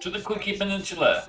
To the Cookie Peninsula.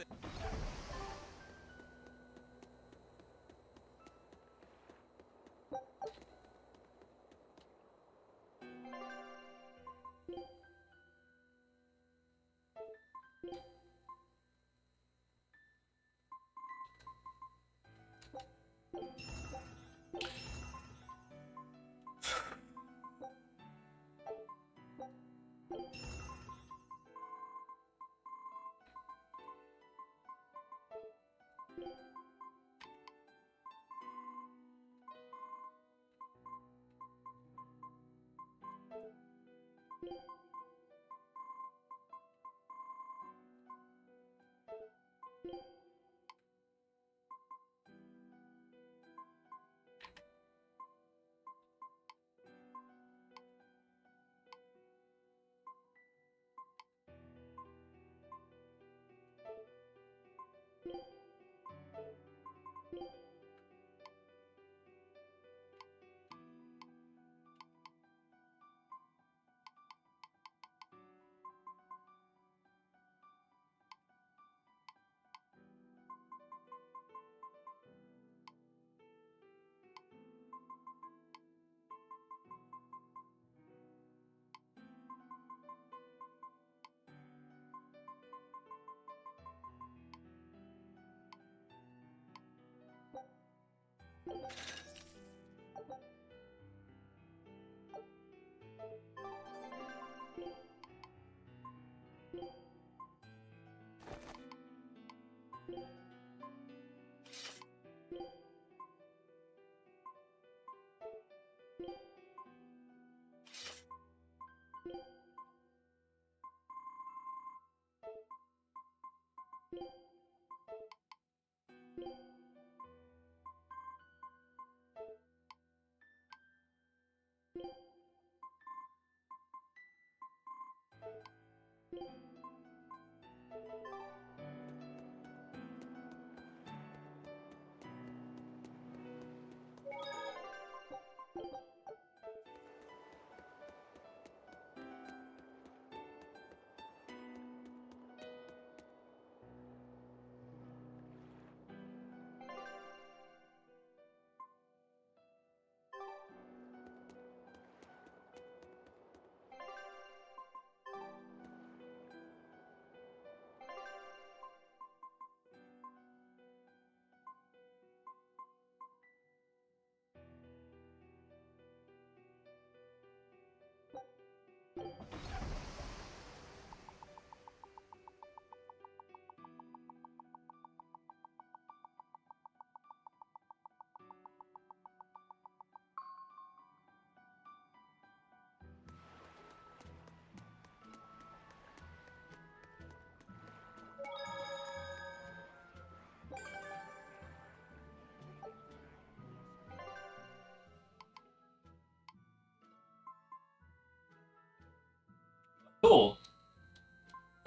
Cool.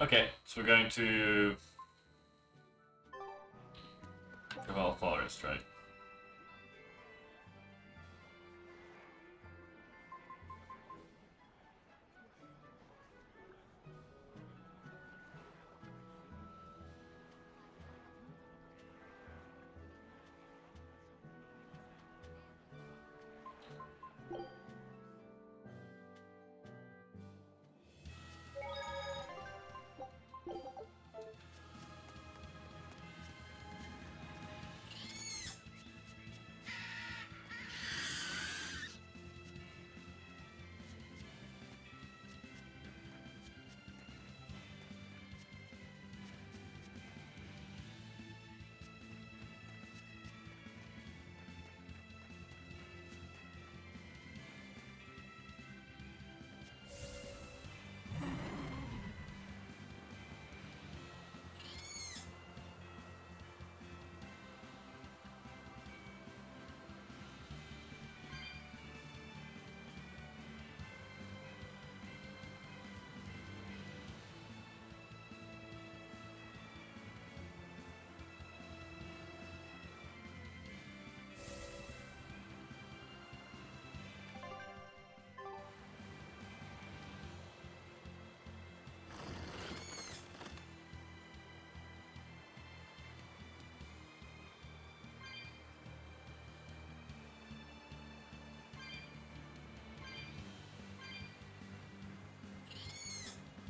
Okay, so we're going to Caval Forest, right?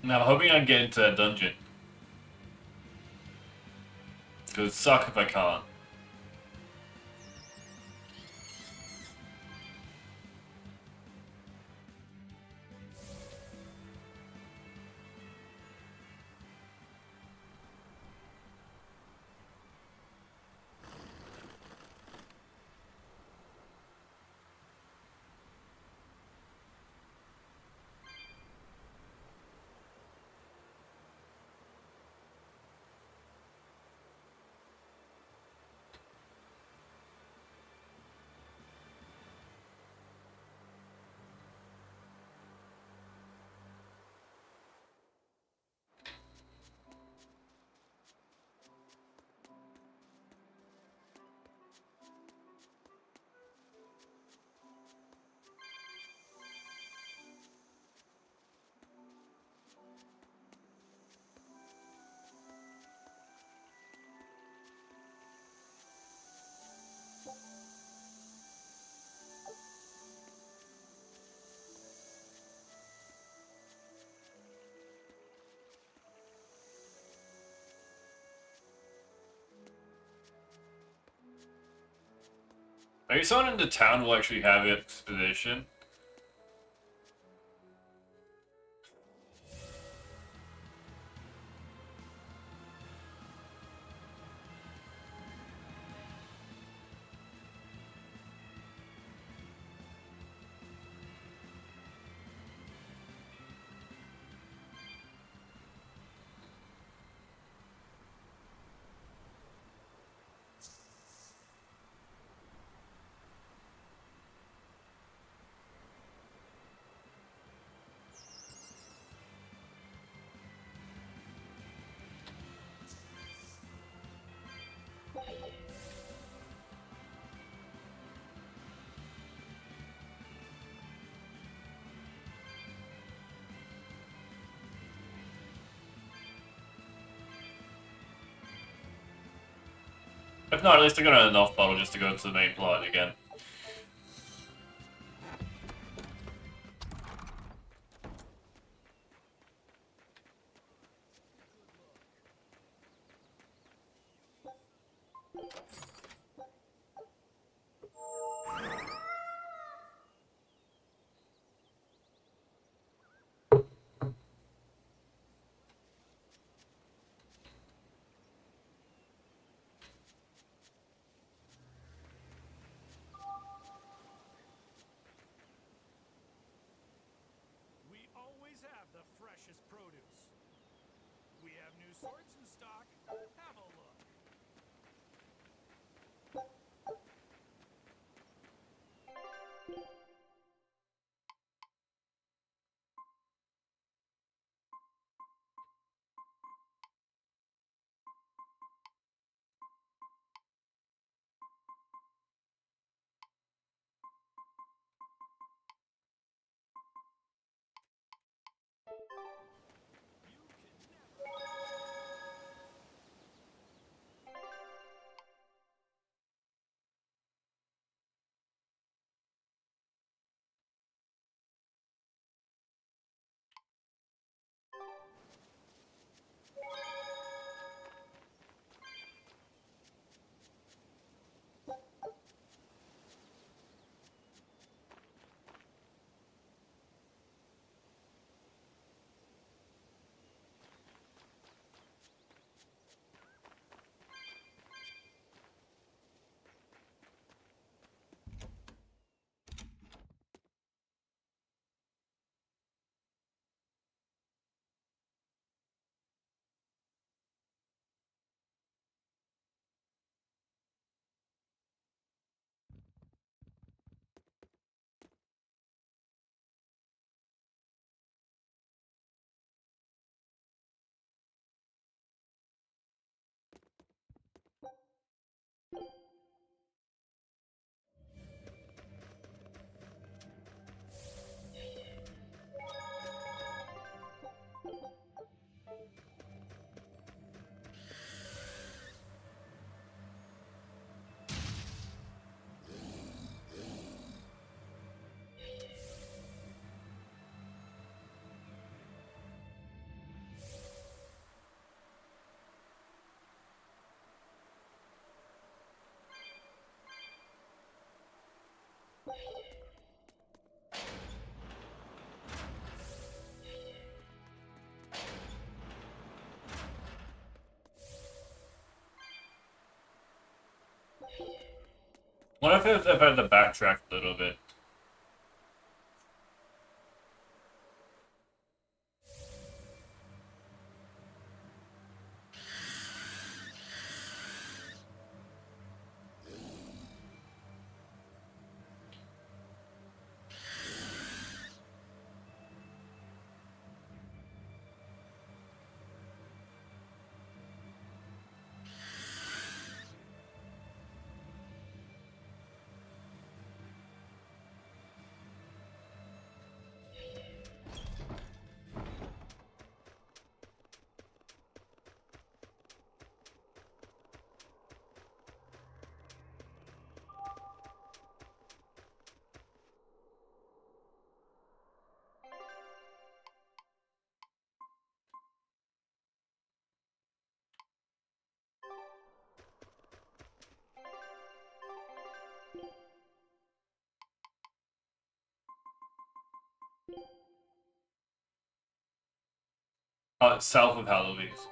Now, I'm hoping I can get into that dungeon. Because it'd suck if I can't. Maybe someone in the town will actually have exposition. If not, at least I got enough bottle just to go to the main plot again. We always have the freshest produce. We have new sorts in stock. Have a look. What if I've had to backtrack a little bit? South of Hallowe's.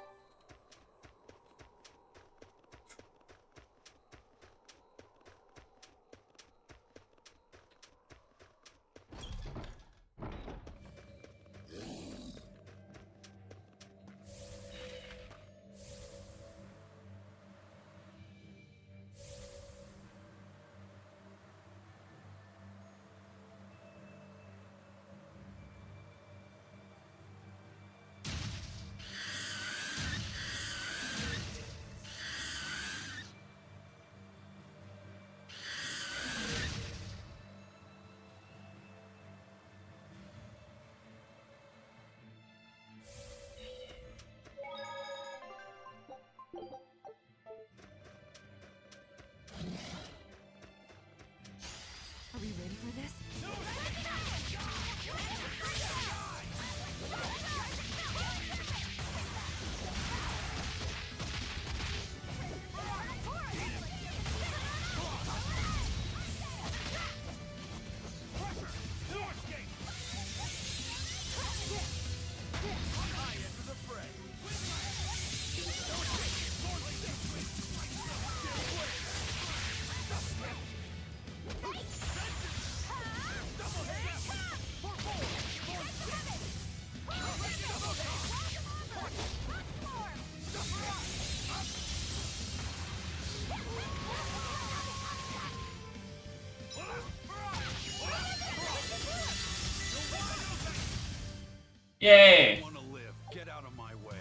Are we ready for this? Yay! Want to live? Get out of my way.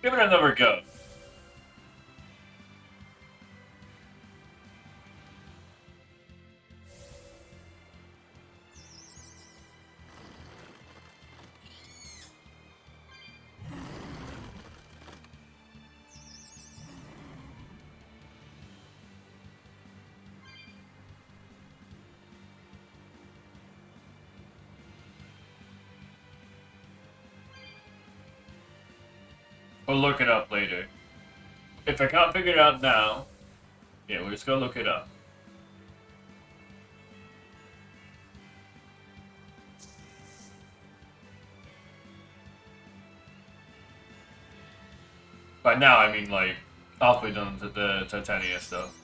Give it another go. We'll look it up later. If I can't figure it out now, yeah, we're just gonna look it up. By now, I mean like halfway done to the Titania stuff.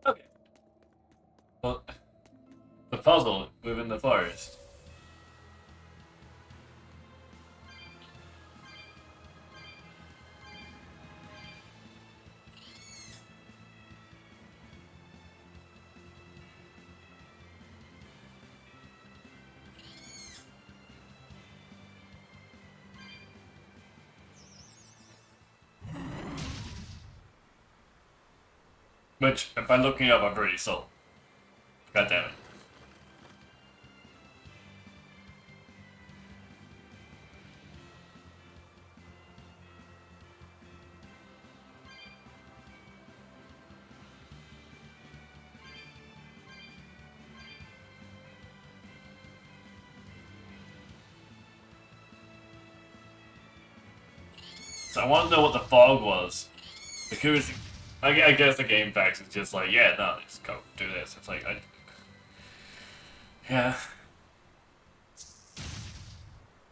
Okay. Well, the puzzle within the forest. Which, by looking up, I've already sold. God damn it. So I want to know what the fog was. Because I guess the game facts is just like, yeah, no, just go do this. It's like, yeah,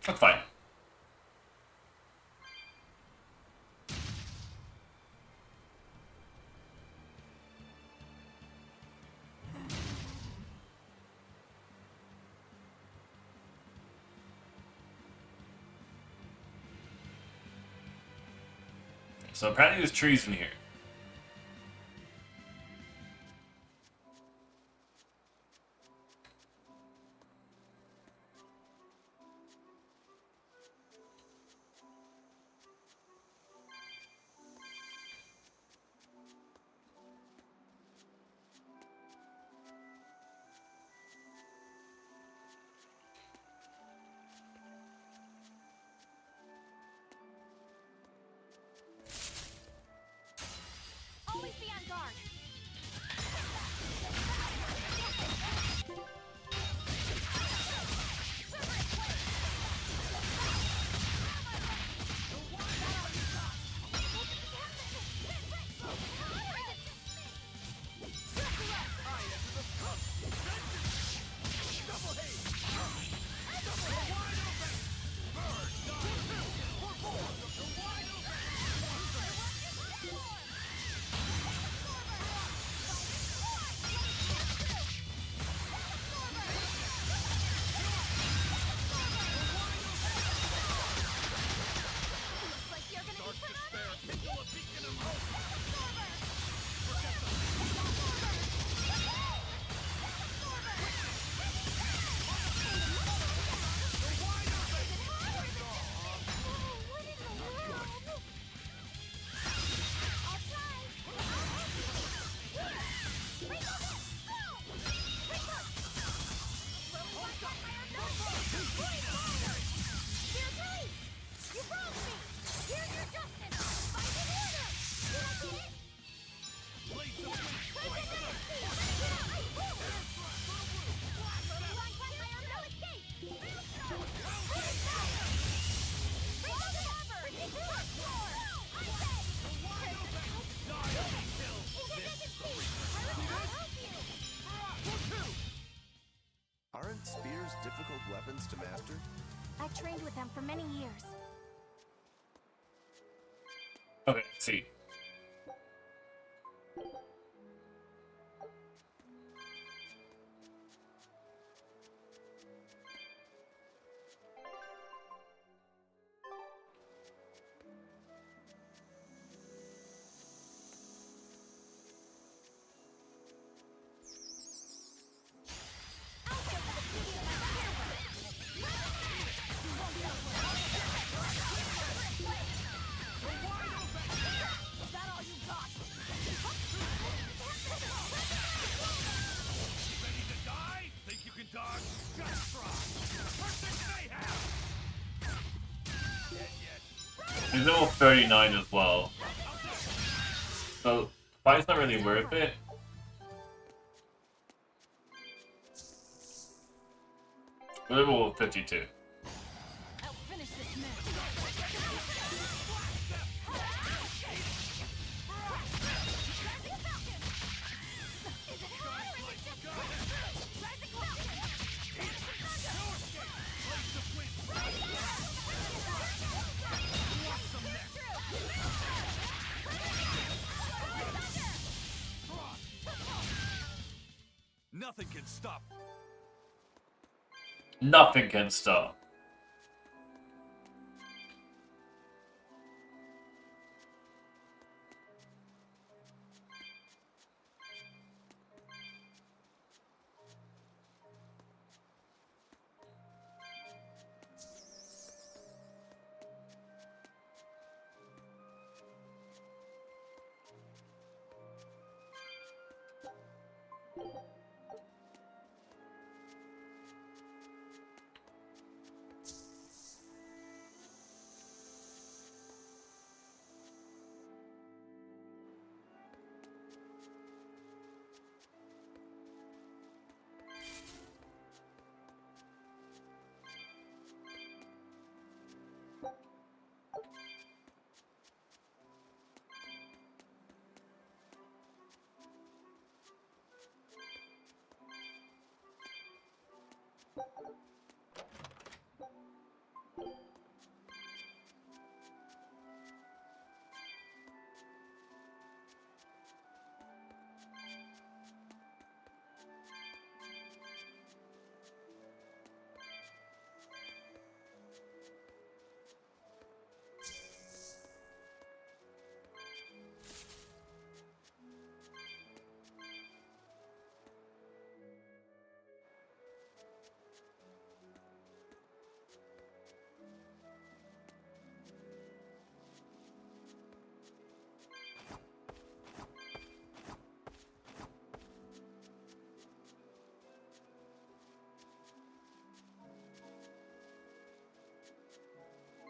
that's fine. So apparently there's trees in here. weapons to master? I trained with them for many years. Okay, let's see. Ready to die? Think you can dodge? Just try. First thing they have. Dead yet. He's level 39 as well. So, fight's not really worth it. We're level 52. I'll finish this match. Nothing can stop. Nothing can stop.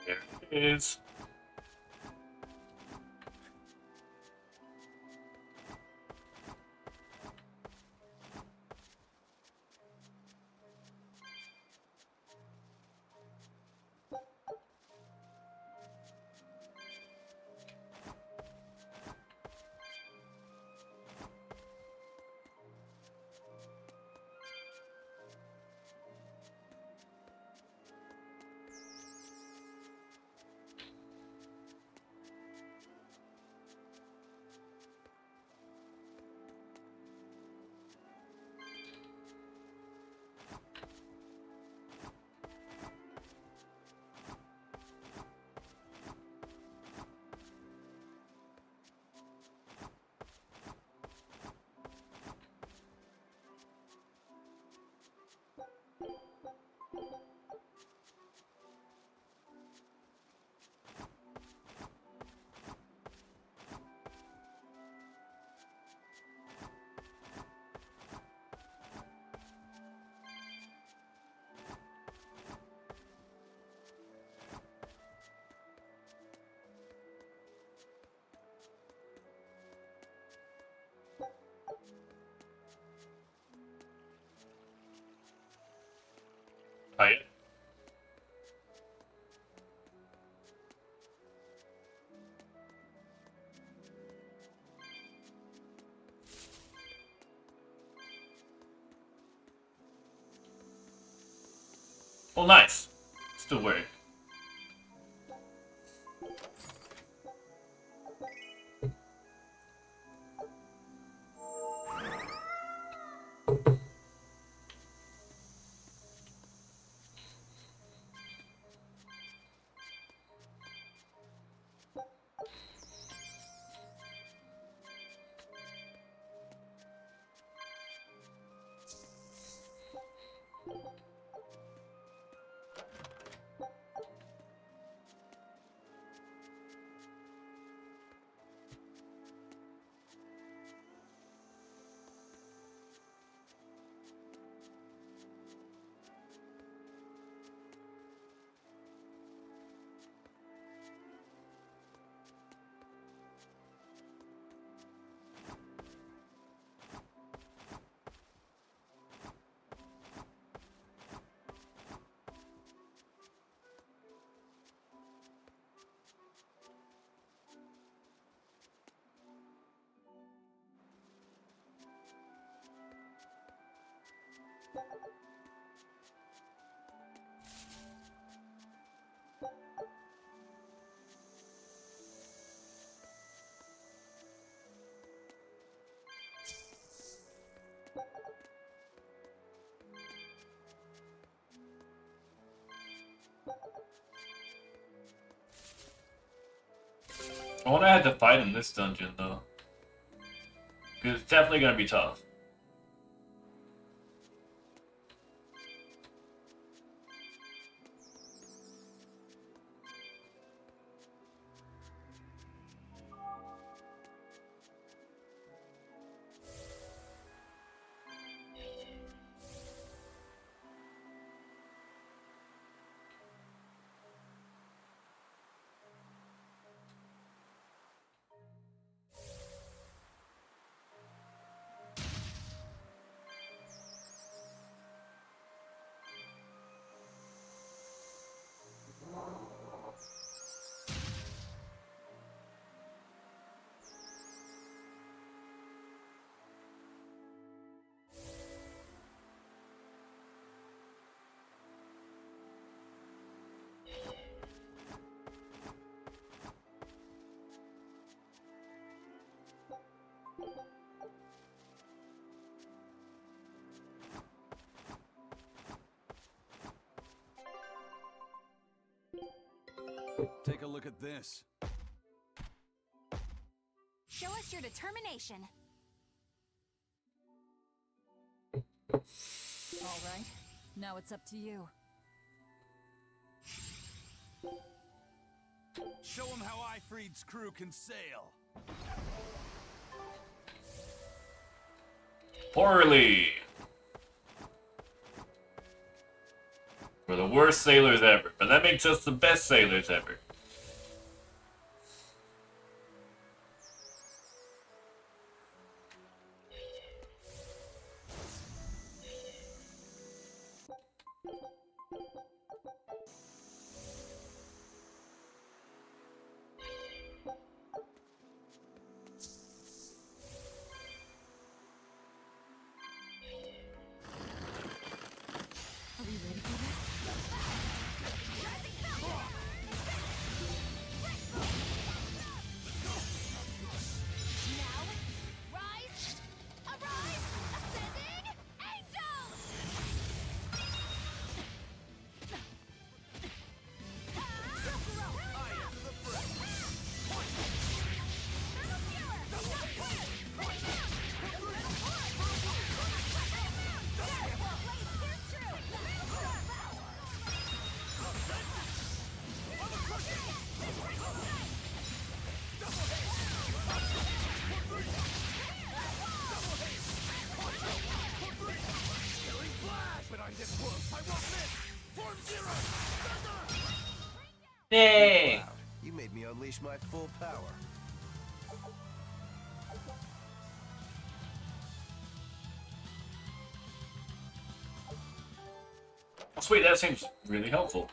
There it is. Hi. Oh, nice. Still weird. I wonder how to fight in this dungeon, though. Because it's definitely going to be tough. Take a look at this. Show us your determination. All right, now it's up to you. Show him how Ifreed's crew can sail. Poorly! We're the worst sailors ever, but that makes us the best sailors ever. Are we ready for this? Now, rise, arise, ascending angels! But I'm this close. I won't miss. Form zero. Yay! Wow, you made me unleash my full power. Sweet, that seems really helpful.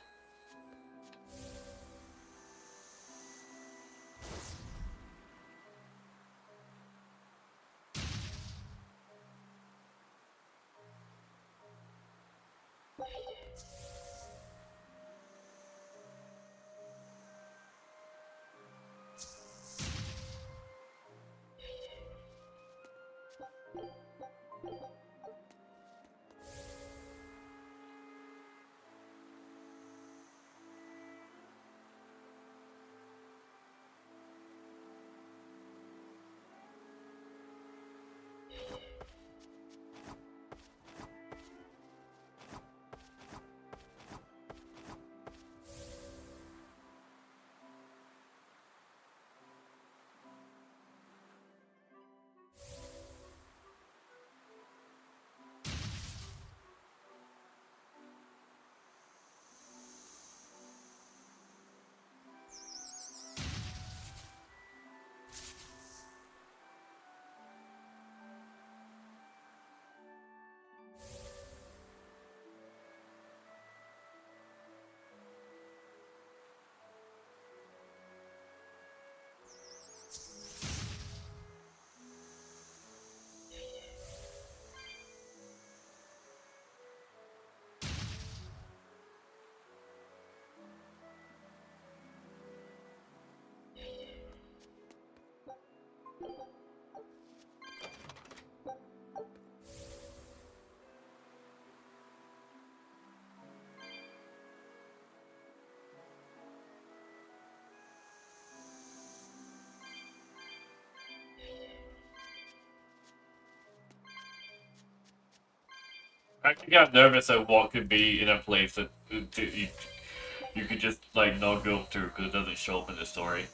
I got nervous at what could be in a place that you could just like not go through because it doesn't show up in the story.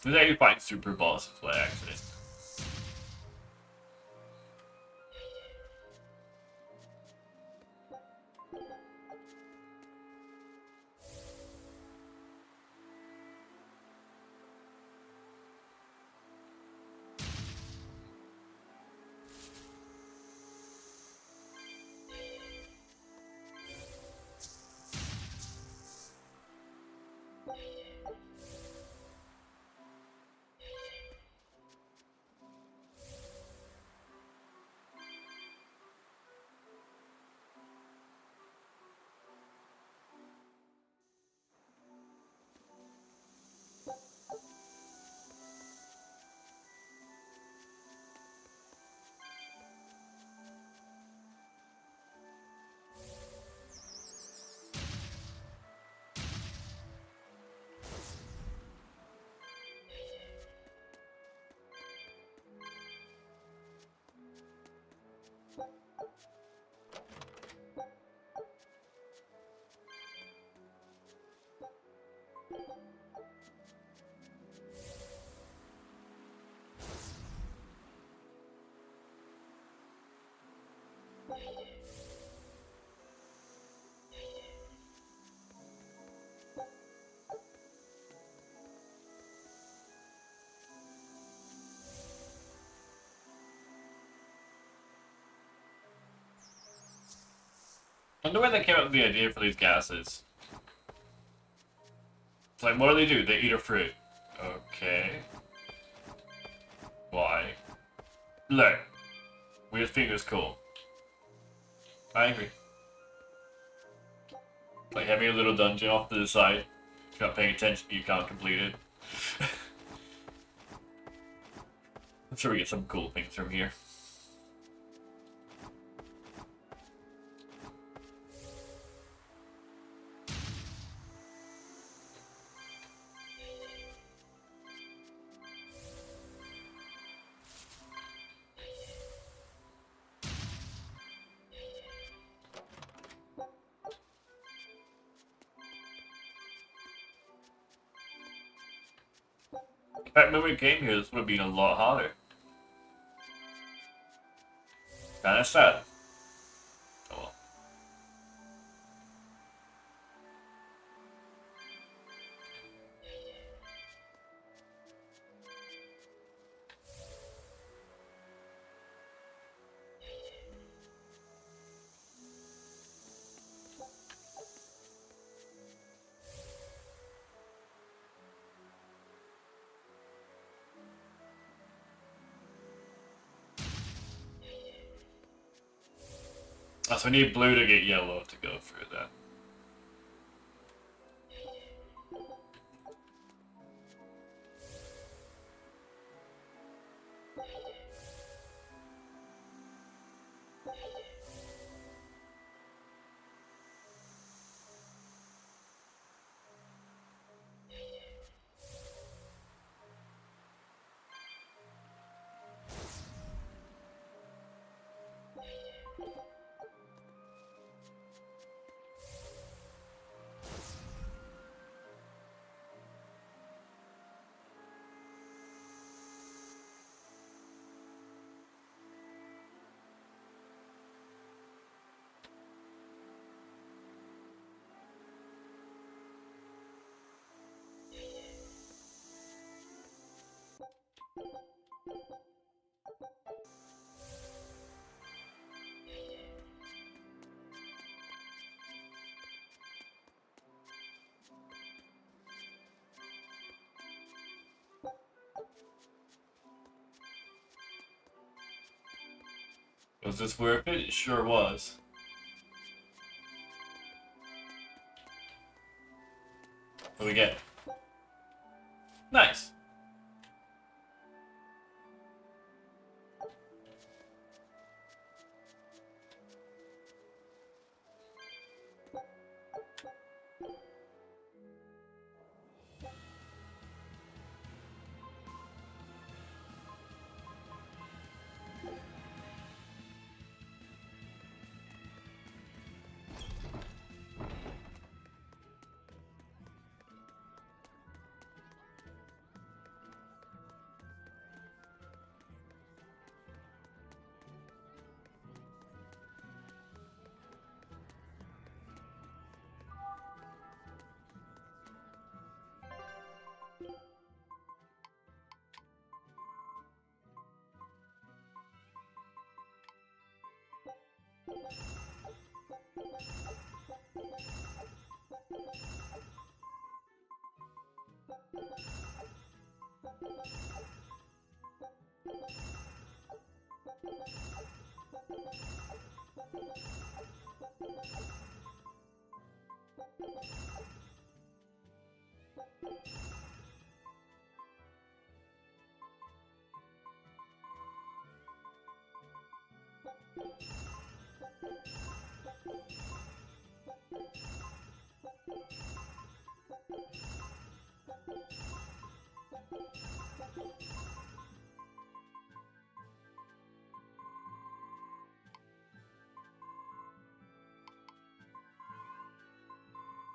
Did I find super bosses by accident? I wonder when they came up with the idea for these gases. It's like, what do? They eat a fruit. Okay. Why? Look. We just think it's cool. I agree. Like having a little dungeon off to the side. If you're not paying attention, you can't complete it. I'm sure we get some cool things from here. In fact, when we came here, this would have been a lot harder. Kinda sad. Oh well. So we need blue to get yellow to go through that. Was this worth it? It sure was. What do we get? Nice.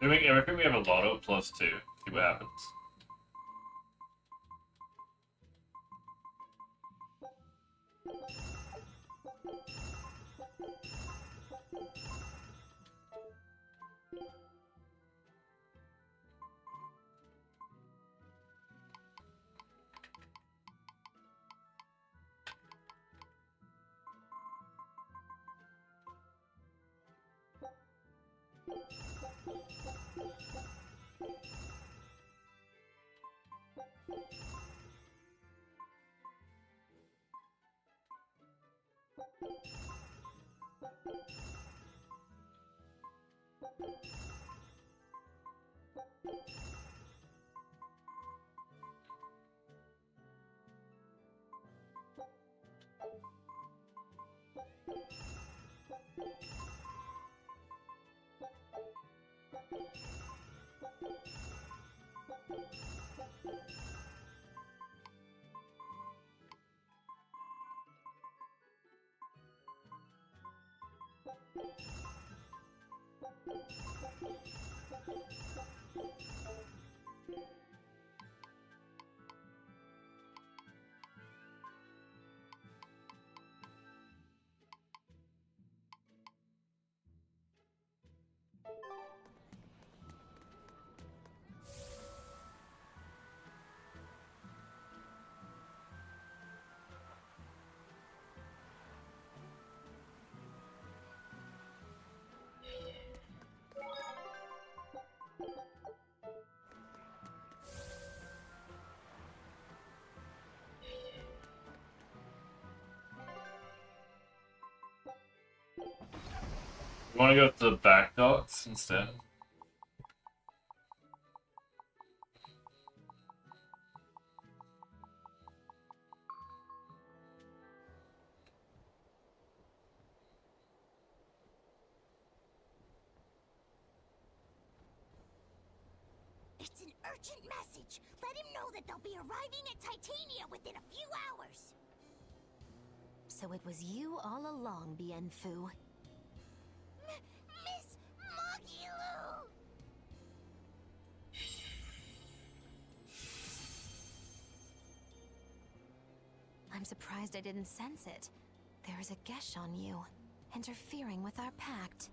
Doing everything we have a lotto plus 2. See what happens. You want to go to the back docks instead? It's an urgent message. Let him know that they'll be arriving at Titania within a few hours. So it was you all along, Bienfu. Miss Magilu! I'm surprised I didn't sense it. There is a gesh on you, interfering with our pact.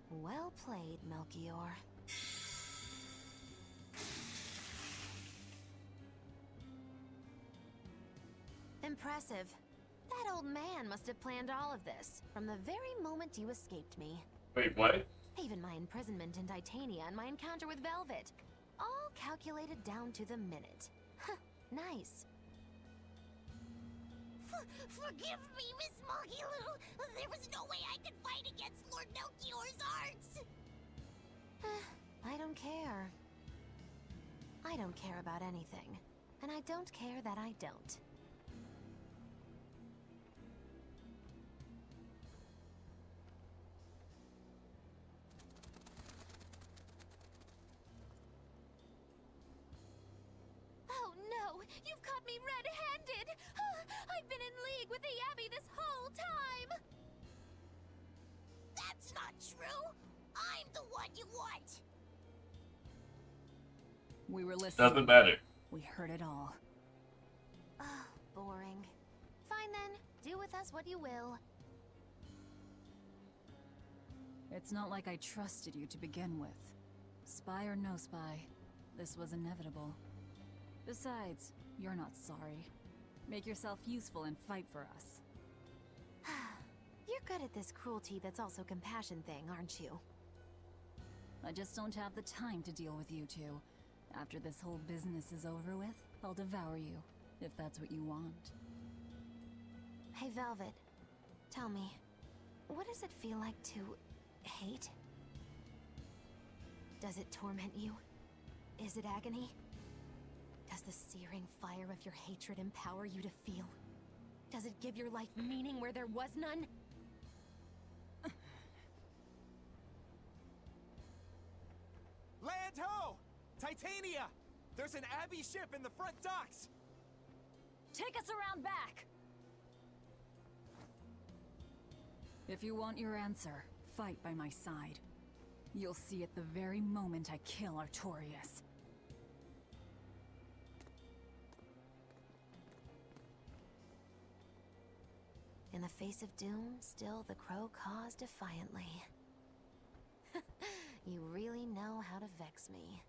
Well played, Melchior. Impressive. That old man must have planned all of this, from the very moment you escaped me. Wait, what? Even my imprisonment in Titania and my encounter with Velvet. All calculated down to the minute. Nice. Forgive me, Miss Magilu. There was no way I could fight against Lord Melchior's arts. I don't care. I don't care about anything. And I don't care that I don't. Oh no! You've caught me red-handed! I've been in league with the Abbey this whole time! That's not true! I'm the one you want! We were listening. Doesn't matter. We heard it all. Oh, boring. Fine then. Do with us what you will. It's not like I trusted you to begin with. Spy or no spy, this was inevitable. Besides, you're not sorry. Make yourself useful and fight for us. You're good at this cruelty that's also compassion thing, aren't you? I just don't have the time to deal with you two. After this whole business is over with, I'll devour you, if that's what you want. Hey, Velvet. Tell me, what does it feel like to hate? Does it torment you? Is it agony? Does the searing fire of your hatred empower you to feel? Does it give your life meaning where there was none? Land ho! Titania! There's an Abbey ship in the front docks! Take us around back! If you want your answer, fight by my side. You'll see it the very moment I kill Artorias. In the face of doom, still the crow caws defiantly. You really know how to vex me.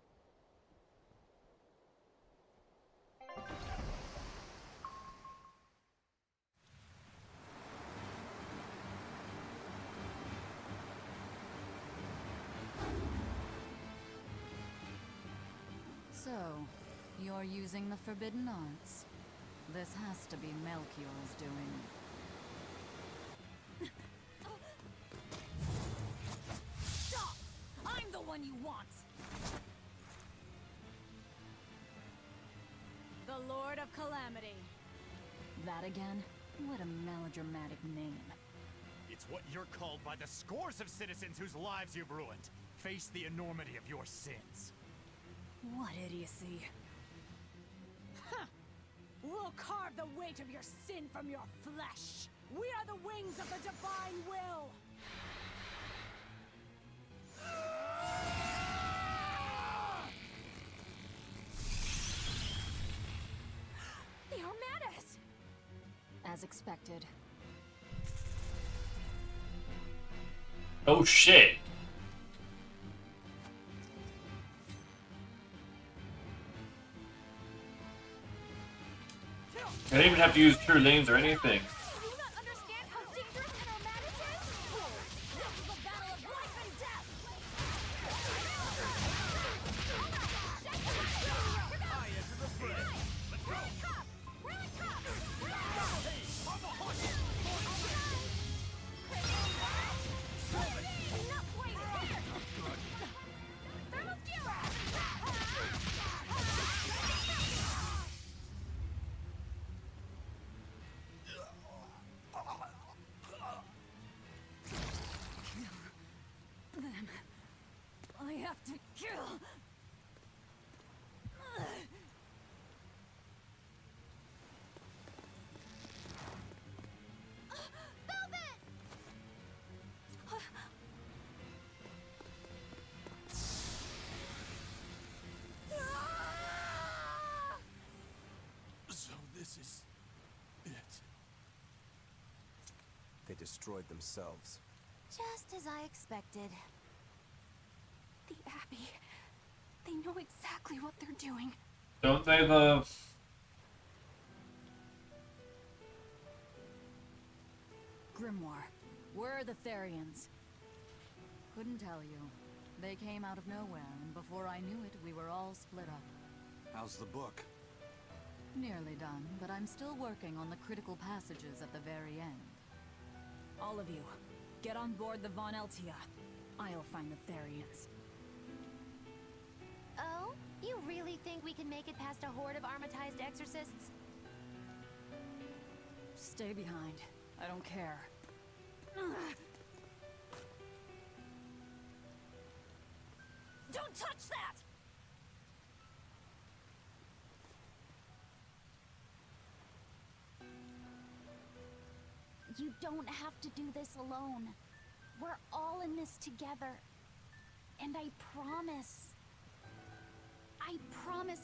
So, you're using the forbidden arts. This has to be Melchior's doing. Stop! I'm the one you want! The Lord of Calamity. That again? What a melodramatic name. It's what you're called by the scores of citizens whose lives you've ruined. Face the enormity of your sins. What idiocy. We'll carve the weight of your sin from your flesh. We are the wings of the divine will. The Armadas! As expected. Oh shit! I didn't even have to use true names or anything. Do you not understand how dangerous an Armadas is? This is a battle of life and death! I enter the fray! We're on top! We're on top! Enough waiting! I have to kill. So this is it. They destroyed themselves. Just as I expected. The Abbey. They know exactly what they're doing. Don't they though? Grimoire, where are the Therions? Couldn't tell you. They came out of nowhere, and before I knew it, we were all split up. How's the book? Nearly done, but I'm still working on the critical passages at the very end. All of you, get on board the Von Eltia. I'll find the Therions. Oh? You really think we can make it past a horde of armatized exorcists? Stay behind. I don't care. Don't touch that! You don't have to do this alone. We're all in this together. And I promise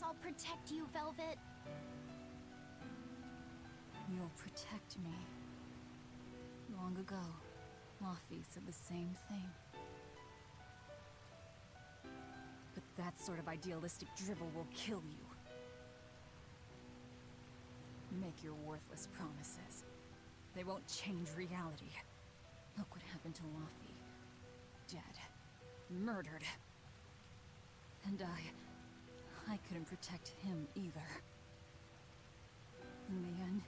I'll protect you, Velvet. You'll protect me. Long ago, Laffy said the same thing. But that sort of idealistic drivel will kill you. Make your worthless promises. They won't change reality. Look what happened to Laufey. Dead. Murdered. And I couldn't protect him either. In the end,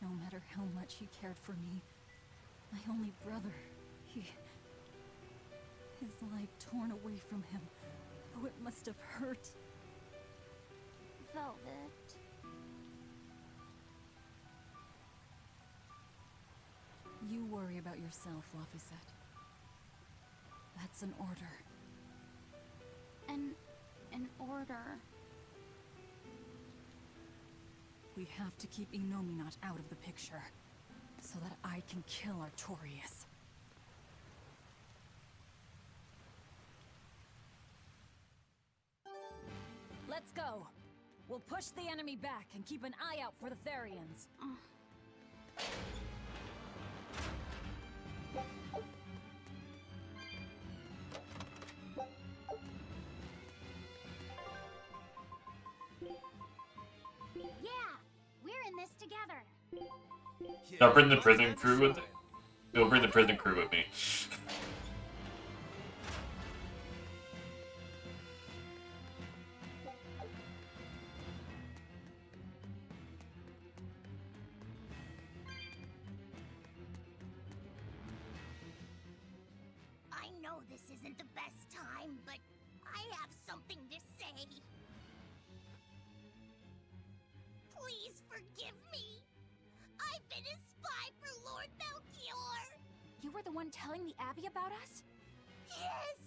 no matter how much he cared for me, my only brother, his life torn away from him. Oh, it must have hurt. Velvet. You worry about yourself, Laufey. That's an order. An order. We have to keep Innominat out of the picture, so that I can kill Artorias. Let's go! We'll push the enemy back and keep an eye out for the Therions. Yeah, we're in this together. I'll bring the prison crew with me. We'll bring the prison crew with me. I know this isn't the best time, but I have something to say. Please forgive me. I've been a spy for Lord Melchior. You were the one telling the Abbey about us? Yes,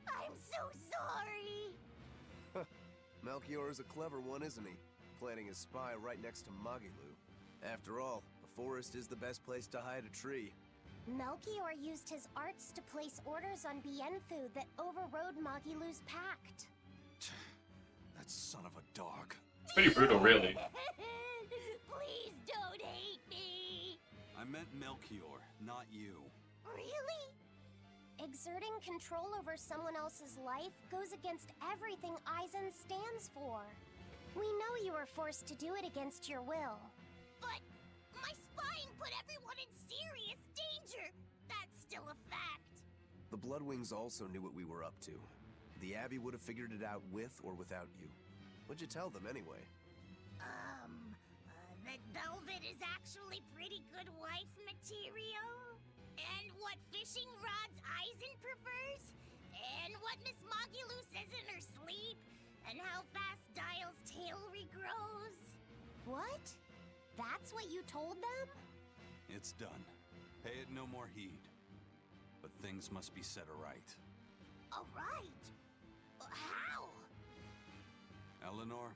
I'm so sorry. Melchior is a clever one, isn't he? Planting a spy right next to Magilu. After all, the forest is the best place to hide a tree. Melchior used his arts to place orders on Bienfu that overrode Magilu's pact. That son of a dog. It's pretty brutal, really. Please don't hate me. I meant Melchior, not you. Really? Exerting control over someone else's life goes against everything Eisen stands for. We know you were forced to do it against your will. But my spying put everyone in serious danger. That's still a fact. The Bloodwings also knew what we were up to. The Abbey would have figured it out with or without you. What'd you tell them anyway? That Velvet is actually pretty good wife material? And what fishing rods Eisen prefers? And what Miss Magilu says in her sleep? And how fast Dial's tail regrows? What? That's what you told them? It's done. Pay it no more heed. But things must be set aright. Alright. How? Eleanor,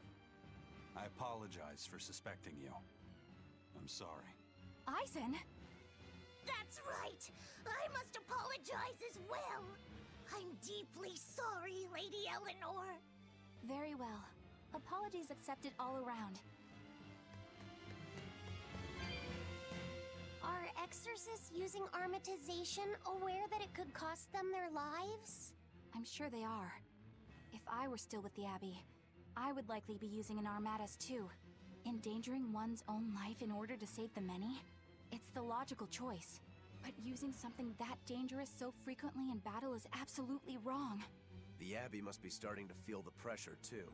I apologize for suspecting you. I'm sorry. Eisen? That's right! I must apologize as well! I'm deeply sorry, Lady Eleanor! Very well. Apologies accepted all around. Are exorcists using armatization aware that it could cost them their lives? I'm sure they are. If I were still with the Abbey, I would likely be using an armatus too. Endangering one's own life in order to save the many? It's the logical choice. But using something that dangerous so frequently in battle is absolutely wrong. The Abbey must be starting to feel the pressure too.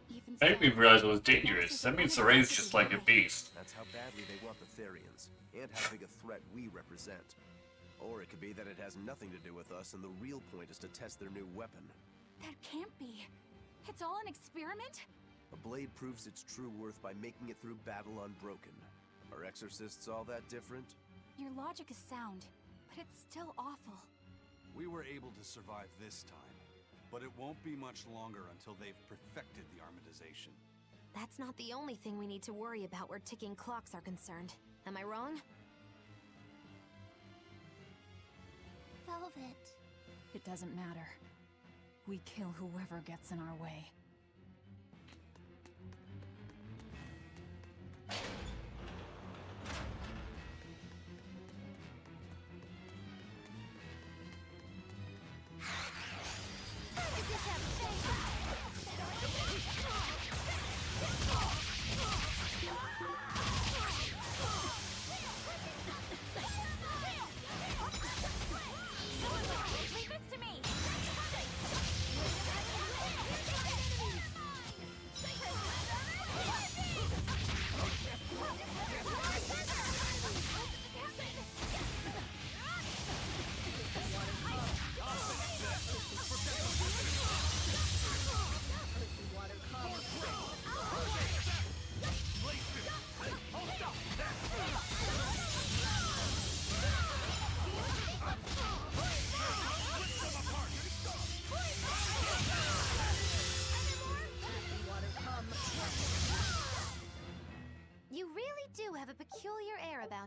Even I so, didn't even realize it was dangerous. That means Serene's just like a beast. That's how badly they want the Therions, and how big a threat we represent. Or it could be that it has nothing to do with us, and the real point is to test their new weapon. That can't be. It's all an experiment? A blade proves its true worth by making it through battle unbroken. Are exorcists all that different? Your logic is sound, but it's still awful. We were able to survive this time, but it won't be much longer until they've perfected the armatization. That's not the only thing we need to worry about where ticking clocks are concerned. Am I wrong? Velvet. It doesn't matter. We kill whoever gets in our way.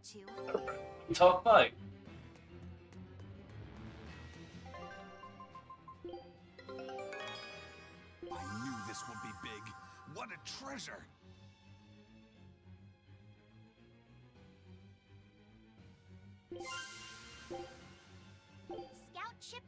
about you. Tough fight. I knew this would be big. What a treasure! Scout ship.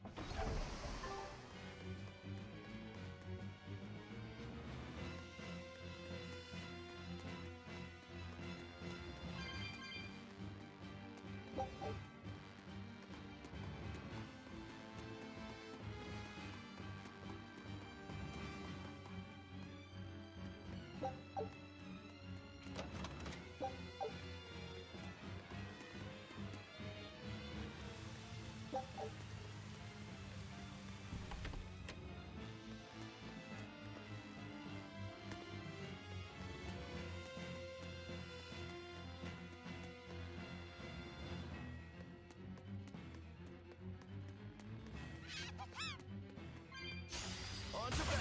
On to battle.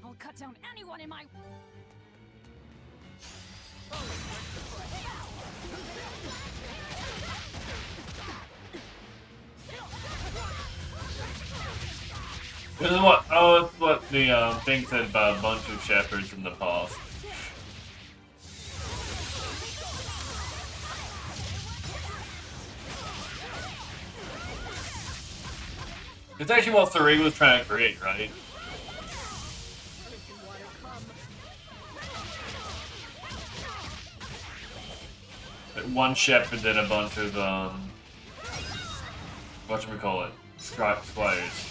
I'll cut down anyone in my... This is what the thing said about a bunch of shepherds in the past. It's actually what Therionside was trying to create, right? One shepherd and a bunch of whatchamacallit, squires.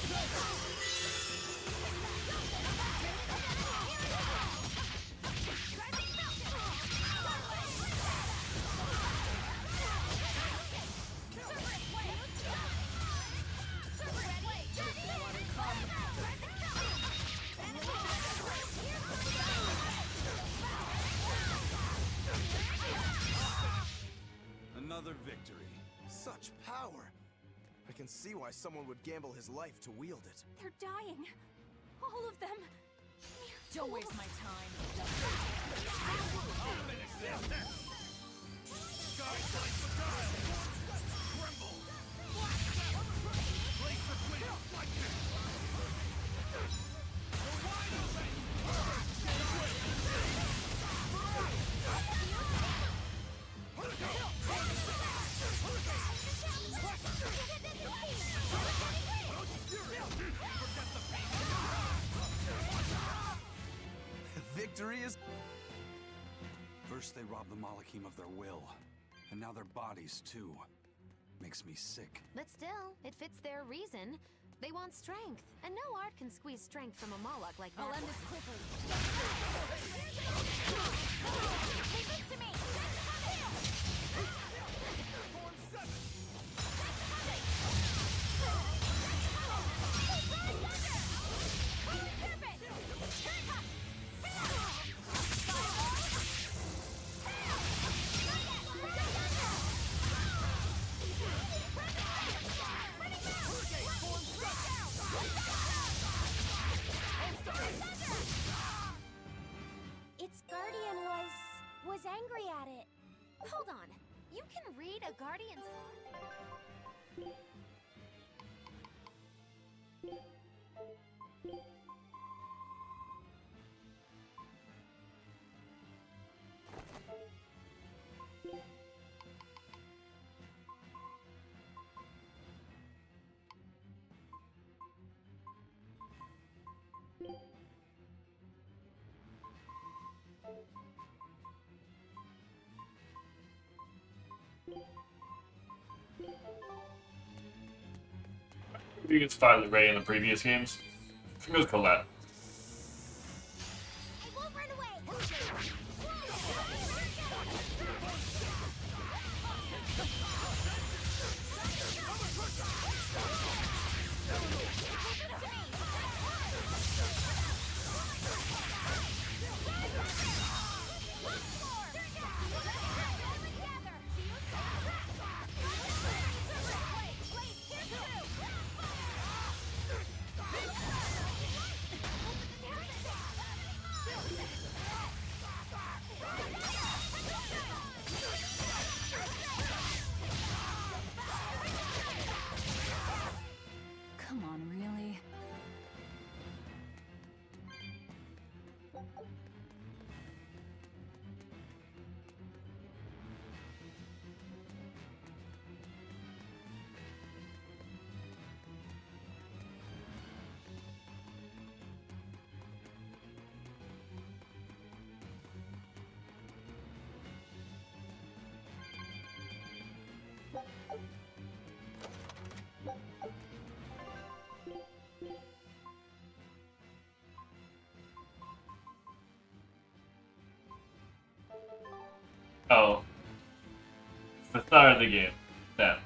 Another victory. Such power. I can see why someone would gamble his life to wield it. They're dying. All of them. Don't waste my time. Victory is... First they robbed the Malachim of their will, and now their bodies too. Makes me sick. But still, it fits their reason. They want strength, and no art can squeeze strength from a Moloch like that. I'll end this quickly. Leave this to me. Its guardian was angry at it. You can fight with Ray in the previous games. I think it was called that. I won't run away! Come on, really? Oh. It's the start of the game. Then.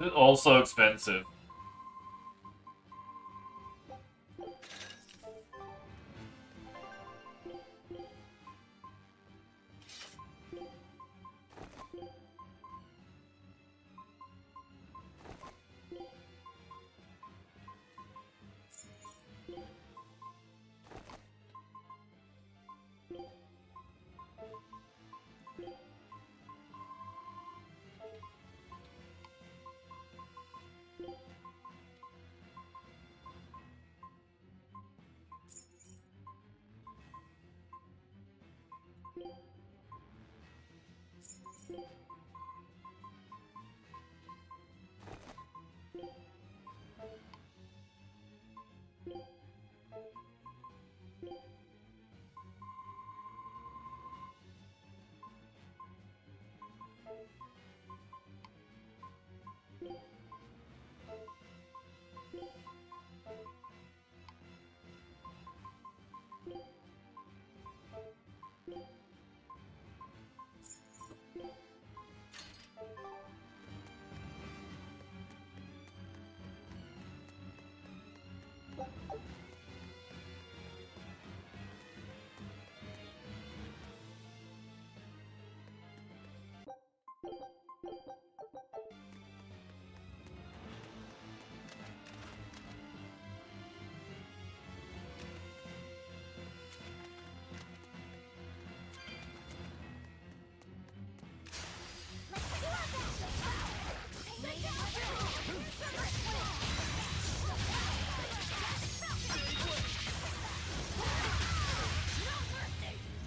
It's also expensive.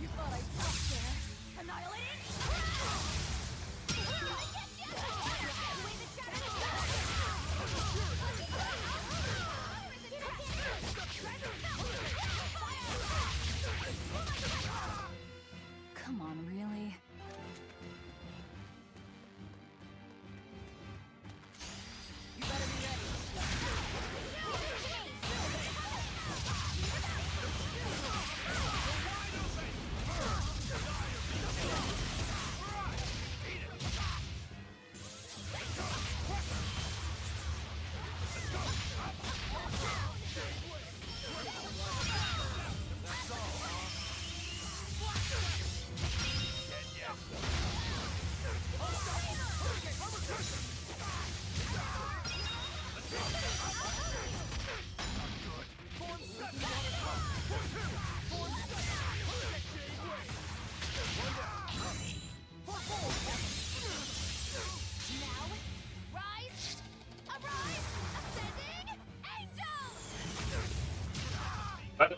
You thought I'd stop there? Annihilated?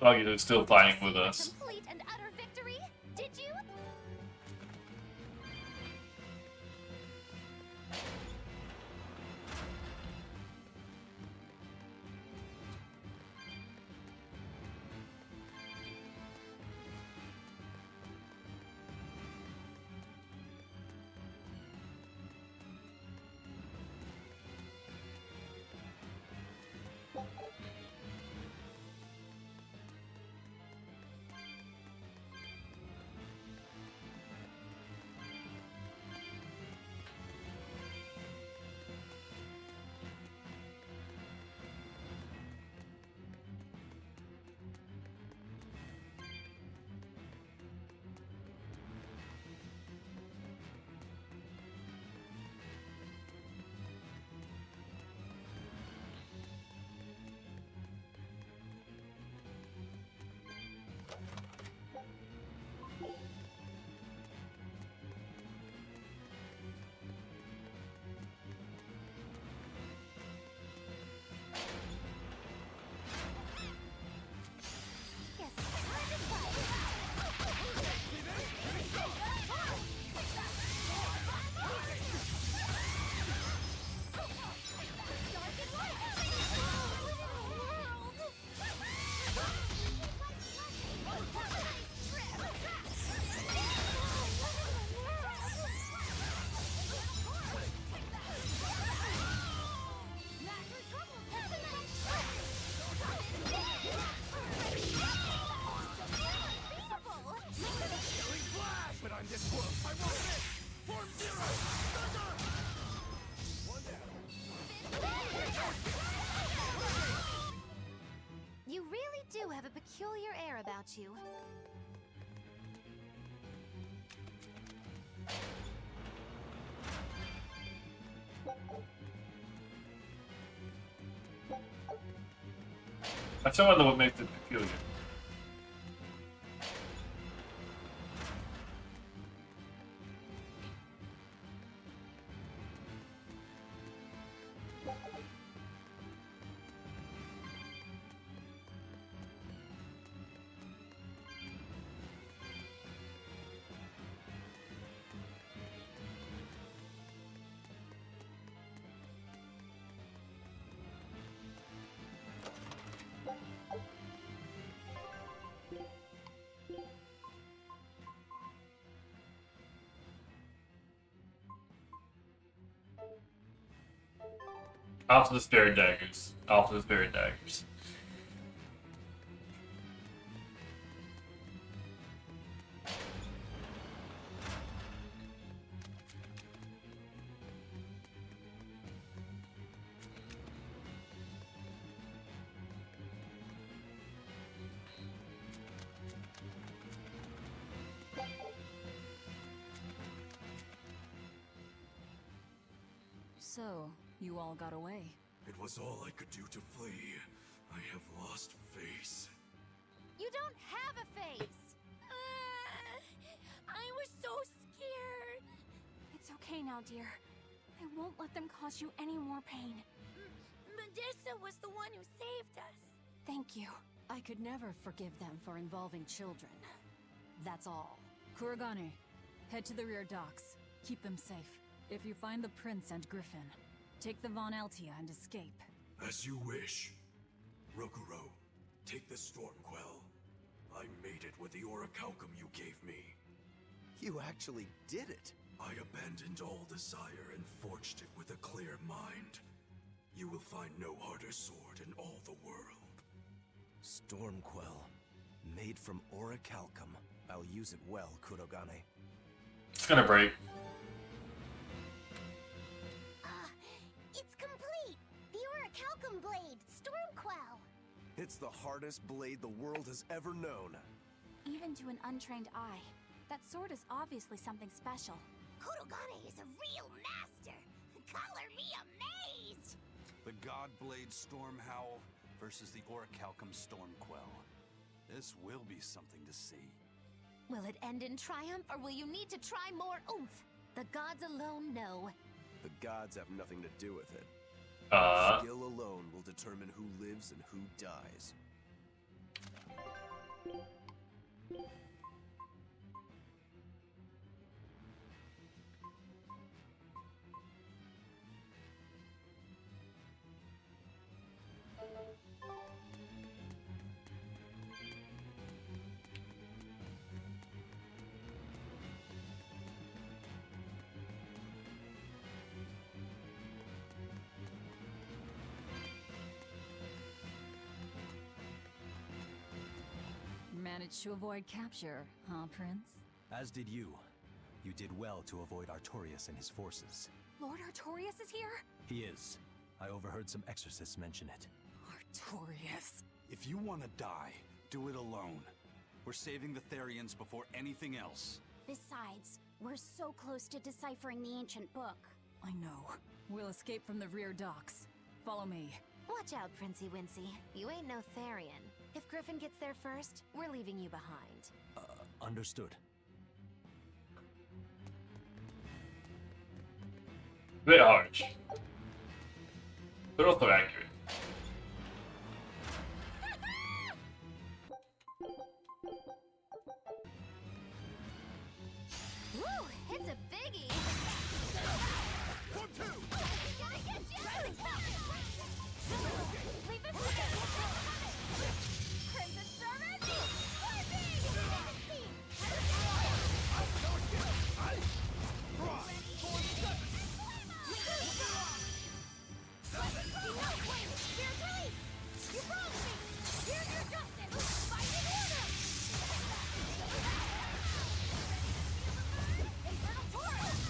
Oh, you're still fighting with us. Complete and utter victory? Did you? You really do have a peculiar air about you. I still wonder what makes it peculiar. After the spirit daggers. After the spirit daggers. So, you all got away. It was all I could do to flee. I have lost face. You don't have a face! I was so scared. It's okay now, dear. I won't let them cause you any more pain. Medusa was the one who saved us. Thank you. I could never forgive them for involving children. That's all. Kurogane, head to the rear docks. Keep them safe. If you find the prince and Griffin, take the Von Altia and escape. As you wish. Rokuro, take the Stormquell. I made it with the orichalcum you gave me. You actually did it. I abandoned all desire and forged it with a clear mind. You will find no harder sword in all the world. Stormquell. Made from orichalcum. I'll use it well, Kurogane. It's gonna break. It's complete! The orichalcum blade, Stormquell! It's the hardest blade the world has ever known. Even to an untrained eye, that sword is obviously something special. Kurogane is a real master! Color me amazed! The Godblade Stormhowl versus the Orichalcum Stormquell. This will be something to see. Will it end in triumph, or will you need to try more oomph? The gods alone know. The gods have nothing to do with it. Skill alone will determine who lives and who dies. Managed to avoid capture, huh, Prince? As did you. You did well to avoid Artorias and his forces. Lord Artorias is here? He is. I overheard some exorcists mention it. Artorias. If you want to die, do it alone. We're saving the Therions before anything else. Besides, we're so close to deciphering the ancient book. I know. We'll escape from the rear docks. Follow me. Watch out, Princey Wincy. You ain't no Therion. If Griffin gets there first, we're leaving you behind. Understood. Bit harsh, but also accurate. Woo! It's a biggie! 1, 2! Gonna get you! Leave it for Crimson Servant! You promised me! Here's your justice! Fight in order! Infernal Taurus!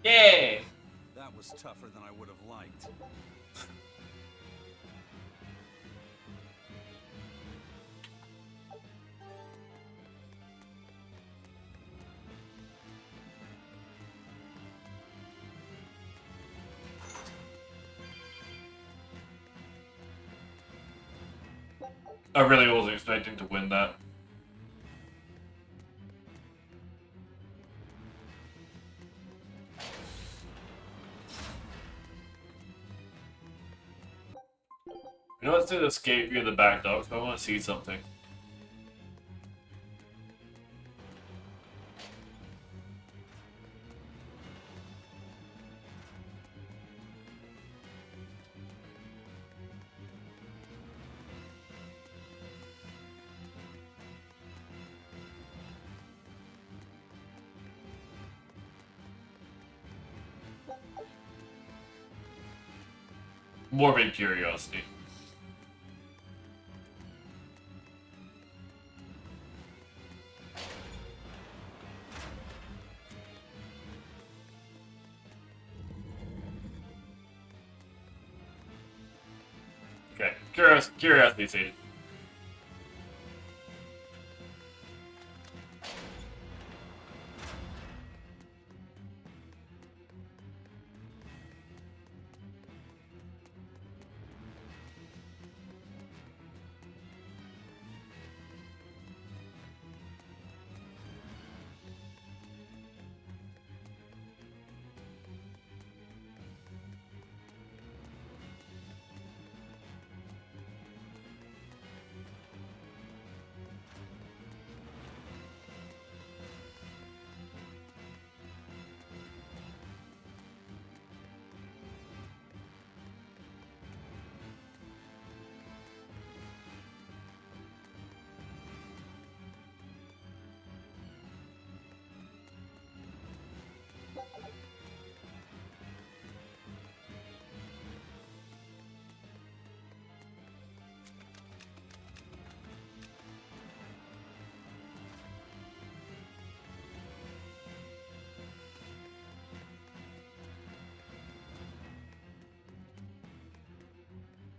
Yay! That was tougher than I would have liked. I really wasn't expecting to win that. You know, let's do the escape via the back docks, but I want to see something. Morbid curiosity. Curiosity seated.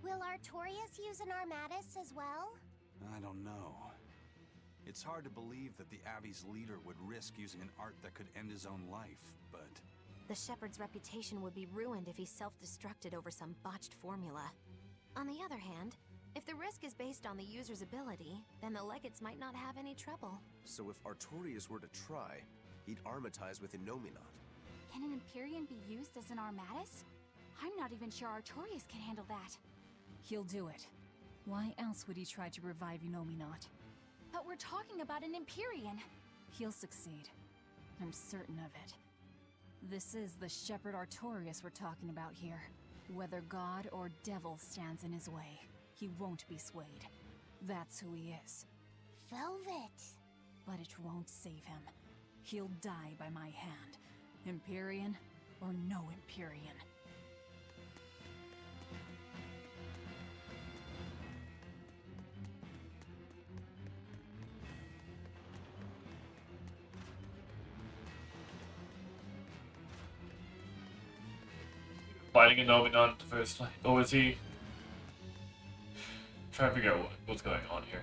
Will Artorias use an Armatus as well? I don't know. It's hard to believe that the Abbey's leader would risk using an art that could end his own life, but... The Shepherd's reputation would be ruined if he self-destructed over some botched formula. On the other hand, if the risk is based on the user's ability, then the Legates might not have any trouble. So if Artorias were to try, he'd armatize with Innominat. Can an Empyrean be used as an Armatus? I'm not even sure Artorias can handle that. He'll do it. Why else would he try to revive Innominat? But we're talking about an Empyrean. He'll succeed. I'm certain of it. This is the Shepherd Artorias we're talking about here. Whether God or devil stands in his way, he won't be swayed. That's who he is. Velvet. But it won't save him. He'll die by my hand. Empyrean or no Empyrean. Fighting Innominat the first time. Or is he... Trying to figure out what's going on here.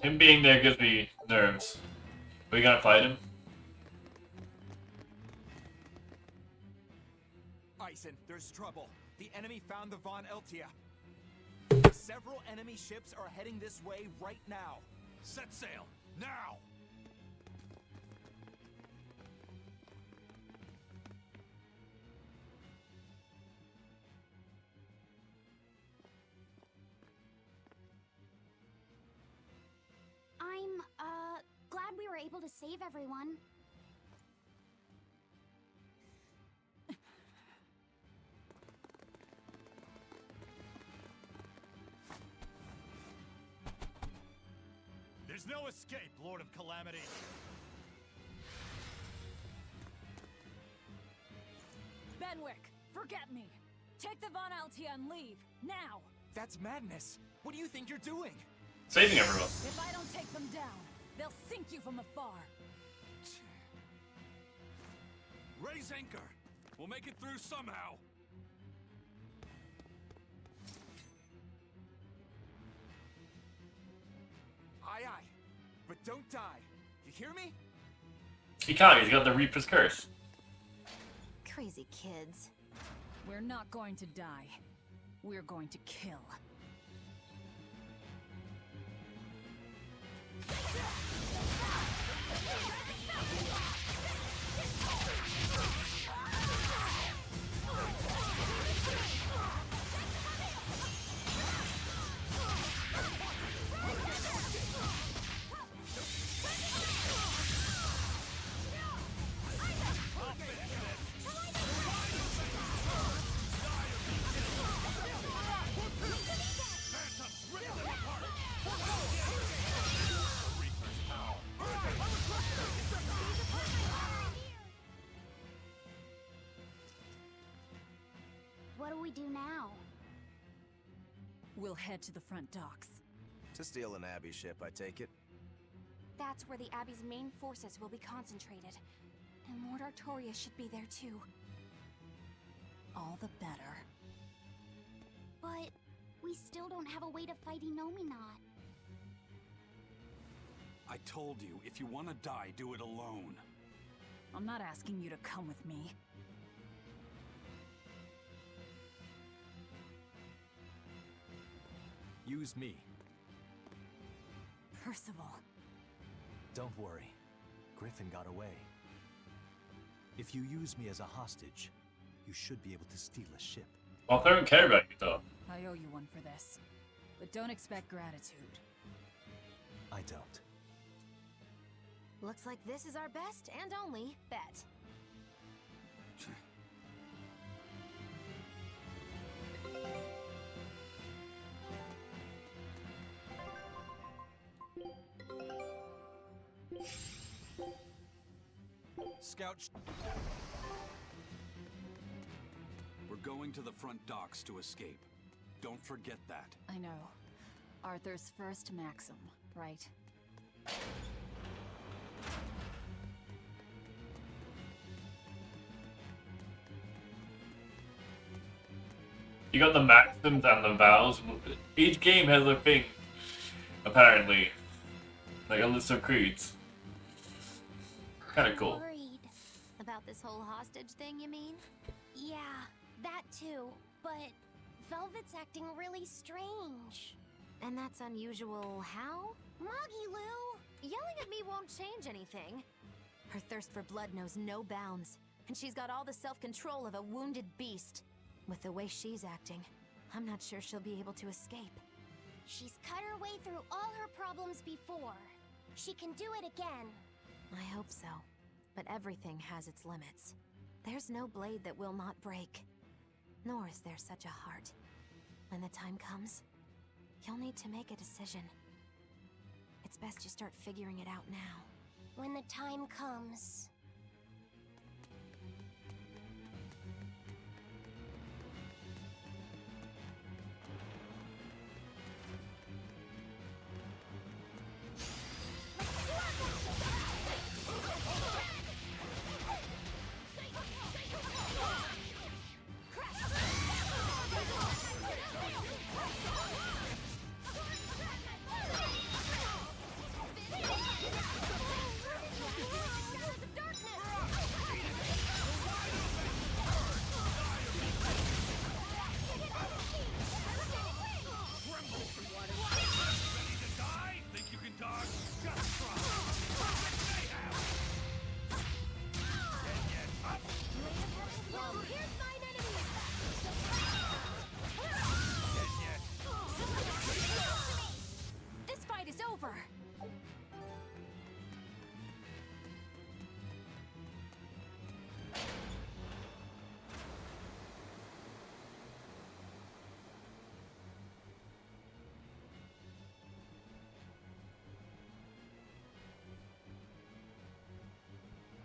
Him being there gives me nerves. Are we gonna fight him? Ison, there's trouble. The enemy found the Von Eltia. Several enemy ships are heading this way right now. Set sail, now! I'm, glad we were able to save everyone. There's no escape, Lord of Calamity. Benwick, forget me. Take the Von Altia and leave, now! That's madness. What do you think you're doing? Saving everyone. If I don't take them down, they'll sink you from afar. Raise anchor. We'll make it through somehow. Aye, aye. But don't die. You hear me? He can't, he's got the Reaper's Curse. Crazy kids. We're not going to die. We're going to kill. we do now? We'll head to the front docks. To steal an Abbey ship, I take it? That's where the Abbey's main forces will be concentrated. And Lord Artorias should be there too. All the better. But we still don't have a way to fight Innominat. I told you, if you want to die, do it alone. I'm not asking you to come with me. Use me. Percival. Don't worry. Griffin got away. If you use me as a hostage, you should be able to steal a ship. Well, I don't care about you, though. I owe you one for this. But don't expect gratitude. I don't. Looks like this is our best and only bet. Scout. We're going to the front docks to escape. Don't forget that. I know. Arthur's first maxim, right? You got the maxims and the vows. Each game has a thing, apparently. Like a list of creeds. Kinda cool. Worried about this whole hostage thing, you mean? Yeah, that too. But Velvet's acting really strange. And that's unusual how? Moggy-Lou! Yelling at me won't change anything. Her thirst for blood knows no bounds, and she's got all the self-control of a wounded beast. With the way she's acting, I'm not sure she'll be able to escape. She's cut her way through all her problems before. She can do it again. I hope so, but everything has its limits. There's no blade that will not break, nor is there such a heart. When the time comes, you'll need to make a decision. It's best you start figuring it out now. When the time comes.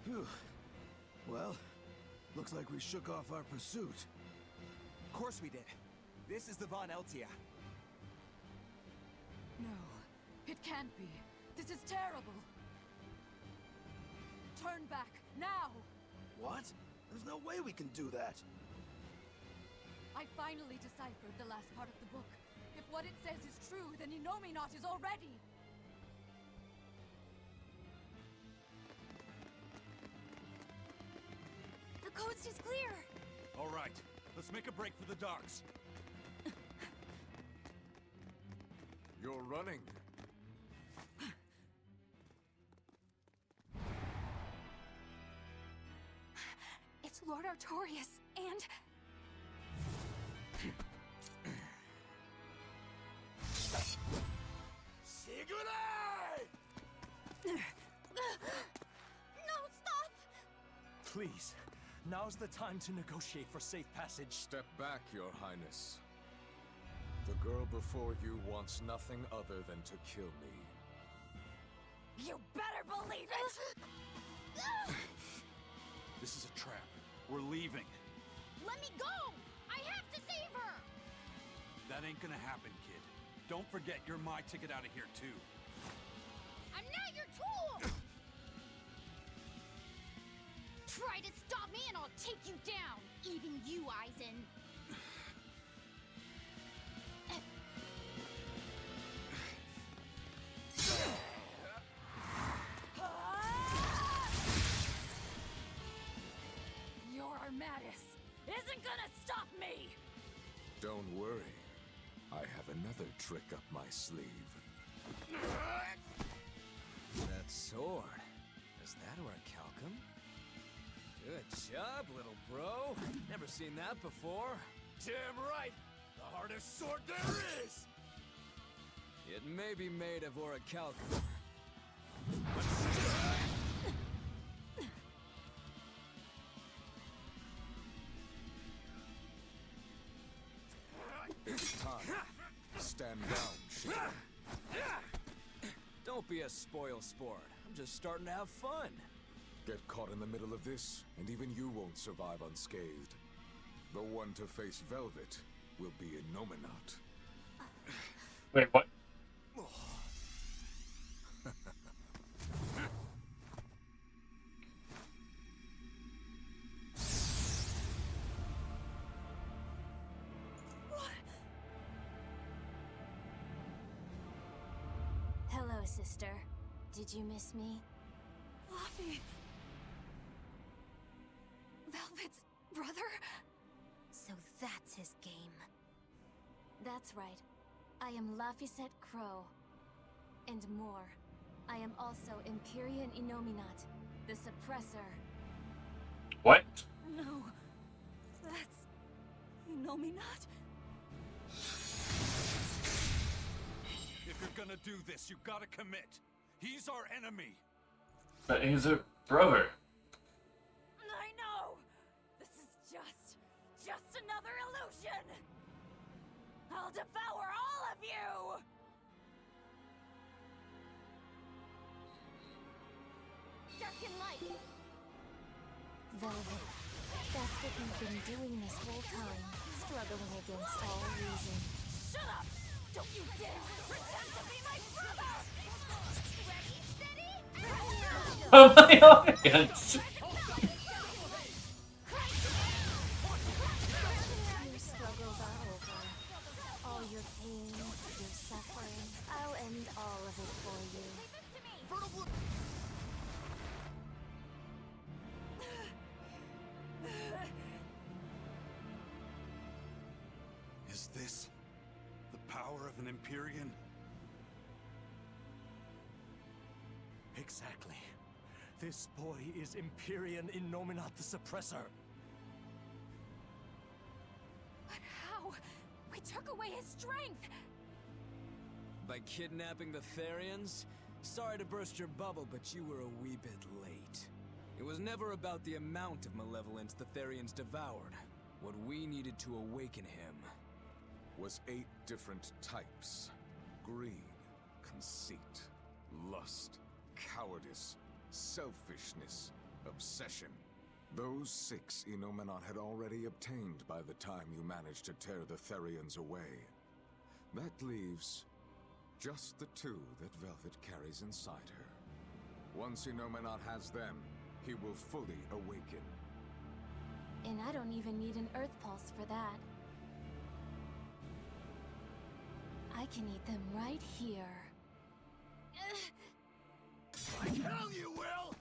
Phew. Well, looks like we shook off our pursuit. Of course we did. This is the Von Eltia. No, it can't be. This is terrible. Turn back, now! What? There's no way we can do that. I finally deciphered the last part of the book. If what it says is true, then Innominat is already... The coast is clear! All right, let's make a break for the docks. You're running. It's Lord Artorias, and... No, stop! Please, now's the time to negotiate for safe passage. Step back, Your Highness. The girl before you wants nothing other than to kill me. You better believe it! This is a trap. We're leaving. Let me go! I have to see That ain't gonna happen, kid. Don't forget you're my ticket out of here, too. I'm not your tool! Try to stop me and I'll take you down! Even you, Aizen. Your Armatus isn't gonna stop me! Don't worry. I have another trick up my sleeve. That sword. Is that orichalcum? Good job, little bro. Never seen that before. Damn right! The hardest sword there is! It may be made of orichalcum. It's time. Stand down, Shadow. Don't be a spoil sport. I'm just starting to have fun. Get caught in the middle of this, and even you won't survive unscathed. The one to face Velvet will be Innominate. Wait, what? Hello, sister. Did you miss me? Luffy. Velvet's brother? So that's his game. That's right. I am Laphicet Crow. And more. I am also Empyrean Innominate, the Suppressor. What? No. That's... Innominate? If you're gonna do this, you gotta commit. He's our enemy. But he's a brother. I know! This is just another illusion! I'll devour all of you! Dark and light! Velvet, that's what you've been doing this whole time. Struggling against all reason. Shut up! Don't you dare pretend to be my brother! Ready, steady, Oh my god! Your struggles are over. All your pain, your suffering, I'll end all of it for you. Is this the power of an Empyrean? Exactly. This boy is Empyrean Innominate the Suppressor. But how? We took away his strength! By kidnapping the Therions? Sorry to burst your bubble, but you were a wee bit late. It was never about the amount of malevolence the Therions devoured. What we needed to awaken him Was 8 different types. Greed, conceit, lust, cowardice, selfishness, obsession. Those 6 Innominate had already obtained by the time you managed to tear the Therions away. That leaves just the 2 that Velvet carries inside her. Once Innominate has them, he will fully awaken. And I don't even need an Earth Pulse for that. I can eat them right here. Like hell you will!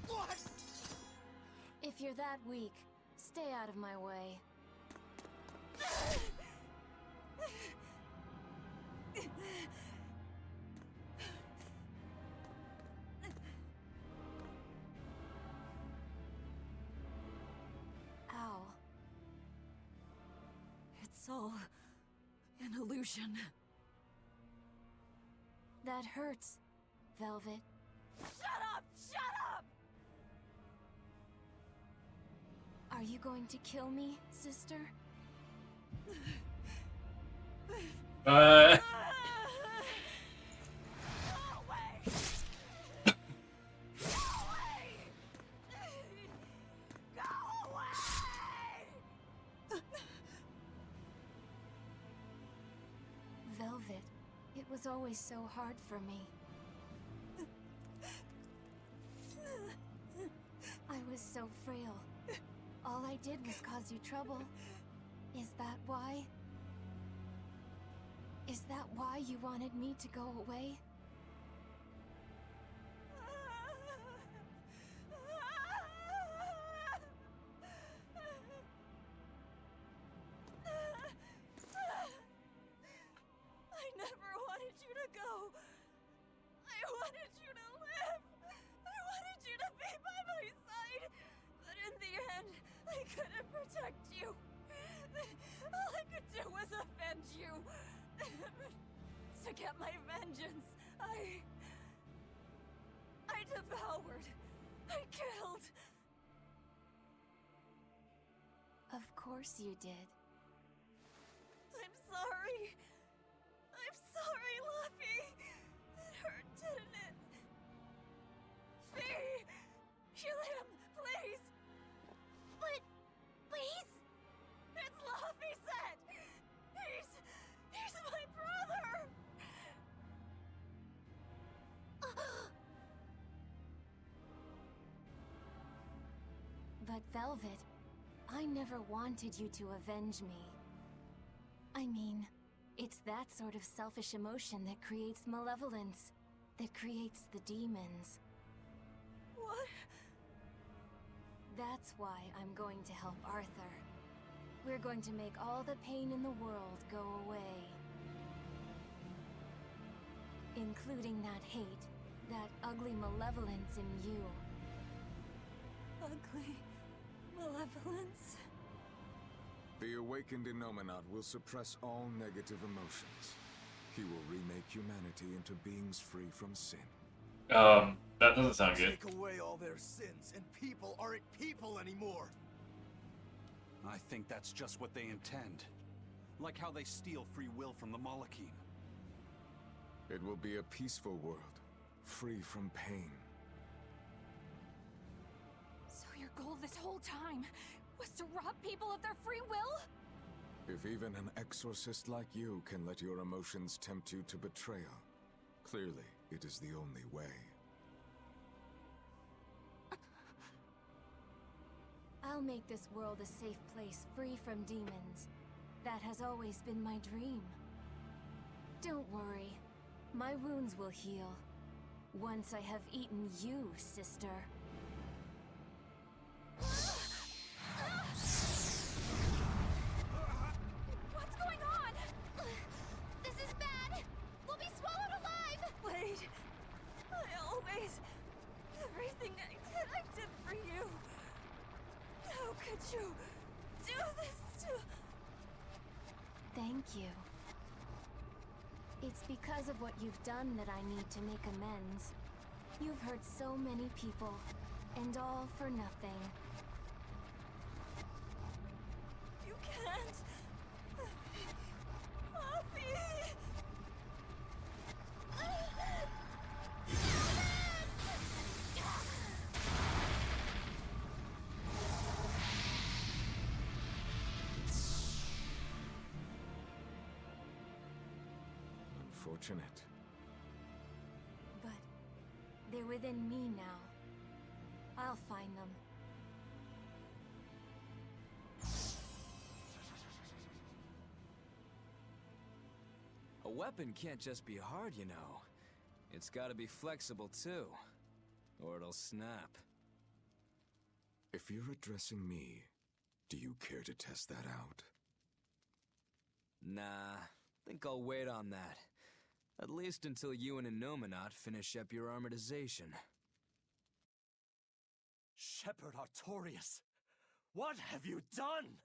What? If you're that weak, stay out of my way. Ow. It's all an illusion. That hurts, Velvet. Shut up! Shut up! Are you going to kill me, sister? Go away! was always so hard for me. I was so frail. All I did was cause you trouble. Is that why? Is that why you wanted me to go away? I never wanted you to go. I wanted you to live. I wanted you to be by my side. But in the end, I couldn't protect you. All I could do was avenge you. To get my vengeance, I devoured. I killed. Of course you did. I'm sorry. I'm sorry, Luffy. It hurt, didn't it? Fee! Kill him, please! But he's... It's Luffy said! He's my brother! But Velvet, I never wanted you to avenge me. I mean, it's that sort of selfish emotion that creates malevolence, that creates the demons. What? That's why I'm going to help Arthur. We're going to make all the pain in the world go away. Including that hate, that ugly malevolence in you. Ugly malevolence? The awakened Innominaut will suppress all negative emotions. He will remake humanity into beings free from sin. That doesn't sound good. Take away all their sins, and people aren't people anymore. I think that's just what they intend. Like how they steal free will from the Malachim. It will be a peaceful world, free from pain. So your goal this whole time was to rob people of their free will? If even an exorcist like you can let your emotions tempt you to betrayal, clearly it is the only way. I'll make this world a safe place free from demons. That has always been my dream. Don't worry. My wounds will heal. Once I have eaten you, sister. What's going on? This is bad! We'll be swallowed alive! Wait. Everything I did for you. How could you do this to... Thank you. It's because of what you've done that I need to make amends. You've hurt so many people, and all for nothing. You can't... Poppy! Unfortunate. But they're within me now. I'll find them. A weapon can't just be hard, you know. It's gotta be flexible too, or it'll snap. If you're addressing me, do you care to test that out? Nah, think I'll wait on that. At least until you and Innominaut finish up your armatization. Shepherd Artorias, what have you done?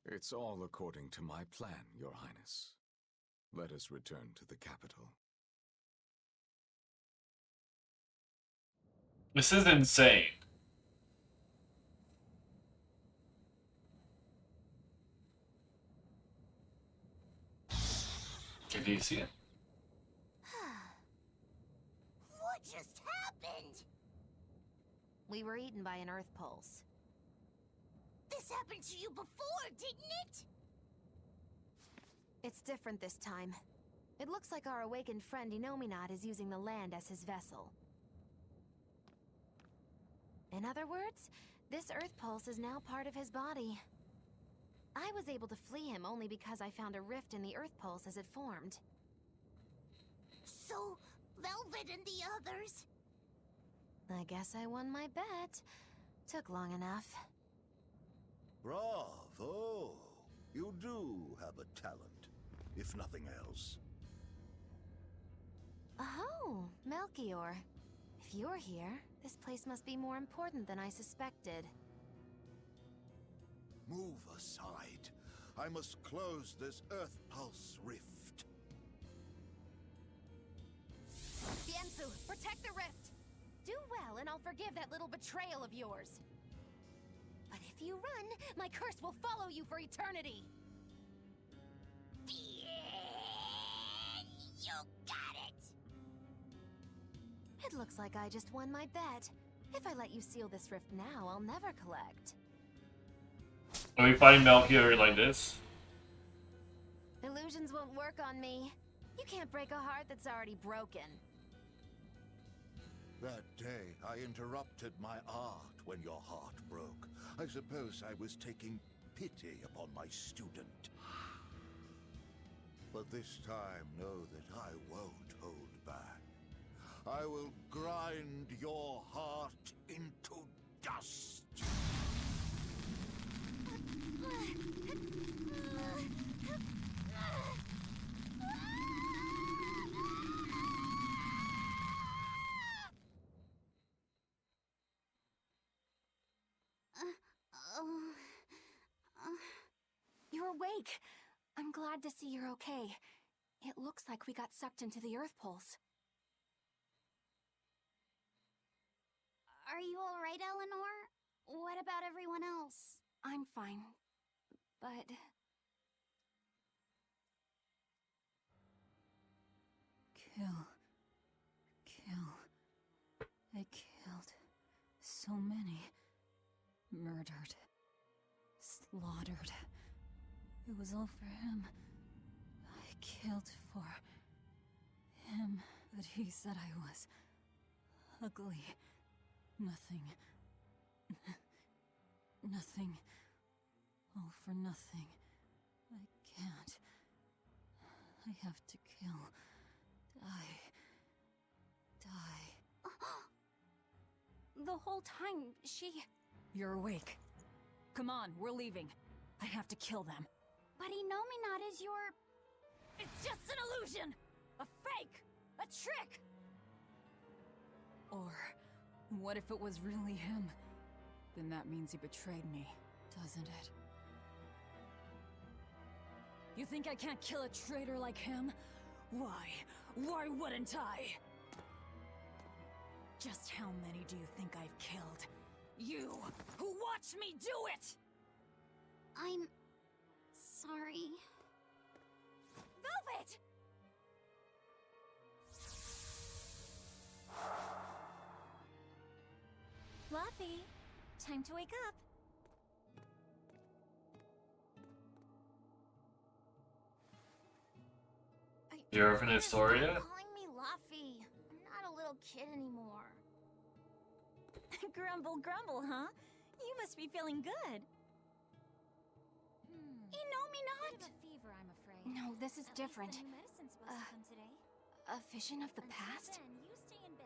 It's all according to my plan, Your Highness. Let us return to the capital. This is insane. Did you see it? What just happened? We were eaten by an Earth Pulse. This happened to you before, didn't it? It's different this time. It looks like our awakened friend Inominat is using the land as his vessel. In other words, this Earth Pulse is now part of his body. I was able to flee him only because I found a rift in the Earth Pulse as it formed. So, Velvet and the others... I guess I won my bet. Took long enough. Bravo! You do have a talent, if nothing else. Oh, Melchior. If you're here, this place must be more important than I suspected. Move aside. I must close this Earth Pulse rift. Biensu, protect the rift! Do well, and I'll forgive that little betrayal of yours. But if you run, my curse will follow you for eternity! You got it! It looks like I just won my bet. If I let you seal this rift now, I'll never collect. Are we fighting Melchior like this? Illusions won't work on me. You can't break a heart that's already broken. That day, I interrupted my art when your heart broke. I suppose I was taking pity upon my student. But this time, know that I won't hold back. I will grind your heart into dust. You're awake. I'm glad to see you're okay. It looks like we got sucked into the Earth Pulse. Are you alright, Eleanor? What about everyone else? I'm fine, but... Kill. I killed so many. Murdered. Slaughtered. It was all for him. I killed for him, but he said I was ugly. Nothing. Nothing. All for nothing. I can't. I have to kill. Die. The whole time, she... You're awake. Come on, we're leaving. I have to kill them. But Inominat is your... It's just an illusion! A fake! A trick! Or... what if it was really him? Then that means he betrayed me, doesn't it? You think I can't kill a traitor like him? Why? Why wouldn't I? Just how many do you think I've killed? You, who watched me do it! I'm... sorry. Velvet! Fluffy, time to wake up. You're from Berseria? Calling me Luffy. I'm not a little kid anymore. Grumble, grumble, huh? You must be feeling good. Inominat! Fever, I'm afraid. No, this is different. Medicine's supposed to come today. A vision of the past? Then you stay in bed.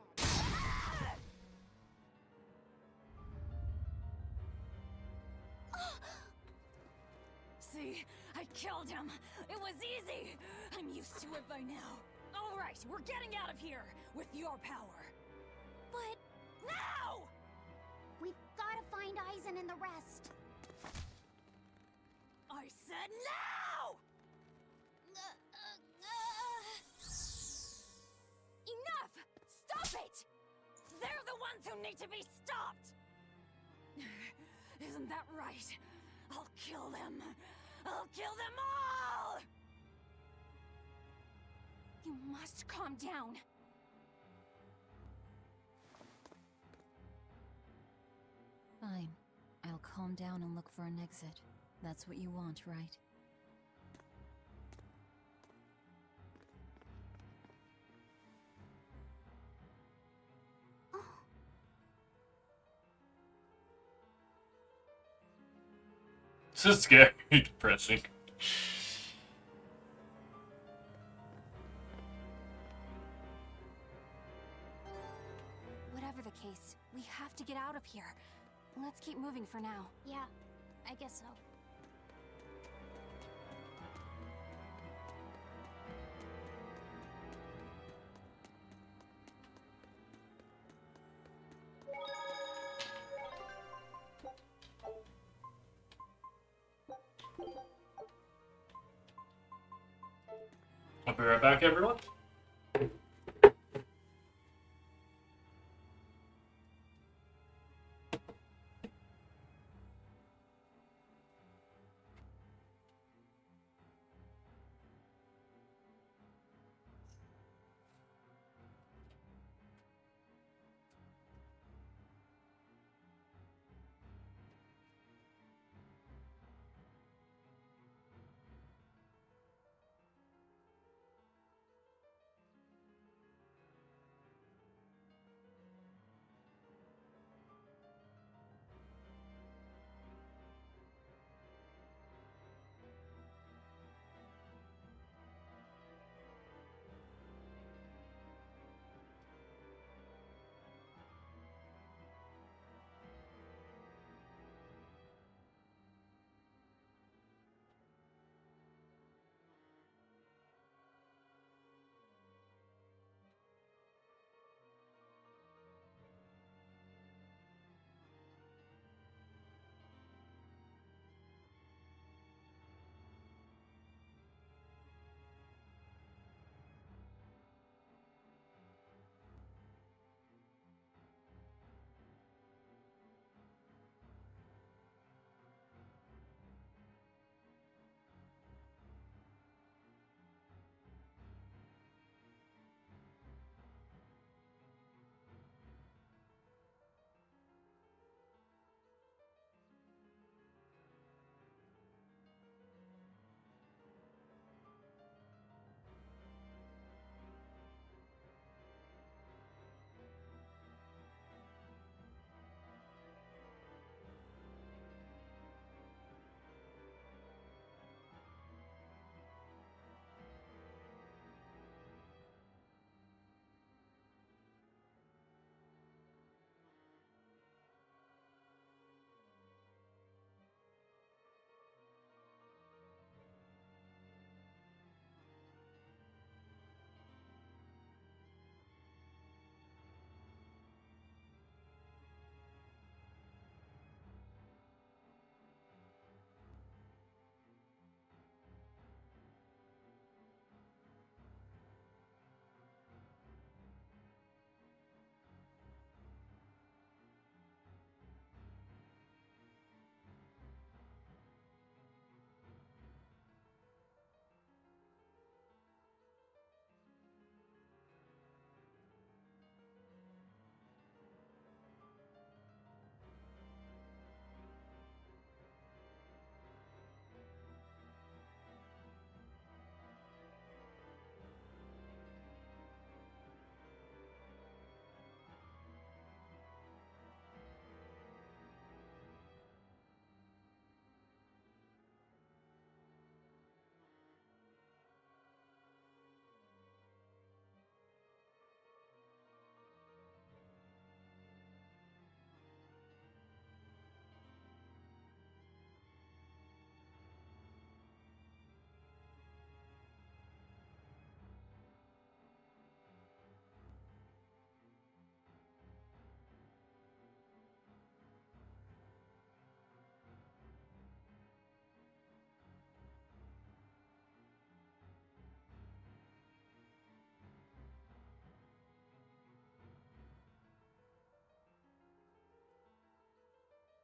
See? I killed him! It was easy! I'm used to it by now. Alright, we're getting out of here! With your power. But... Now! we've gotta find Aizen and the rest. I said now! Enough! Stop it! They're the ones who need to be stopped! Isn't that right? I'll kill them! I'll kill them all! You must calm down. Fine. I'll calm down and look for an exit. That's what you want, right? This is scary, depressing. Whatever the case, we have to get out of here. Let's keep moving for now. Yeah, I guess so. I'll be right back, everyone.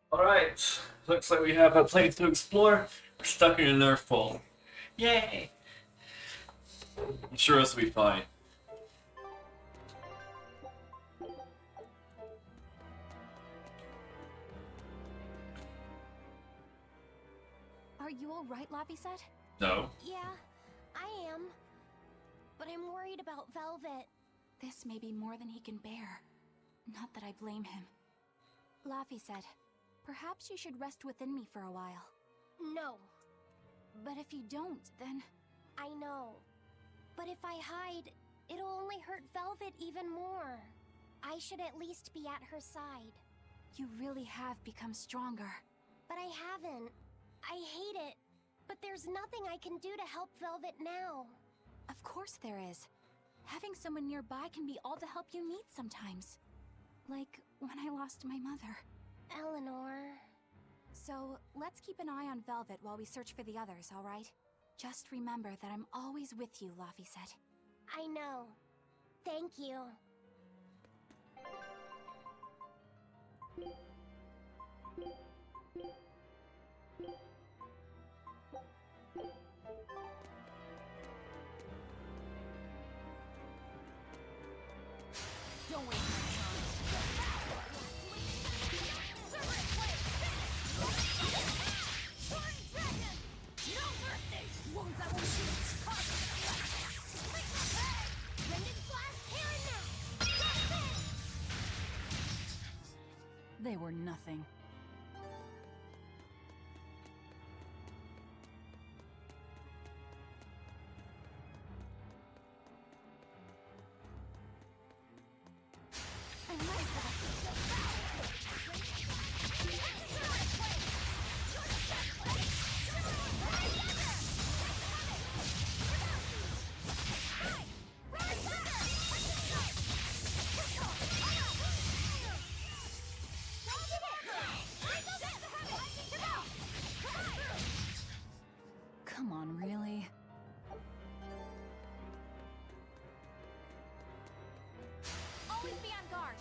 Alright, looks like we have a place to explore. We're stuck in a Nerf pool. Yay! I'm sure this will be fine. Are you alright, Laphicet? No. Yeah, I am. But I'm worried about Velvet. This may be more than he can bear. Not that I blame him. Laphicet, perhaps you should rest within me for a while. No. But if you don't, then... I know. But if I hide, it'll only hurt Velvet even more. I should at least be at her side. You really have become stronger. But I haven't. I hate it. But there's nothing I can do to help Velvet now. Of course there is. Having someone nearby can be all the help you need sometimes. Like when I lost my mother. Eleanor... So, let's keep an eye on Velvet while we search for the others, alright? Just remember that I'm always with you, Laphicet. I know. Thank you. Don't waste my time. Wounds I won't shoot. They were nothing. Come on, really? Always be on guard.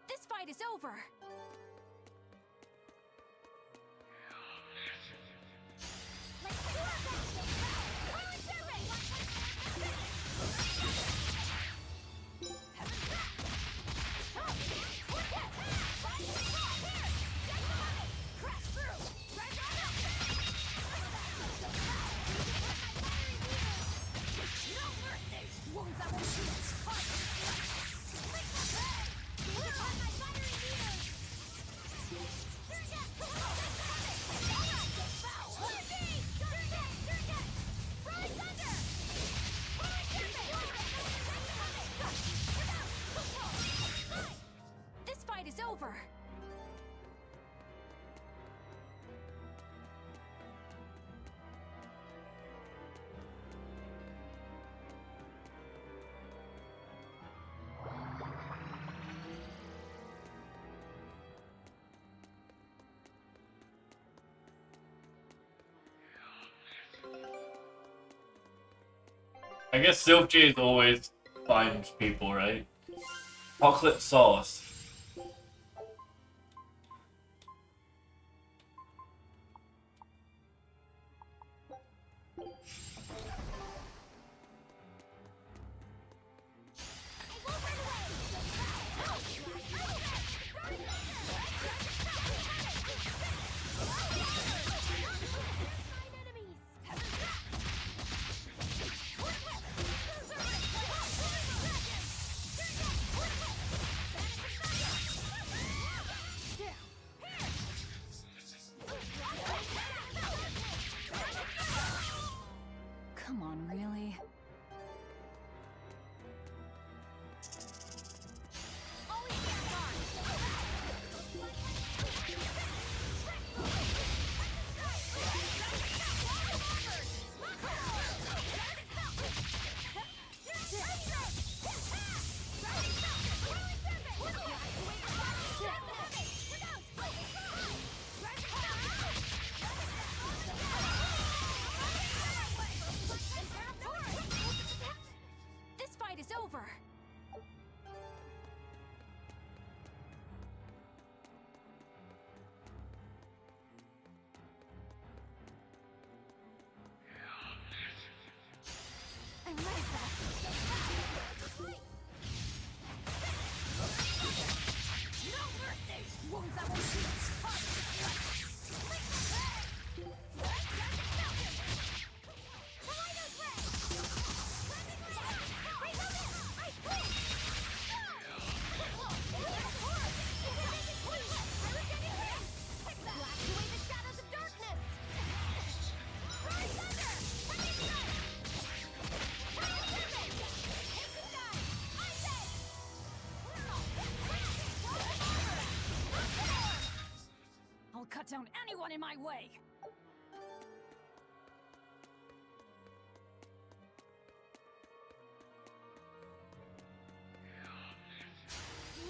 This fight is over. This fight is over. I guess Sylph J's always finds people, right? Chocolate sauce. Enemies! down anyone in my way!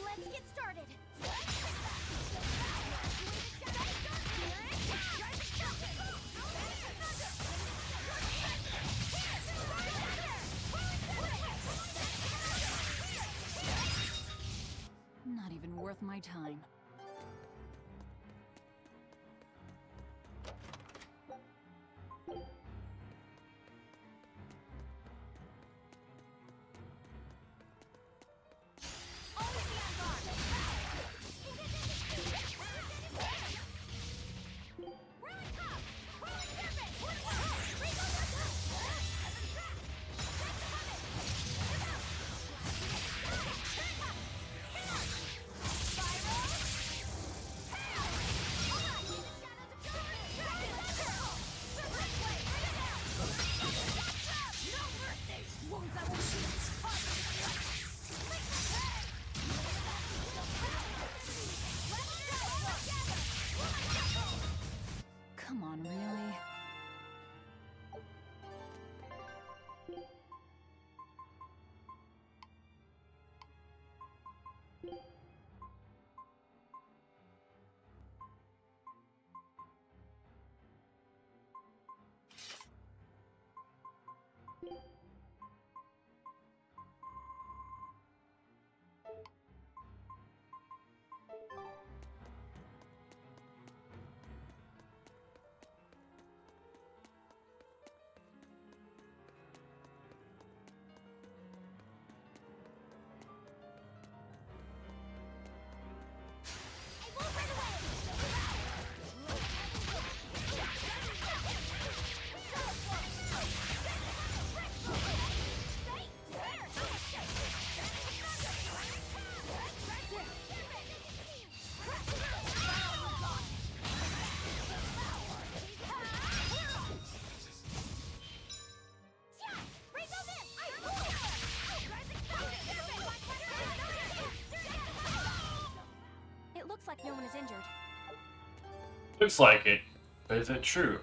Let's get started. Not even worth my time. Come on, really? It looks like no one is injured. Looks like it, but is it true?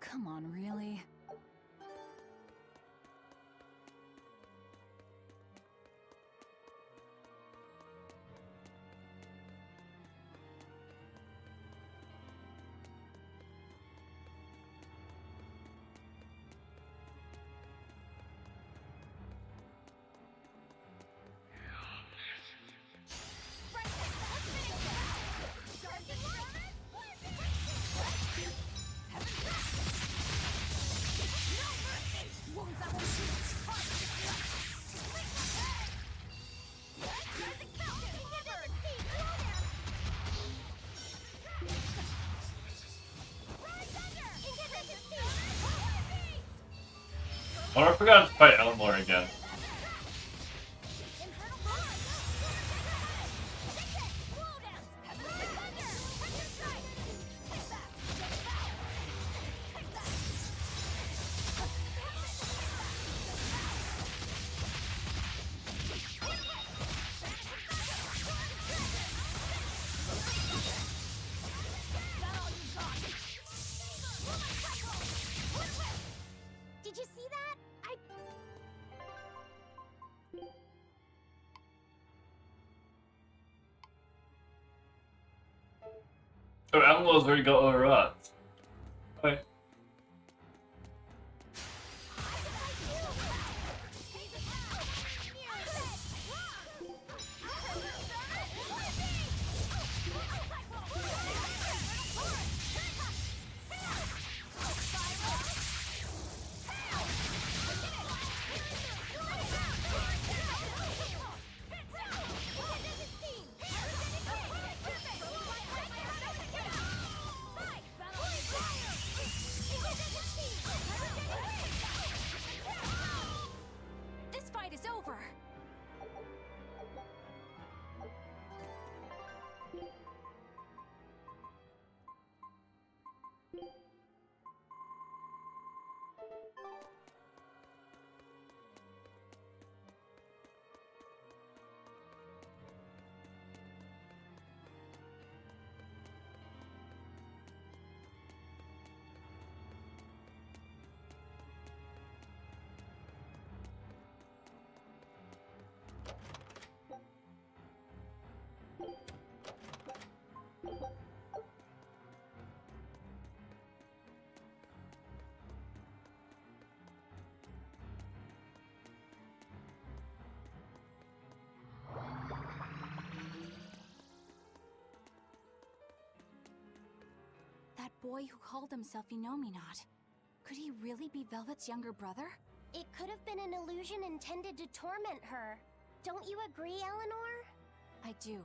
Come on, really? Oh, I forgot to fight Elmore again. Did you see that? So Elmore's already got all right. Okay. boy who called himself Inominat. Could he really be Velvet's younger brother? It could have been an illusion intended to torment her. Don't you agree, Eleanor? I do.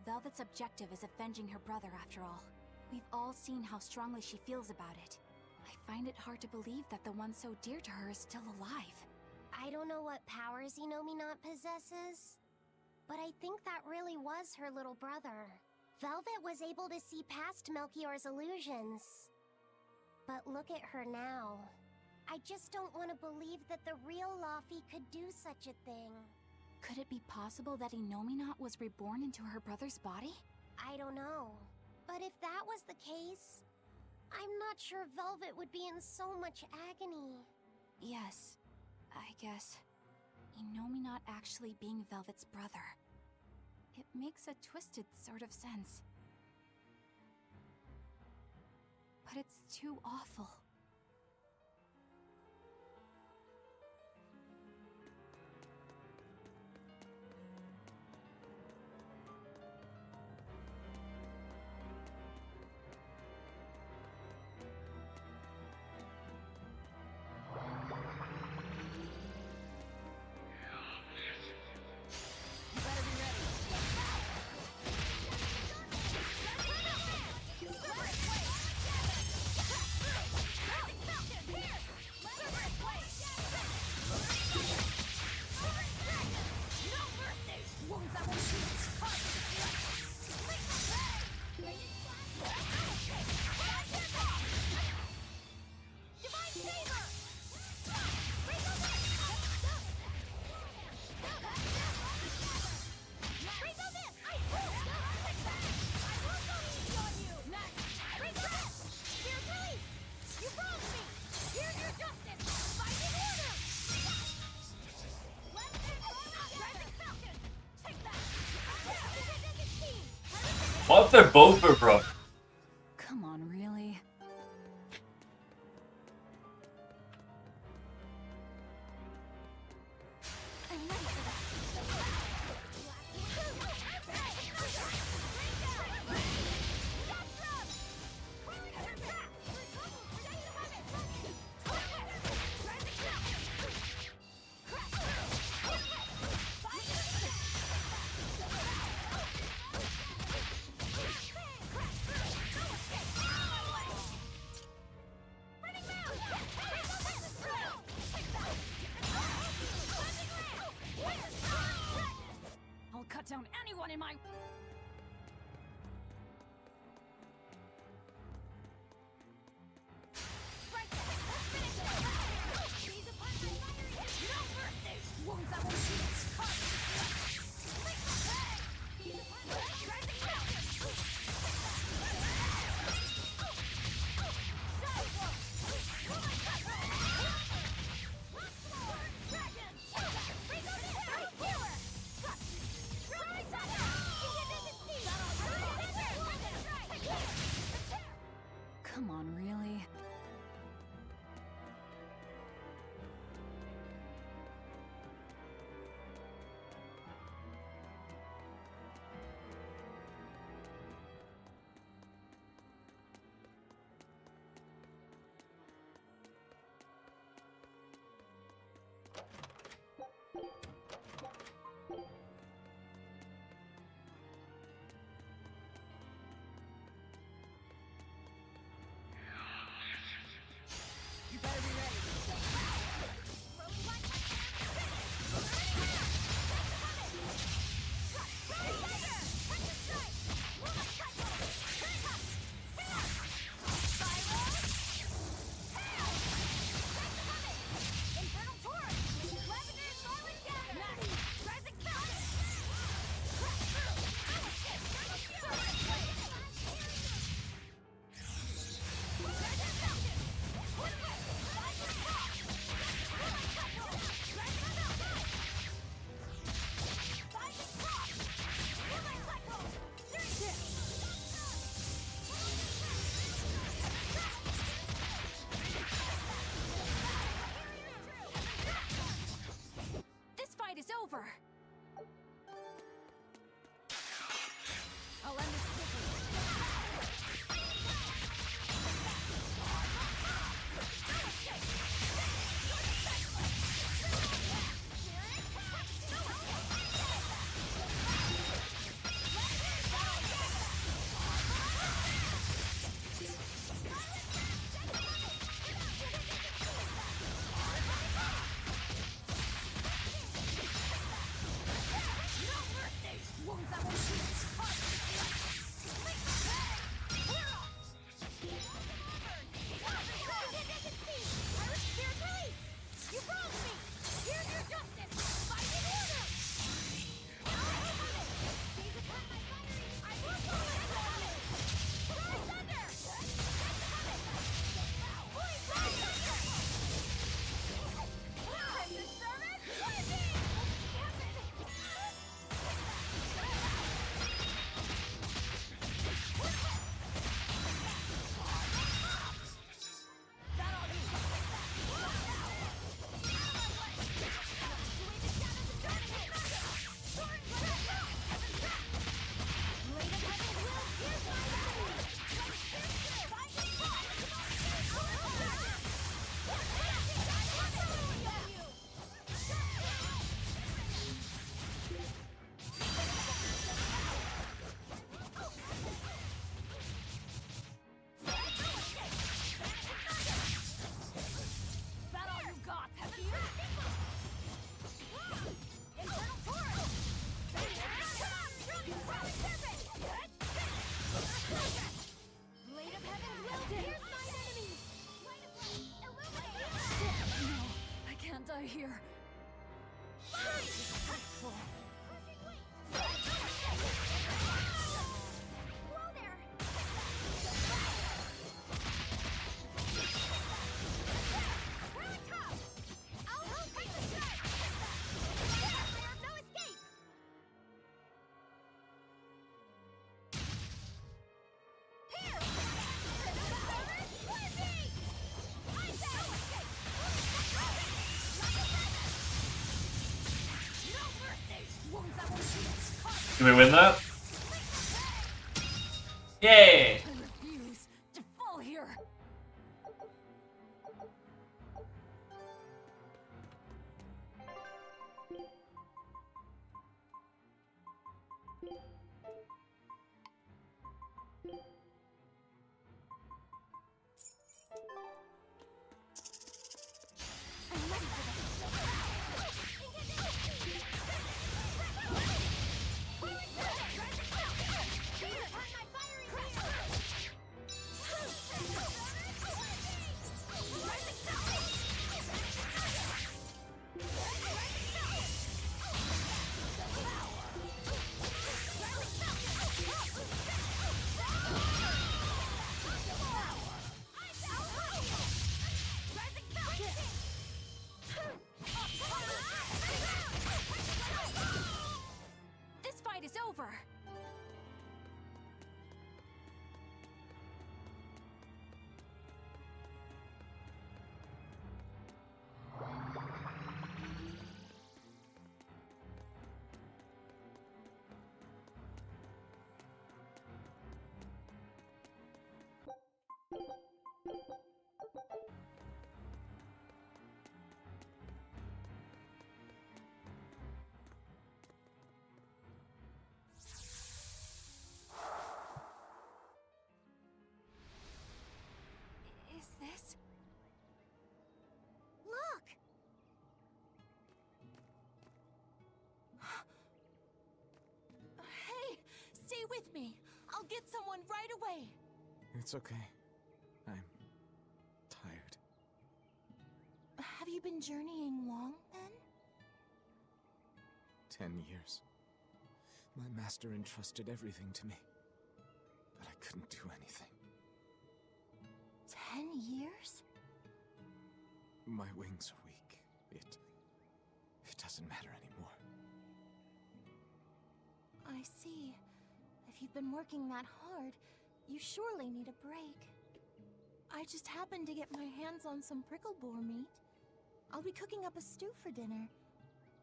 Velvet's objective is avenging her brother, after all. We've all seen how strongly she feels about it. I find it hard to believe that the one so dear to her is still alive. I don't know what powers Inominat possesses, but I think that really was her little brother. Velvet was able to see past Melchior's illusions. But look at her now. I just don't want to believe that the real Laufey could do such a thing. Could it be possible that Inominat was reborn into her brother's body? I don't know. But if that was the case, I'm not sure Velvet would be in so much agony. Yes, I guess. Inominat actually being Velvet's brother. It makes a twisted sort of sense. But it's too awful. What if they're both her brother? Come on, really? I'll cut down anyone in my... die here. Can we win that? Yay! I refuse to fall here. This fight is over. Is this? Look! Hey, stay with me. I'll get someone right away. It's okay. I'm tired. Have you been journeying long, then? 10 years. My master entrusted everything to me, but I couldn't do anything. 10 years? My wings are weak. It doesn't matter anymore. I see. If you've been working that hard, you surely need a break. I just happened to get my hands on some prickle boar meat. I'll be cooking up a stew for dinner.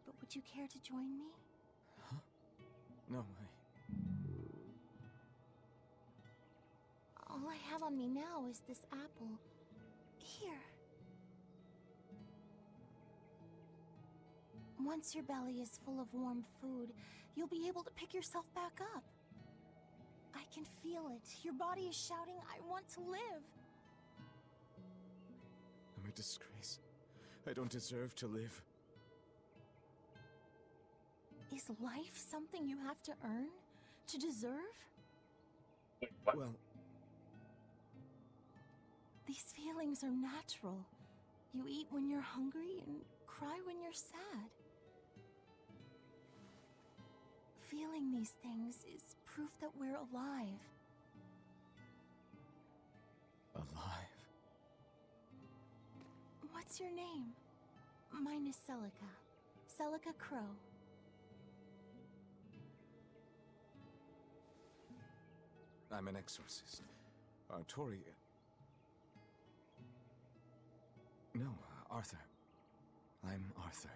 But would you care to join me? Huh? No, All I have on me now is this apple. Here. Once your belly is full of warm food, you'll be able to pick yourself back up. I can feel it. Your body is shouting, I want to live. I'm a disgrace. I don't deserve to live. Is life something you have to earn? To deserve? Well, these feelings are natural. You eat when you're hungry and cry when you're sad. Feeling these things is proof that we're alive. alive. What's your name? Mine is Celica. Celica Crow. I'm an exorcist. Tori... No, Arthur. I'm Arthur.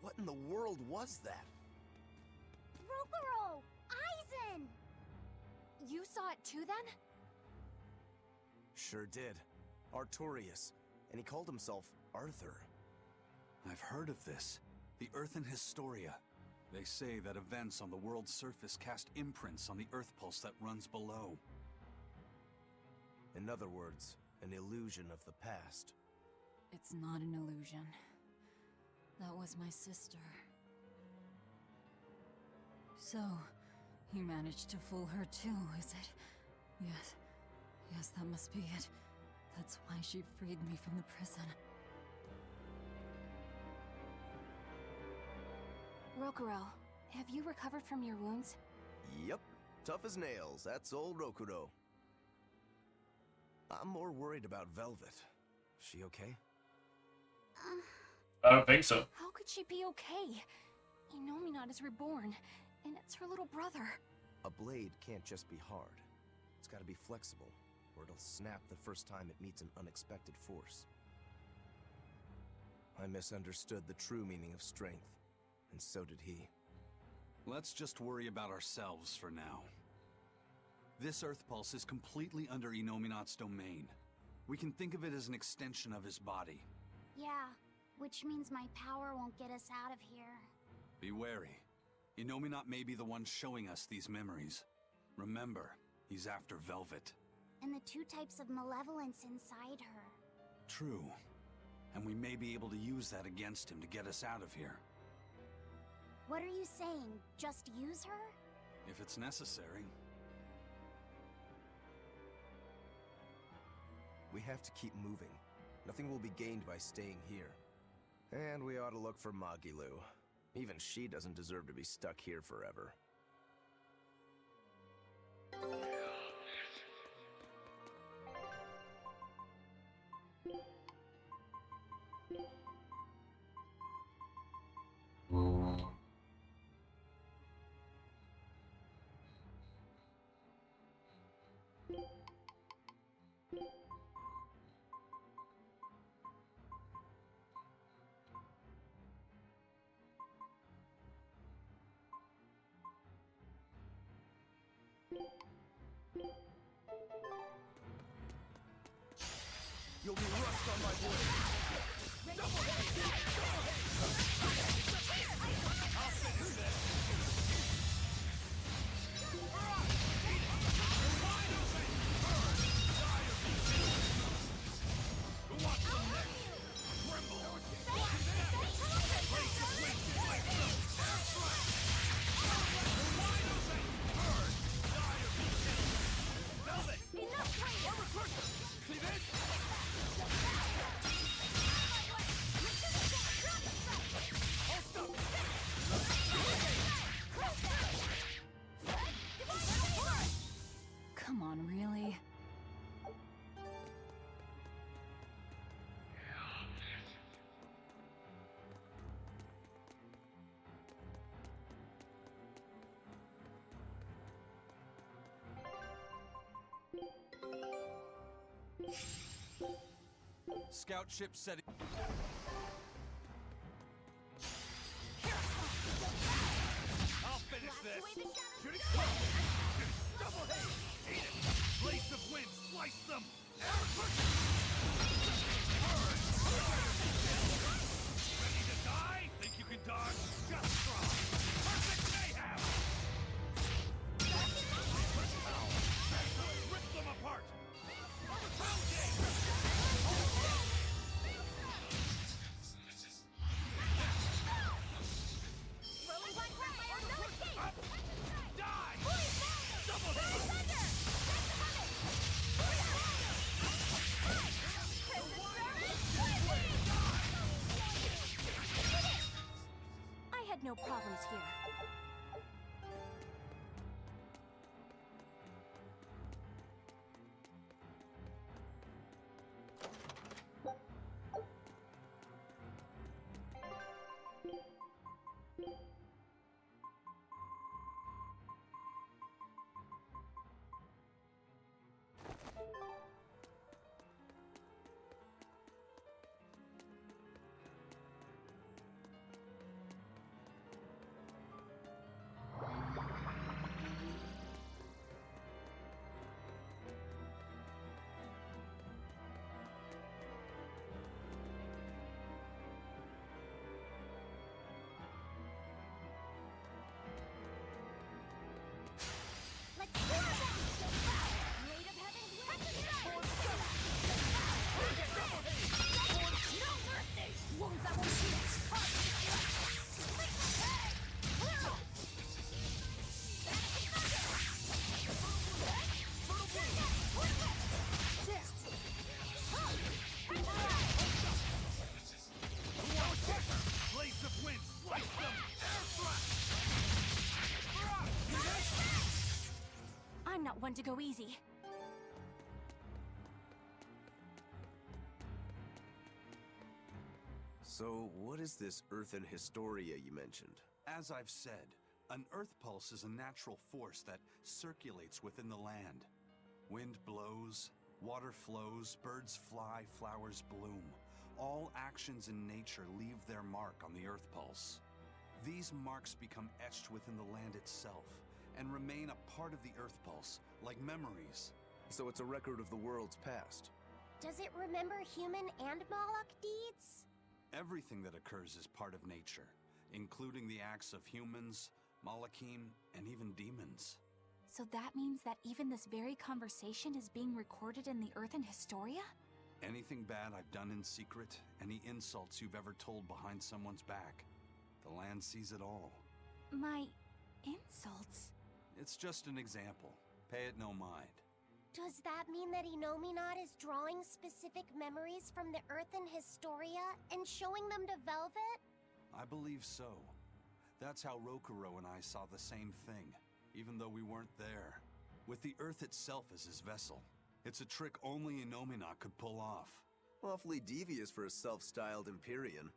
What in the world was that? Rokuro! Aizen! You saw it too, then? Sure did. Artorius. And he called himself Arthur. I've heard of this. The Earthen Historia. They say that events on the world's surface cast imprints on the Earth pulse that runs below. In other words, an illusion of the past. It's not an illusion. That was my sister. So, you managed to fool her too, is it? Yes. Yes, that must be it. That's why she freed me from the prison. Rokuro, have you recovered from your wounds? Yep, tough as nails. That's old Rokuro. I'm more worried about Velvet. She okay? I don't think so. How could she be okay? Inominat is reborn, and it's her little brother. A blade can't just be hard. It's gotta be flexible, or it'll snap the first time it meets an unexpected force. I misunderstood the true meaning of strength, and so did he. Let's just worry about ourselves for now. This Earth Pulse is completely under Inominat's domain. We can think of it as an extension of his body. Yeah, which means my power won't get us out of here. Be wary. Inominat may be the one showing us these memories. Remember, he's after Velvet. And the two types of malevolence inside her. True. And we may be able to use that against him to get us out of here. What are you saying? Just use her? If it's necessary. We have to keep moving. Nothing will be gained by staying here. And we ought to look for Magilu. Even she doesn't deserve to be stuck here forever. You'll be rust on my blade. Double hit! I'll finish this. Wide open! Burn! Dire beast! Who wants some next? Tremble! Place of wind like some air strike! Wide open! Burn! Dire beast! Velvet! Enough! Armor crusher! See this? Come on, really? Scout ship setting. I'll finish this! Shoot it quick! Double hit! Eat it! Blades of wind, slice them! Air cushion! Burn! Ready to die? Think you can dodge? Just try! Perfect mayhem! Rip them apart! Overpounding! I had no problems here. to go easy. So, what is this Earthen Historia you mentioned? As I've said, an Earth pulse is a natural force that circulates within the land. Wind blows, water flows, birds fly, flowers bloom. All actions in nature leave their mark on the Earth pulse. These marks become etched within the land itself and remain a part of the Earth pulse, like memories. So it's a record of the world's past. Does it remember human and Moloch deeds? Everything that occurs is part of nature, including the acts of humans, Malachim, and even demons. So that means that even this very conversation is being recorded in the Earthen Historia? Anything bad I've done in secret, any insults you've ever told behind someone's back, the land sees it all. My insults? It's just an example. Pay it no mind. Does that mean that Innominat is drawing specific memories from the Earthen Historia and showing them to Velvet? I believe so. That's how Rokuro and I saw the same thing, even though we weren't there. With the Earth itself as his vessel. It's a trick only Innominat could pull off. Awfully devious for a self-styled Empyrean.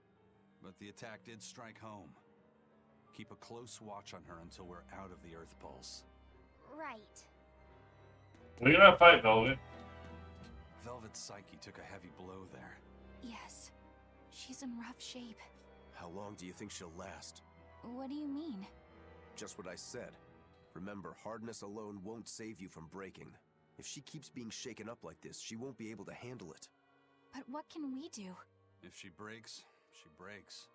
But the attack did strike home. Keep a close watch on her until we're out of the Earth Pulse. Right. We're gonna fight Velvet. Velvet's psyche took a heavy blow there. Yes. She's in rough shape. How long do you think she'll last? What do you mean? Just what I said. Remember, hardness alone won't save you from breaking. If she keeps being shaken up like this, she won't be able to handle it. But what can we do? If she breaks, she breaks.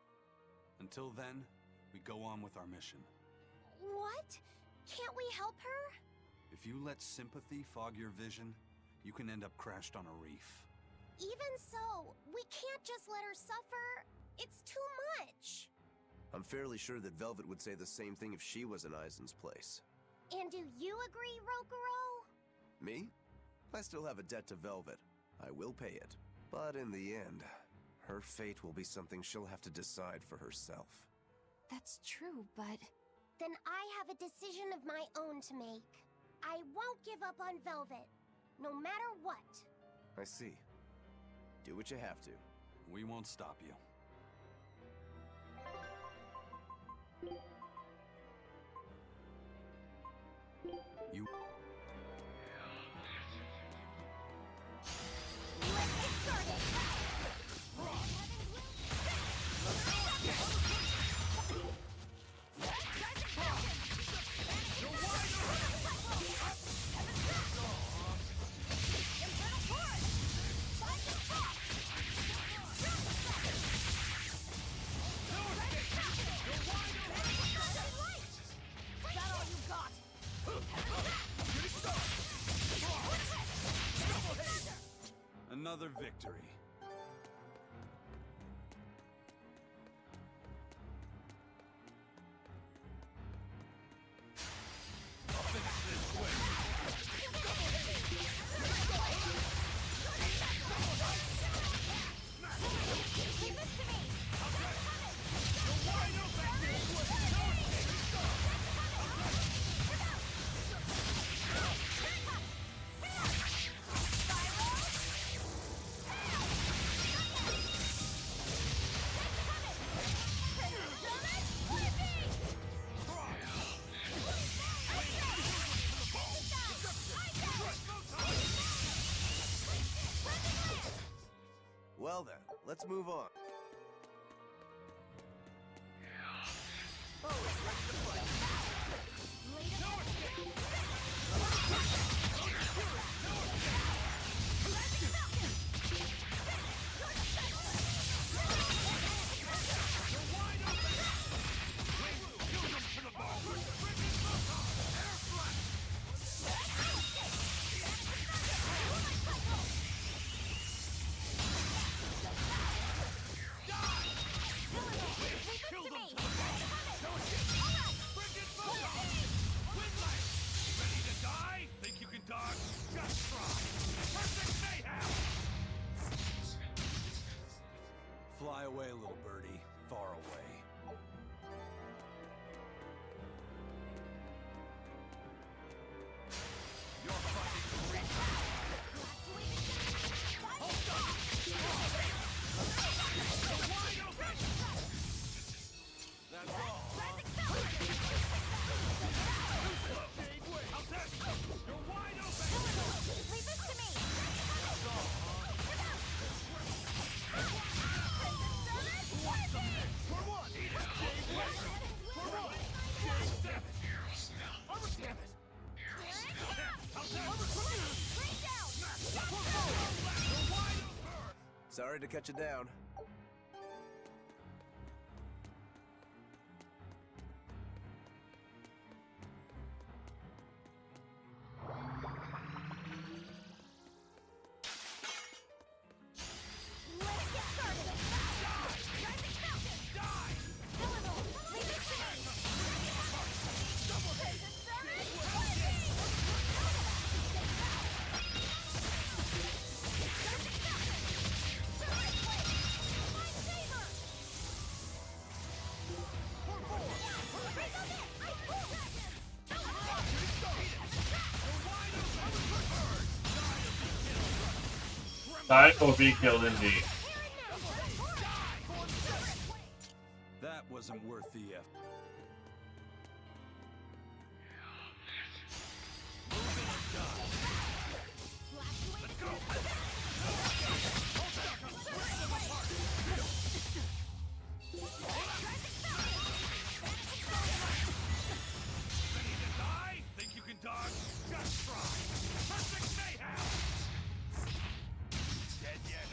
Until then, we go on with our mission. What? Can't we help her? If you let sympathy fog your vision, you can end up crashed on a reef. Even so, we can't just let her suffer. It's too much. I'm fairly sure that Velvet would say the same thing if she was in Aizen's place. And do you agree, Rokuro? Me? I still have a debt to Velvet. I will pay it. But in the end, her fate will be something she'll have to decide for herself. That's true, but... Then I have a decision of my own to make. I won't give up on Velvet, no matter what. I see. Do what you have to. We won't stop you. You... Let's get started! Another victory. Well then, let's move on. Fly away, little birdie. Far away. Your Sorry to cut you down. Die or be killed indeed. That wasn't worth the effort. Think you can dodge? Just try. Perfect mayhem. Dead yet?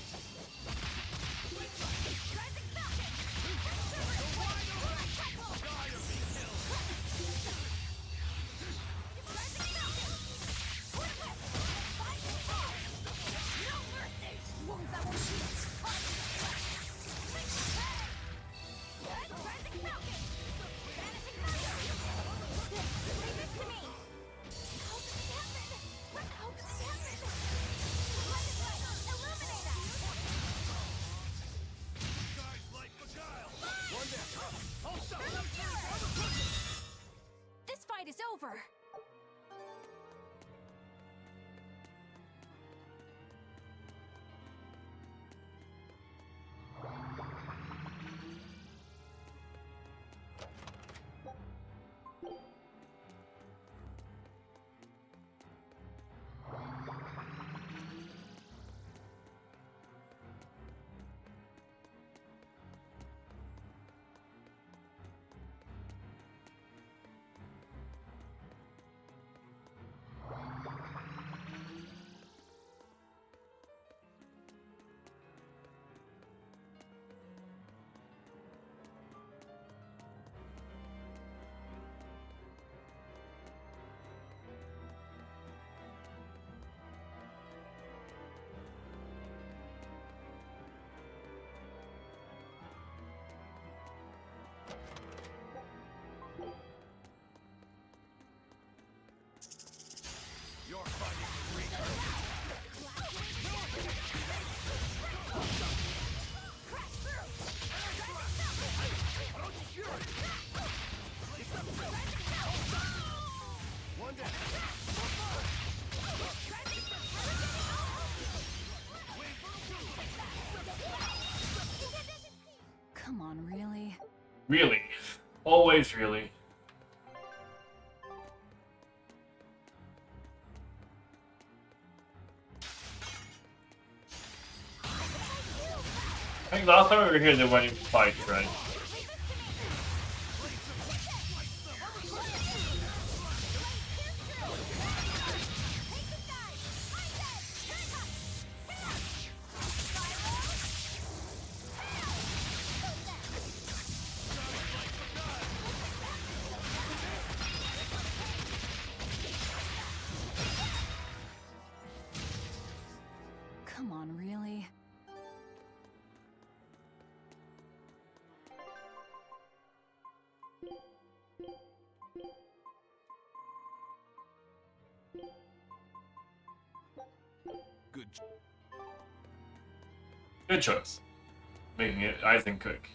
This fight is over! You're fighting the Reaper. One down. Come on, really? Really. Always really. I think last time we were here they weren't even fights, right? Come on, really? Good choice. Making it, I think, quick.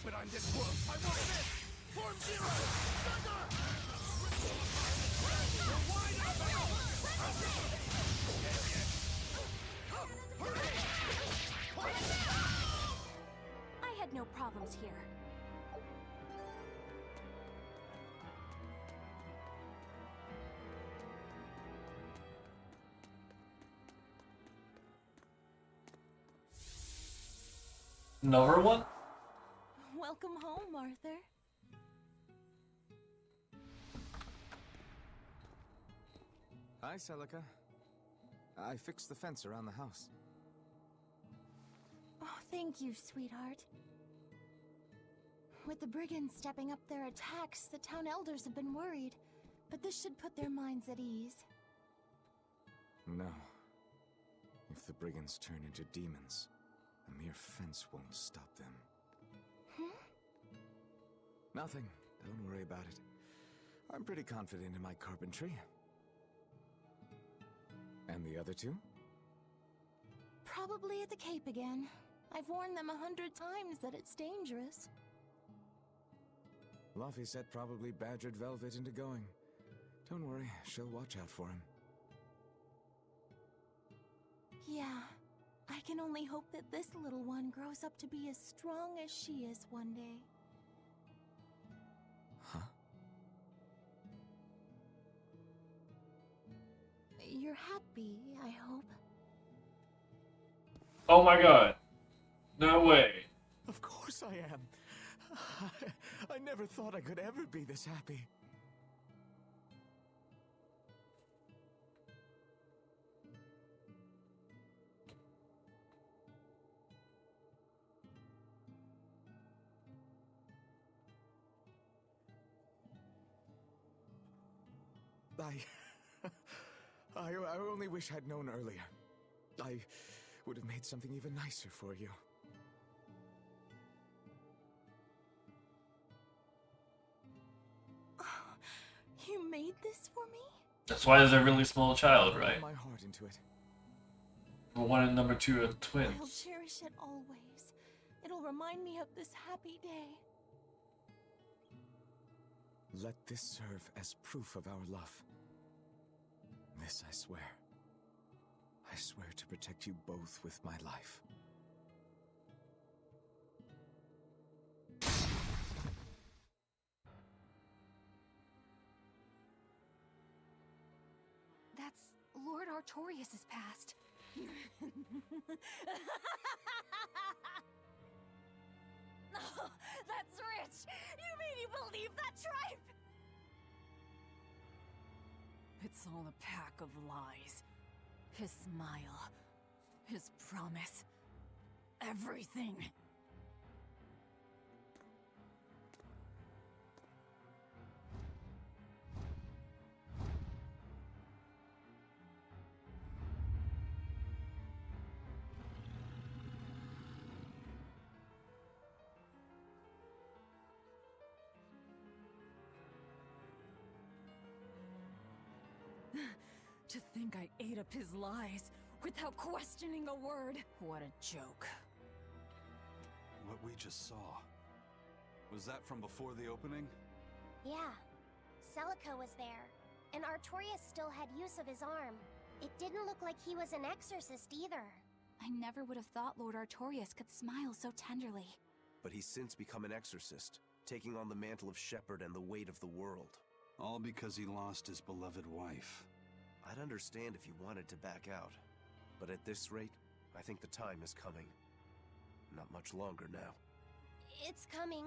But I'm this close. I want this. Form zero. Thunder. Another one? Welcome home, Arthur. Hi, Celica. I fixed the fence around the house. Oh, thank you, sweetheart. With the brigands stepping up their attacks, the town elders have been worried. But this should put their minds at ease. No. If the brigands turn into demons, a mere fence won't stop them. Nothing. Don't worry about it. I'm pretty confident in my carpentry. And the other two? Probably at the Cape again. I've warned them 100 times that it's dangerous. Luffy said probably badgered Velvet into going. Don't worry, she'll watch out for him. Yeah. I can only hope that this little one grows up to be as strong as she is one day. Huh? You're happy, I hope. Oh my god. No way. Of course I am. I never thought I could ever be this happy. I only wish I'd known earlier. I would have made something even nicer for you. You made this for me? That's why there's a really small child, right? My heart into it. For one and number two are I'll twins. cherish it always. It'll remind me of this happy day. Let this serve as proof of our love. This I swear. I swear to protect you both with my life. That's Lord Artorias' past. Oh, that's rich! You mean you believe that tripe? It's all a pack of lies. His smile, his promise, everything. To think I ate up his lies without questioning a word. What a joke. What we just saw. Was that from before the opening? Yeah. Celica was there, and Artorias still had use of his arm. It didn't look like he was an exorcist either. I never would have thought Lord Artorias could smile so tenderly. But he's since become an exorcist, taking on the mantle of shepherd and the weight of the world. All because he lost his beloved wife. I'd understand if you wanted to back out. But at this rate, I think the time is coming. Not much longer now. It's coming.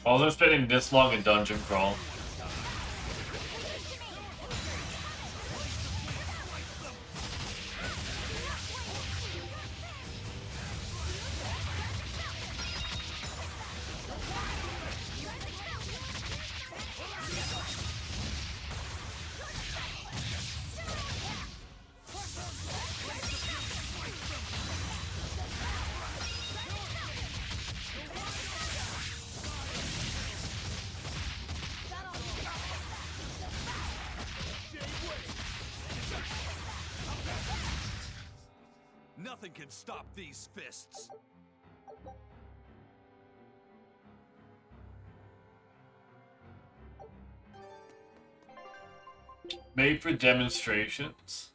While they're spending this long in dungeon crawl. Nothing can stop these fists. Made for demonstrations.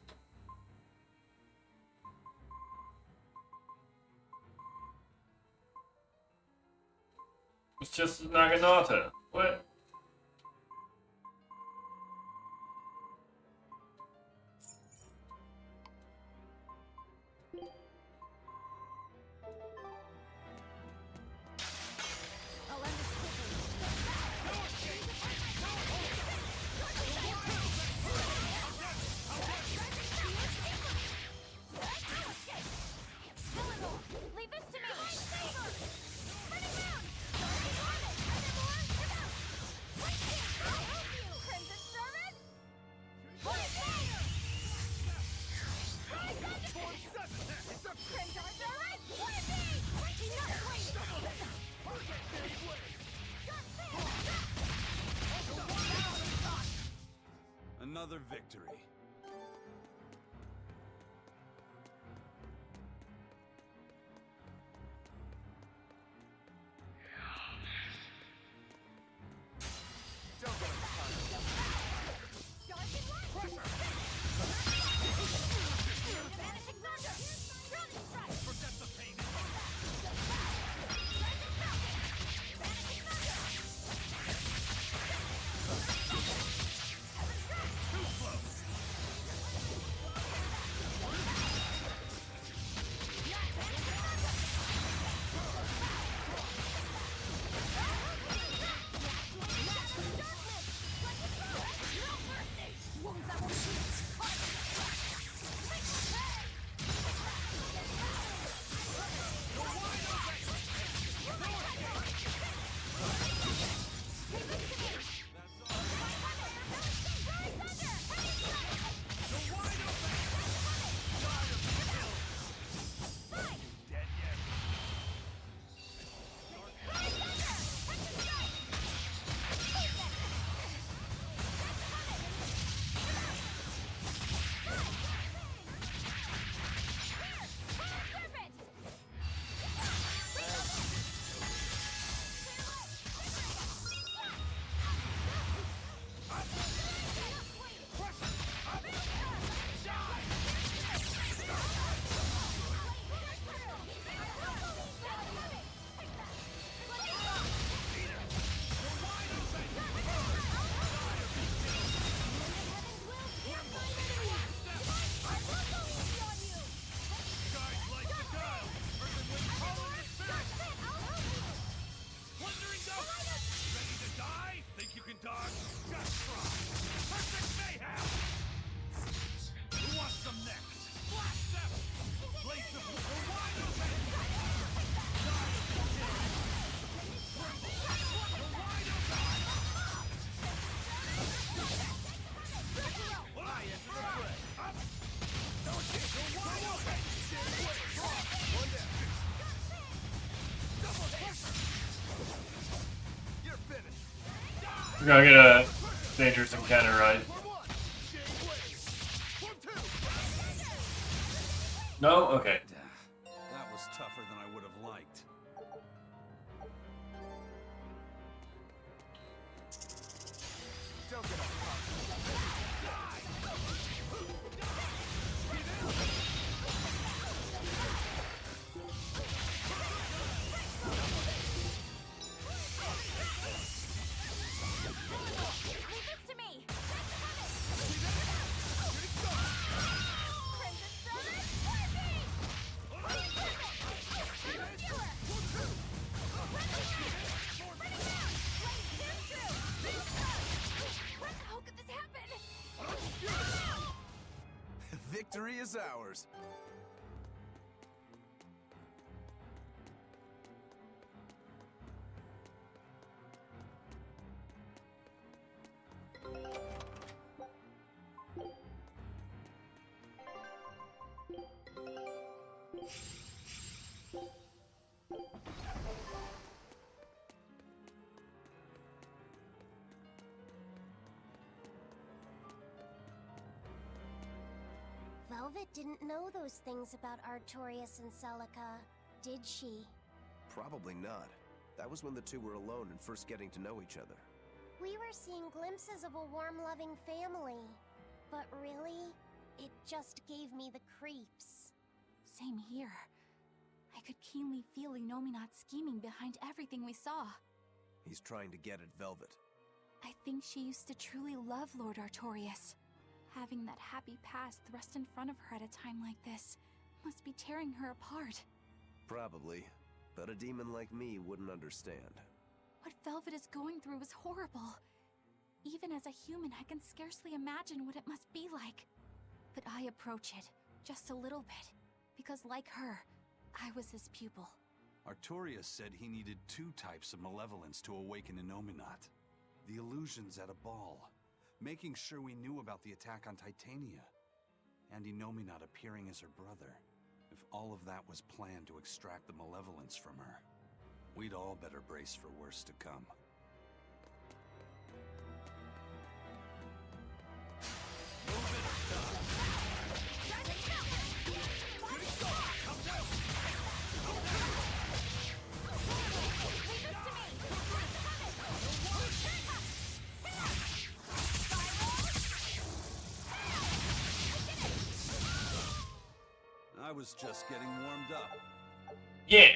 It's just Naginata. What? Leave this to me! Crimson Servant? Crimson Servant? Another victory. We're gonna get a dangerous encounter, right? No? Okay. That was tougher than I would have liked. Victory is ours. Velvet didn't know those things about Artorias and Celica, did she? Probably not. That was when the two were alone and first getting to know each other. We were seeing glimpses of a warm, loving family. But really, it just gave me the creeps. Same here. I could keenly feel Inominat scheming behind everything we saw. He's trying to get at Velvet. I think she used to truly love Lord Artorias. Having that happy past thrust in front of her at a time like this must be tearing her apart. Probably, but a demon like me wouldn't understand. What Velvet is going through is horrible. Even as a human, I can scarcely imagine what it must be like. But I approach it, just a little bit, because like her, I was his pupil. Artorias said he needed 2 types of malevolence to awaken Inominat. The illusions at a ball, making sure we knew about the attack on Titania, and Inominat appearing as her brother. If all of that was planned to extract the malevolence from her, we'd all better brace for worse to come. I was just getting warmed up. Yeah.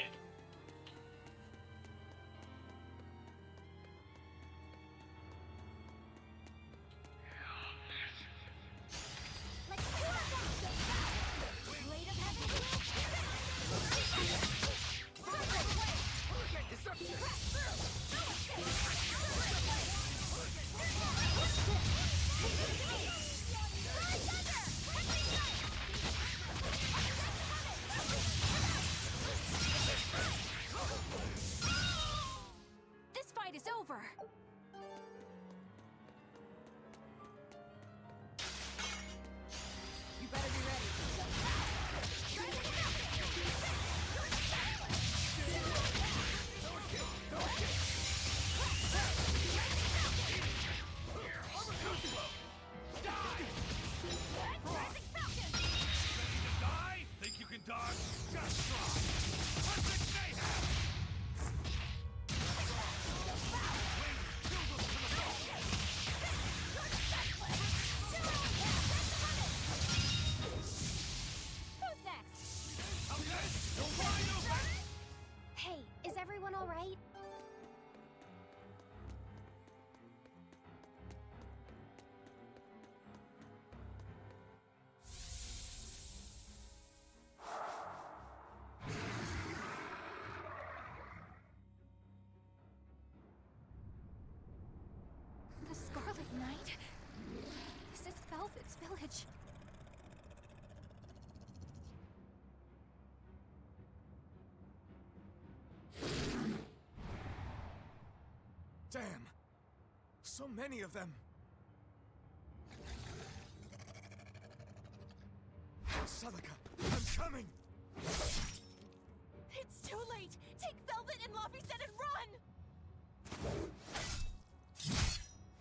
This fight is over! You better be ready. Think you can dodge? Just try! Perfect mayhem! Who's next? Hey, is everyone alright? The Scarlet Knight? This is Velvet's village. Damn! So many of them! Celica, I'm coming! It's too late! Take Velvet and Laphicet and run!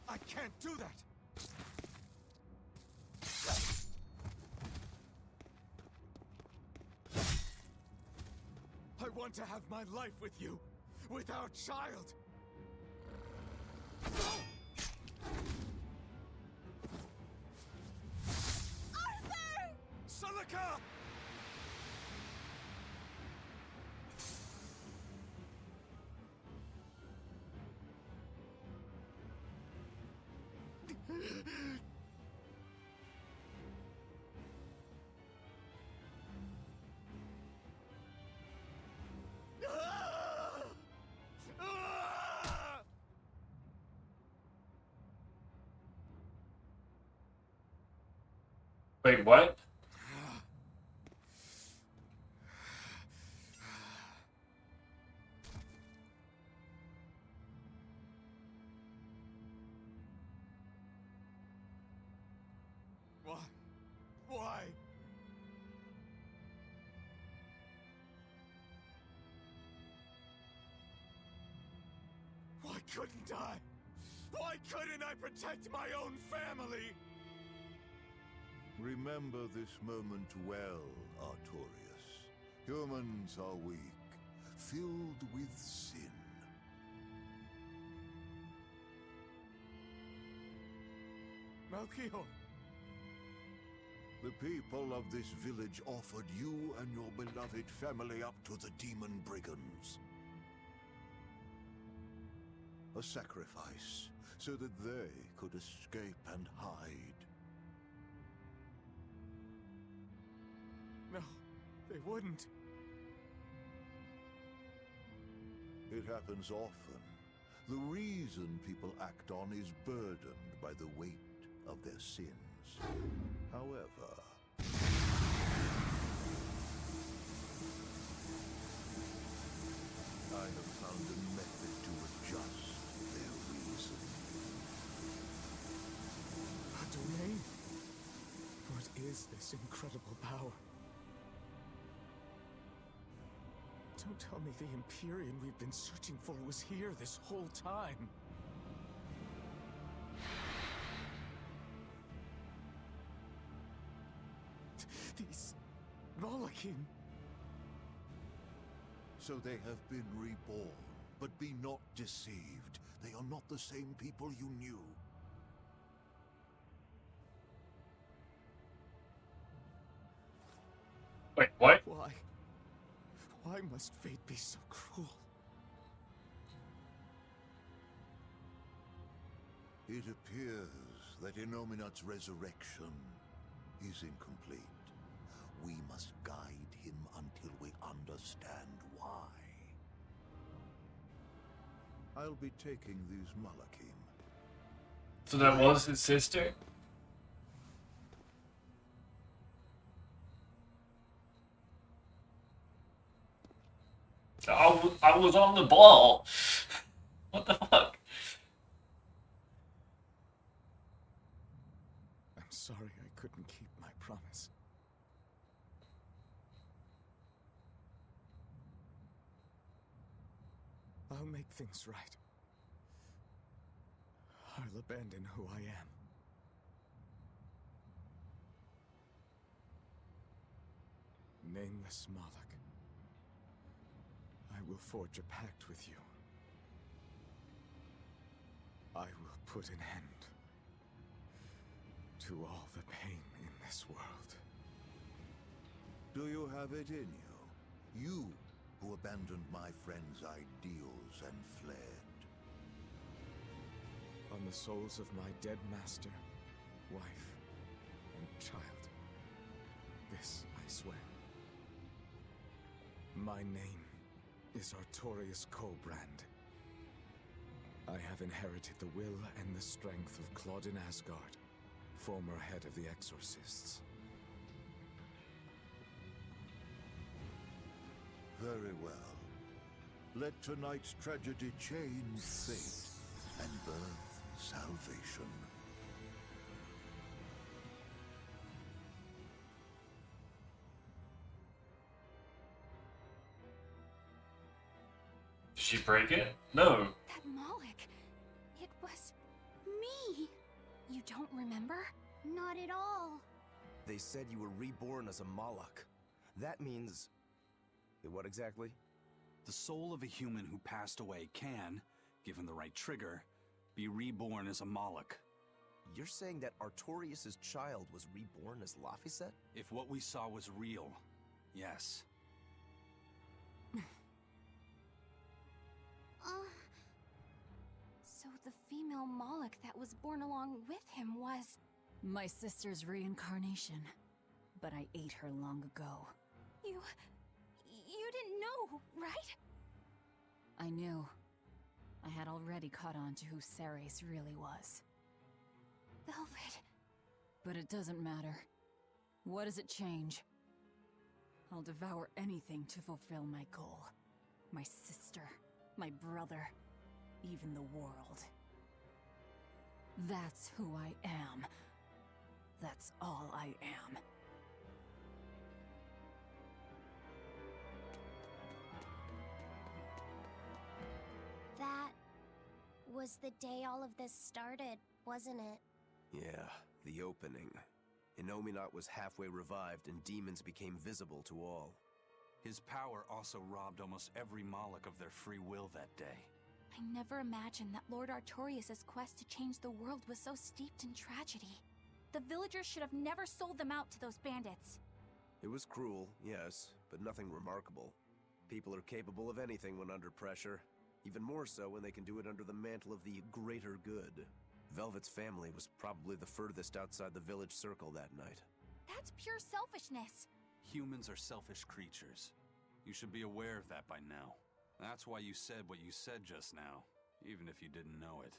I can't do that! I want to have my life with you, with our child! Arthur! Celica! Wait, what? Why? Why couldn't I? Why couldn't I protect my own family? Remember this moment well, Artorias. Humans are weak, filled with sin. Melchior, The people of this village offered you and your beloved family up to the demon brigands. A sacrifice, so that they could escape and hide. No, they wouldn't. It happens often. The reason people act on is burdened by the weight of their sins. However, I have found a method to adjust their reason. A domain? What is this incredible power? Don't tell me the Empyrean we've been searching for was here this whole time. These Malakim. So they have been reborn, but be not deceived. They are not the same people you knew. Wait, what? Why? Why must fate be so cruel? It appears that Inominat's resurrection is incomplete. We must guide him until we understand why. I'll be taking these Malakim. So that was his sister? I was on the ball. What the fuck? I'm sorry I couldn't keep my promise. I'll make things right. I'll abandon who I am. Nameless Moloch. I will forge a pact with you. I will put an end to all the pain in this world. Do you have it in you? You who abandoned my friend's ideals and fled. On the souls of my dead master, wife, and child. This I swear. My name is Artorius Colbrand. I have inherited the will and the strength of Claudin Asgard, former head of the Exorcists. Very well. Let tonight's tragedy change fate and birth salvation. Did she break it? No. That Moloch. It was me. You don't remember? Not at all. They said you were reborn as a Moloch. That means... what exactly? The soul of a human who passed away can, given the right trigger, be reborn as a Moloch. You're saying that Artorius' child was reborn as Laphicet? If what we saw was real, yes. So the female Moloch that was born along with him was... My sister's reincarnation. But I ate her long ago. You didn't know, right? I knew. I had already caught on to who Ceres really was. Velvet. But it doesn't matter. What does it change? I'll devour anything to fulfill my goal. My sister, my brother, even the world. That's who I am. That's all I am. That was the day all of this started, wasn't it? Yeah, the opening. Inominat was halfway revived and demons became visible to all. His power also robbed almost every Moloch of their free will that day. I never imagined that Lord Artorius' quest to change the world was so steeped in tragedy. The villagers should have never sold them out to those bandits. It was cruel, yes, but nothing remarkable. People are capable of anything when under pressure. Even more so when they can do it under the mantle of the greater good. Velvet's family was probably the furthest outside the village circle that night. That's pure selfishness. Humans are selfish creatures. You should be aware of that by now. That's why you said what you said just now, even if you didn't know it.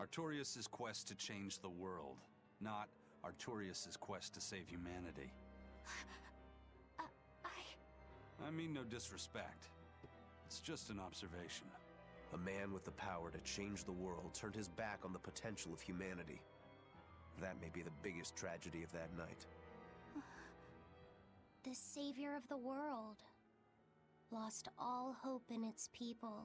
Artorias' quest to change the world, not Artorias' quest to save humanity. I mean no disrespect. It's just an observation. A man with the power to change the world turned his back on the potential of humanity. That may be the biggest tragedy of that night. The savior of the world lost all hope in its people.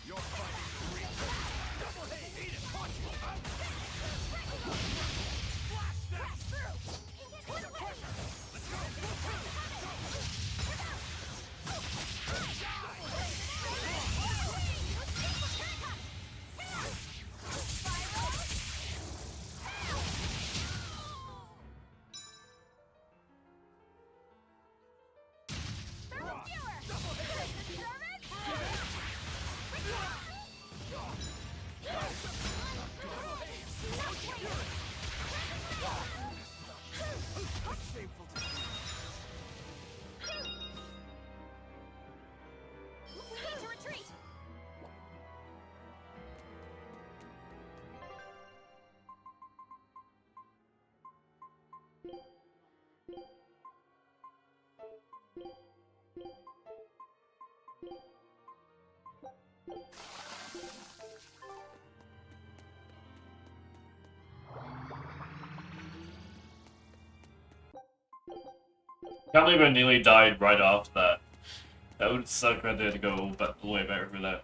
You're fighting the real. Double hate! Eat it! Punch it! Flash that! Let's go! Shameful to We need to retreat! Can't believe I nearly died right after that. That would suck right there to go all the way back for that.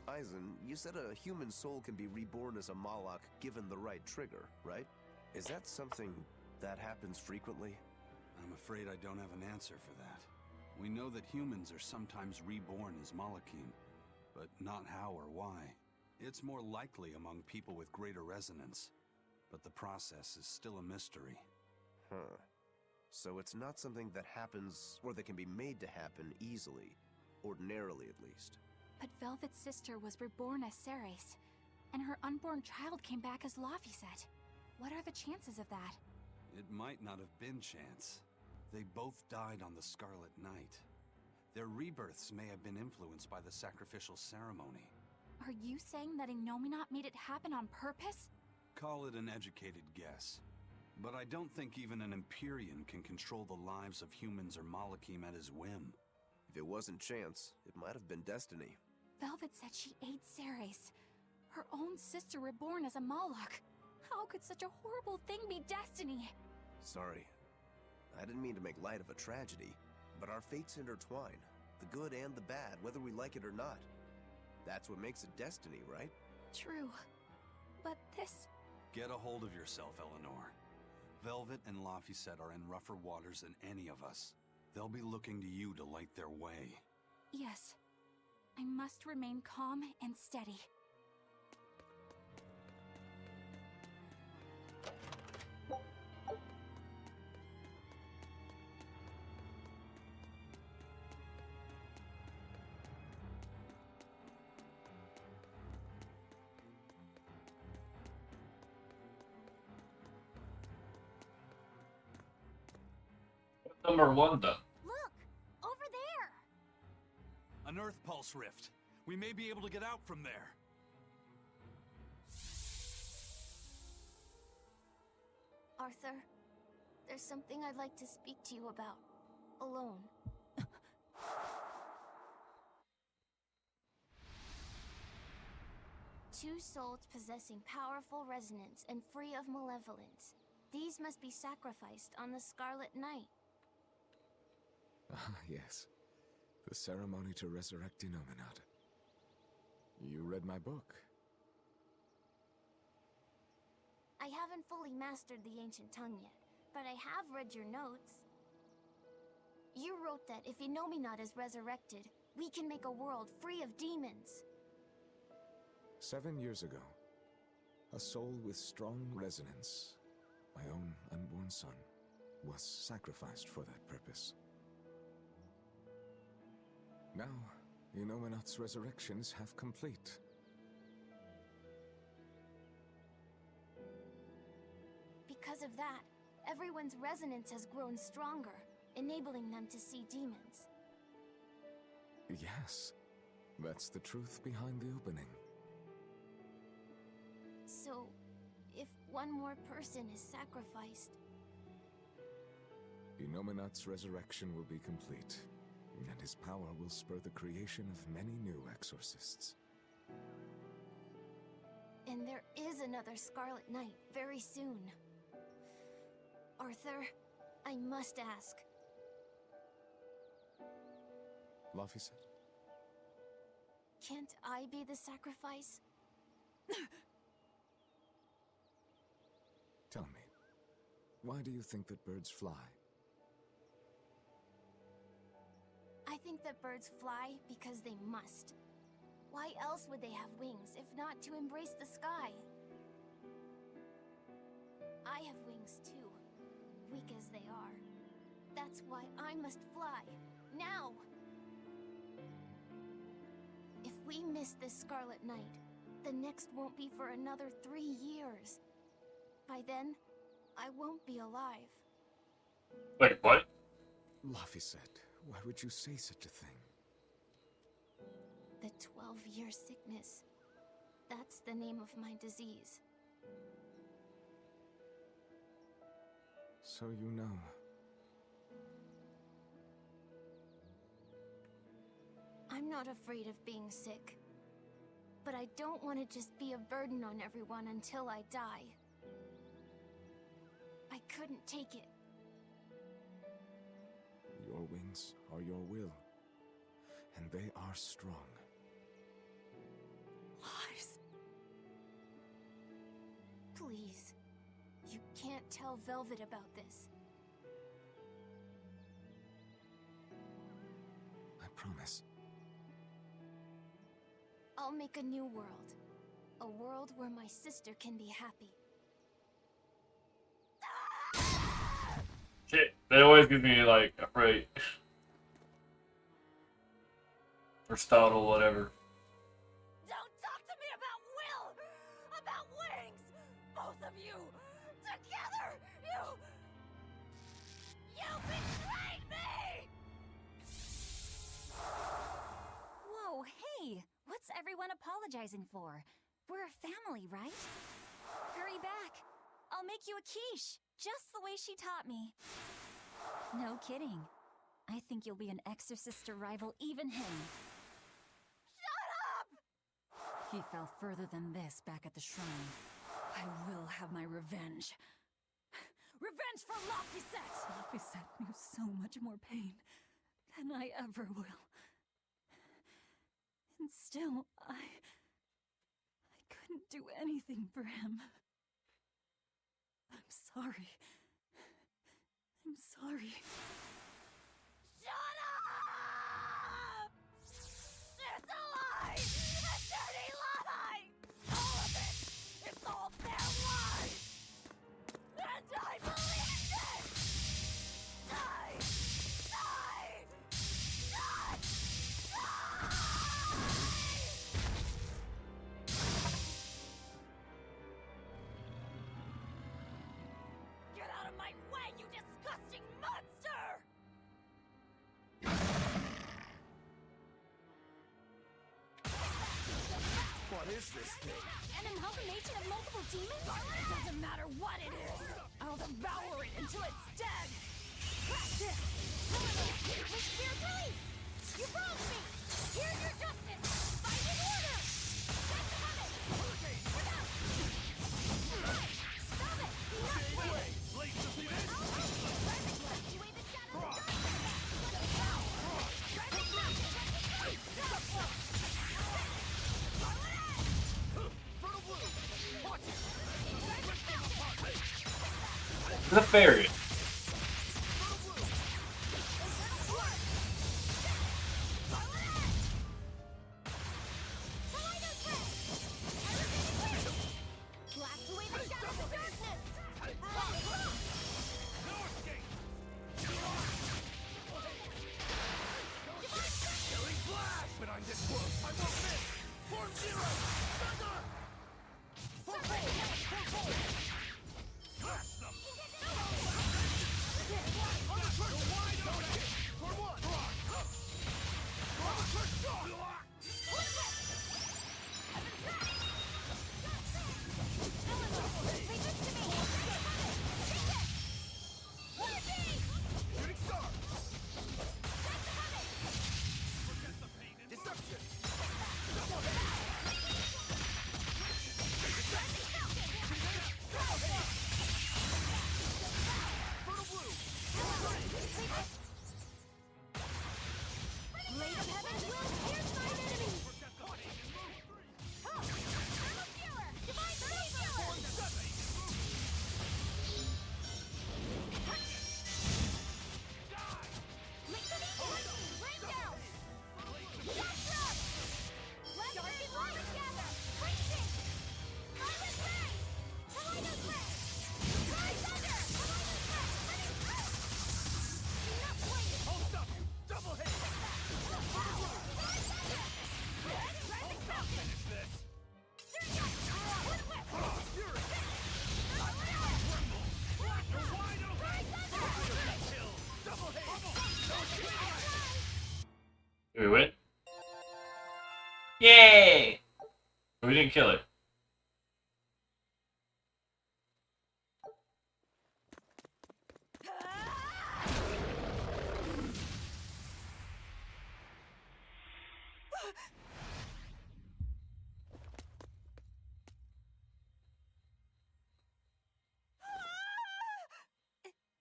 Eisen, you said a human soul can be reborn as a Malak given the right trigger, right? Is that something that happens frequently? I'm afraid I don't have an answer for that. We know that humans are sometimes reborn as Malakim, but not how or why. It's more likely among people with greater resonance, but the process is still a mystery. Huh. So it's not something that happens, or that can be made to happen easily. Ordinarily, at least. But Velvet's sister was reborn as Ceres, and her unborn child came back as Laphicet. What are the chances of that? It might not have been chance. They both died on the Scarlet Night. Their rebirths may have been influenced by the sacrificial ceremony. Are you saying that Innominat made it happen on purpose? Call it an educated guess. But I don't think even an Empyrean can control the lives of humans or Malakim at his whim. If it wasn't chance, it might have been destiny. Velvet said she ate Ceres, her own sister reborn as a Malak. How could such a horrible thing be destiny? Sorry. I didn't mean to make light of a tragedy, but our fates intertwine. The good and the bad, whether we like it or not. That's what makes it destiny, right? True. But this... Get a hold of yourself, Eleanor. Velvet and Laphicet are in rougher waters than any of us. They'll be looking to you to light their way. Yes. I must remain calm and steady. Number one, then. Look! Over there! An Earth Pulse rift. We may be able to get out from there. Arthur, there's something I'd like to speak to you about. alone. Two souls possessing powerful resonance and free of malevolence. These must be sacrificed on the Scarlet Night. Ah, yes. The ceremony to resurrect Innominat. You read my book. I haven't fully mastered the ancient tongue yet, but I have read your notes. You wrote that if Innominat is resurrected, we can make a world free of demons. 7 years ago, a soul with strong resonance, my own unborn son, was sacrificed for that purpose. Now, Innominat's resurrections have complete. Because of that, everyone's resonance has grown stronger, enabling them to see demons. Yes, that's the truth behind the opening. So, if one more person is sacrificed... Innominat's resurrection will be complete, and his power will spur the creation of many new exorcists. And there is another Scarlet Knight very soon. Arthur, I must ask. Laphicet? Can't I be the sacrifice? Tell me, why do you think that birds fly? I think that birds fly because they must. Why else would they have wings if not to embrace the sky? I have wings too, weak as they are. That's why I must fly, now! If we miss this Scarlet Night, the next won't be for another 3 years. By then, I won't be alive. Wait, what? Laphicet, why would you say such a thing? The 12-year sickness. That's the name of my disease. So you know. I'm not afraid of being sick. But I don't want to just be a burden on everyone until I die. I couldn't take it. Your wings are your will, and they are strong. Lars. Please. You can't tell Velvet about this. I promise. I'll make a new world. A world where my sister can be happy. Shit, that always gets me, like, afraid. Or startled, whatever. Don't talk to me about will! About wings! Both of you! Together! You betrayed me! Whoa, hey! What's everyone apologizing for? We're a family, right? Hurry back. I'll make you a quiche, just the way she taught me. No kidding. I think you'll be an exorcist to rival even him. Shut up! He fell further than this back at the shrine. I will have my revenge. Revenge for Laphicet! Laphicet knew so much more pain than I ever will. And still, I couldn't do anything for him. I'm sorry. I'm sorry. Shut up! It's a lie! A dirty lie! All of it! It's all their lies! And I believed it! Die! Die! Die! Get out of my way, you disgusting monster! What is this thing? An amalgamation of multiple demons? It doesn't matter what it is! I'll devour it until it's dead! It's a fairy. Blast away the shadows of darkness! No escape! Killing flash! But I'm this close, I won't miss! Form zero! Thunder! Form four! Blast them! You're wide open! For one! Shooting star! Forget the pain and destruction! Fertile blue! Blade of heaven will pierce mine enemies! Forget the pain and move! Thermal Viewer! Divine Viewer! Make the rain down! That's up! Dark and light together! Racing! Violet ray! Tornado's ray! Rise thunder! Tornado's ray! Enough waiting! Hold up! Double hit! Rising falcon! Finish this! Wood whip! Fury! Tremble! You're wide open! Rise thunder! Kill! Double hit! Did we win? Yay! We didn't kill it.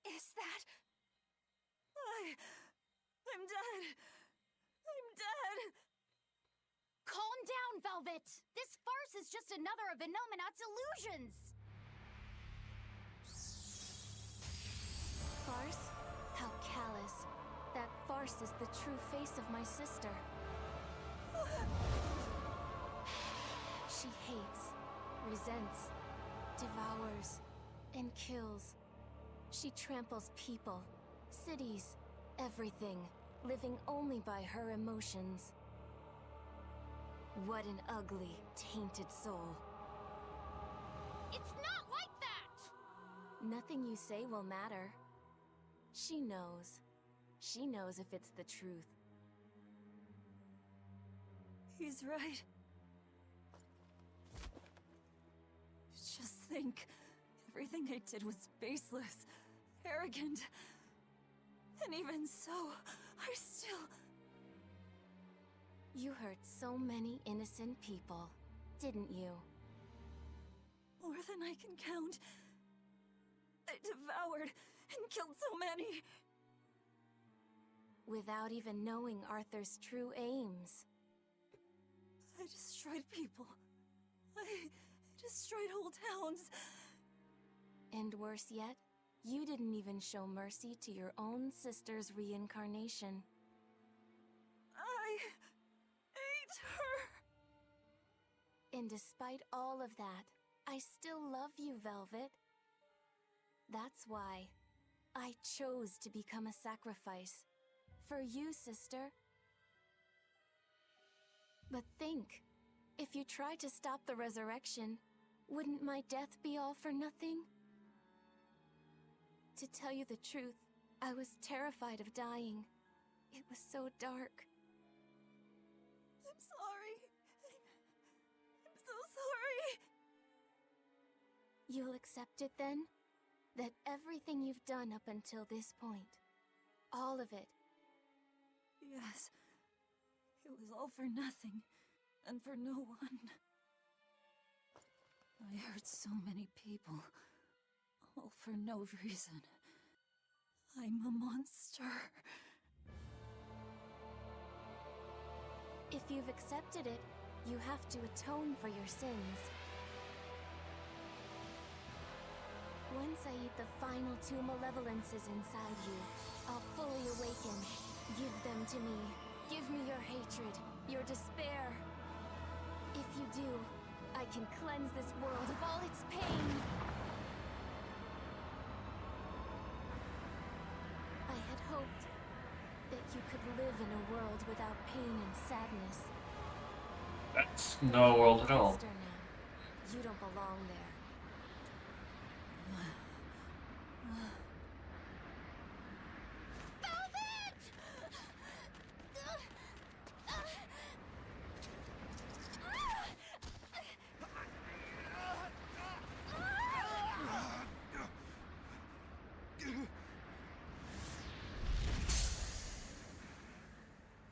Is that... I'm dead. I'm dead. Calm down, Velvet! This farce is just another of Inominat's illusions! Farce? How callous. That farce is the true face of my sister. She hates, resents, devours, and kills. She tramples people, cities, everything, living only by her emotions. What an ugly, tainted soul. It's not like that! Nothing you say will matter. She knows. She knows if it's the truth. He's right. Just think. Everything I did was baseless, arrogant. And even so, I still... You hurt so many innocent people, didn't you? More than I can count. I devoured and killed so many. Without even knowing Arthur's true aims. I destroyed people. I destroyed whole towns. And worse yet, you didn't even show mercy to your own sister's reincarnation. I ate her. And despite all of that, I still love you, Velvet. That's why I chose to become a sacrifice. For you, sister. But think, if you tried to stop the resurrection, wouldn't my death be all for nothing? To tell you the truth, I was terrified of dying. It was so dark. I'm sorry. I'm so sorry. You'll accept it then? That everything you've done up until this point, all of it. Yes. It was all for nothing. And for no one. I hurt so many people. All for no reason. I'm a monster. If you've accepted it, you have to atone for your sins. When Once I eat the final 2 malevolences inside you, I'll fully awaken. Give them to me. Give me your hatred, your despair. If you do, I can cleanse this world of all its pain. I had hoped that you could live in a world without pain and sadness. That's no world at all. Monster now. You don't belong there.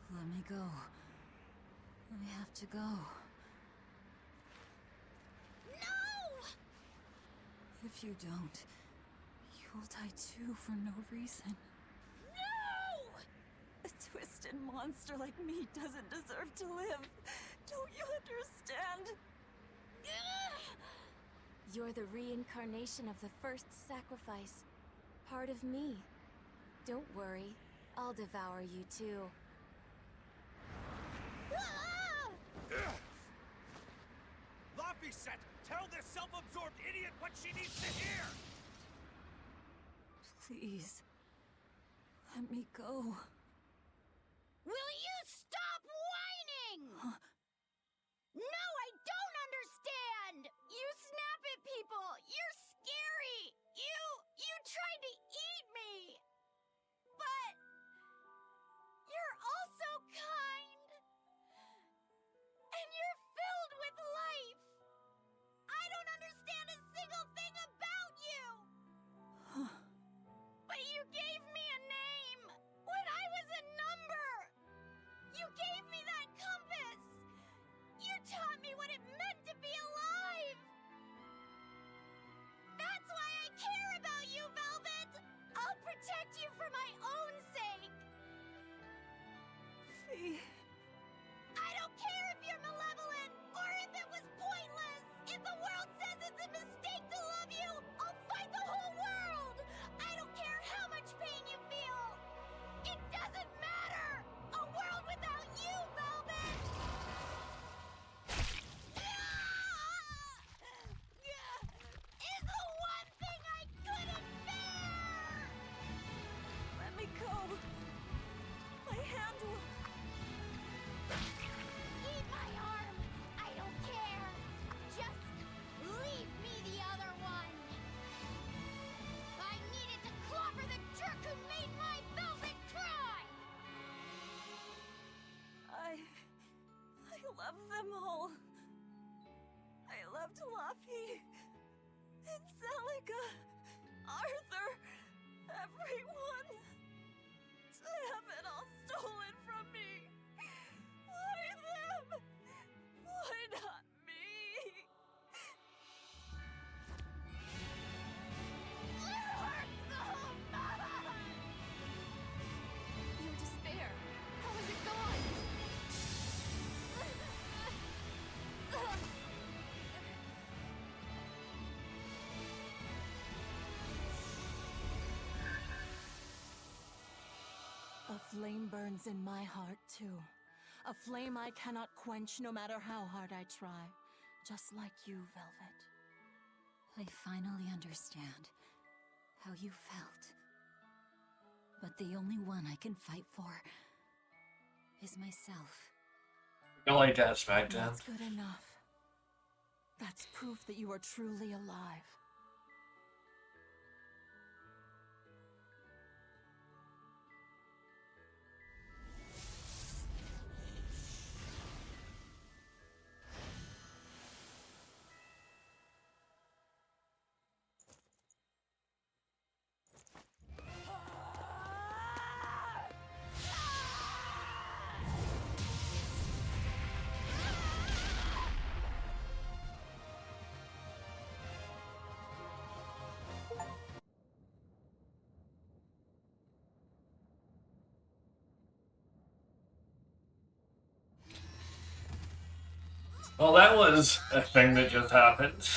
Let me go. I have to go. No! If you don't, you'll die too for no reason. No! A twisted monster like me doesn't deserve to live. Don't you understand? You're the reincarnation of the first sacrifice. Part of me. Don't worry, I'll devour you too. Laphicet, tell this self-absorbed idiot what she needs to hear! Please, let me go. Will you stop whining? Huh? No, I don't understand! You snap at people! You're scary! You tried to eat me! But you're also kind! And you're filled with life! I don't understand a single thing about you! But you gave me a name! When I was a number! You gave me that compass! You taught me what it meant to be alive! That's why I care about you, Velvet! I'll protect you for my own sake! Fee. I don't care if you're malevolent, or if it was pointless! If the world says it's a mistake to love you, I'll fight the whole world! I don't care how much pain you feel! It doesn't matter! A world without you, Velvet! Is the one thing I couldn't bear! Let me go. My hand will... Eat my arm! I don't care! Just leave me the other one! I needed to clobber the jerk who made my Velvet cry! I love them all. I loved Laffy and Celica, Arthur, everyone. To have it all stolen from me. Why them? Why not me? It hurts so much! Your despair. How is it gone? A flame burns in my heart, too. A flame I cannot quench no matter how hard I try. Just like you, Velvet. I finally understand how you felt. But the only one I can fight for is myself. You like that SmackDown? That's good enough. That's proof that you are truly alive. Well, that was a thing that just happened.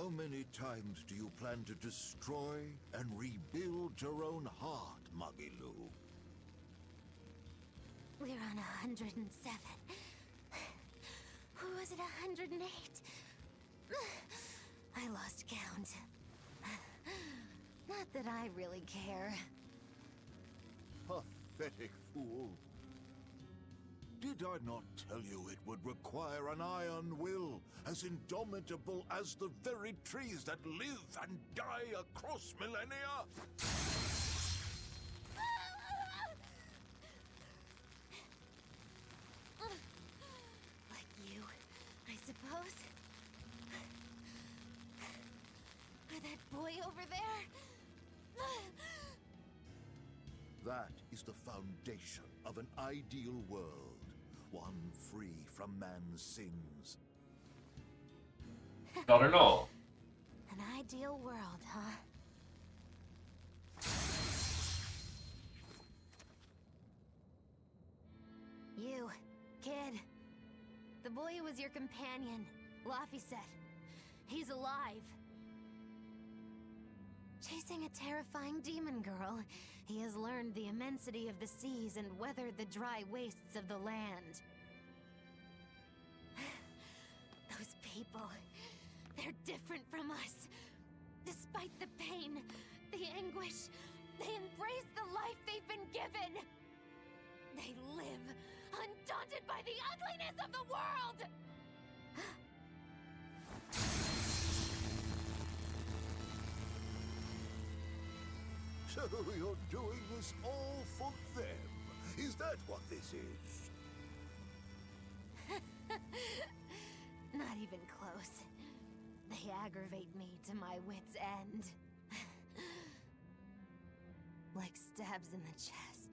How many times do you plan to destroy and rebuild your own heart, Magilu? We're on 107. Who was it, 108? I lost count. Not that I really care. Pathetic fool. Did I not tell you it would require an iron will, as indomitable as the very trees that live and die across millennia? Like you, I suppose. Or that boy over there. That is the foundation of an ideal world, one free from man's sins. Not at all. An ideal world, huh? You, kid. The boy who was your companion, Laffy said. He's alive. Chasing a terrifying demon girl, he has learned the immensity of the seas and weathered the dry wastes of the land. Those people, they're different from us. Despite the pain, the anguish, they embrace the life they've been given. They live, undaunted by the ugliness of the world! So you're doing this all for them? Is that what this is? Not even close. They aggravate me to my wit's end. Like stabs in the chest,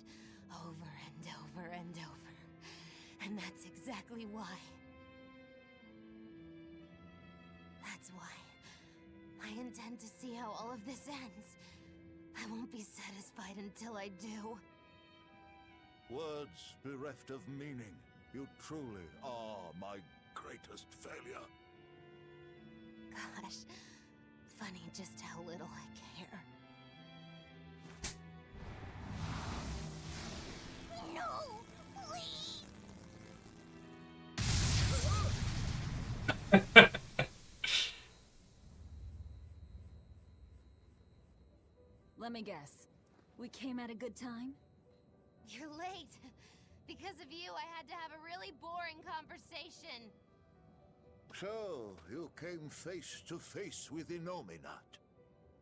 over and over and over. And that's exactly why. That's why I intend to see how all of this ends. I won't be satisfied until I do. Words bereft of meaning. You truly are my greatest failure. Gosh, funny just how little I care. No! Please! Let me guess. We came at a good time? You're late. Because of you, I had to have a really boring conversation. So, you came face to face with Innominat.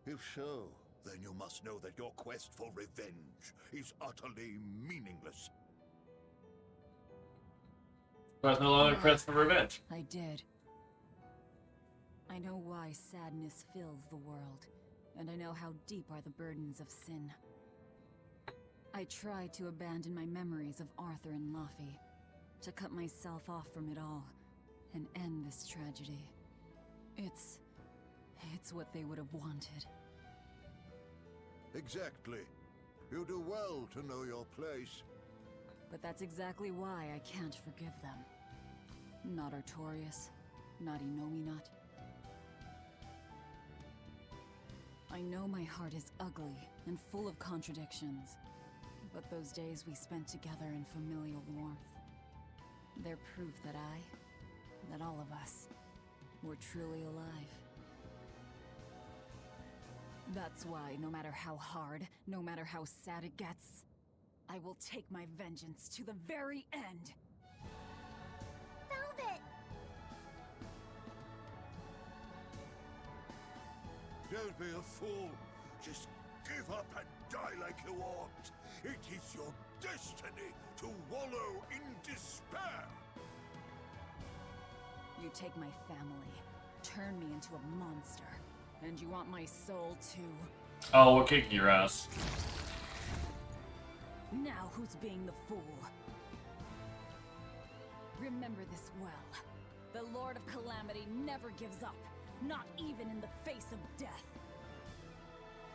If so, then you must know that your quest for revenge is utterly meaningless. But no longer quest for revenge. I did. I know why sadness fills the world, and I know how deep are the burdens of sin. I tried to abandon my memories of Arthur and Laffy, to cut myself off from it all, and end this tragedy. It's what they would have wanted. Exactly. You do well to know your place. But that's exactly why I can't forgive them. Not Artorias, not Innominat. I know my heart is ugly and full of contradictions, but those days we spent together in familial warmth, they're proof that all of us, were truly alive. That's why, no matter how hard, no matter how sad it gets, I will take my vengeance to the very end! Velvet! Don't be a fool. Just give up and die like you ought. It is your destiny to wallow in despair. You take my family, turn me into a monster, and you want my soul too? Oh, we're kicking your ass. Now who's being the fool? Remember this well. The Lord of Calamity never gives up, not even in the face of death.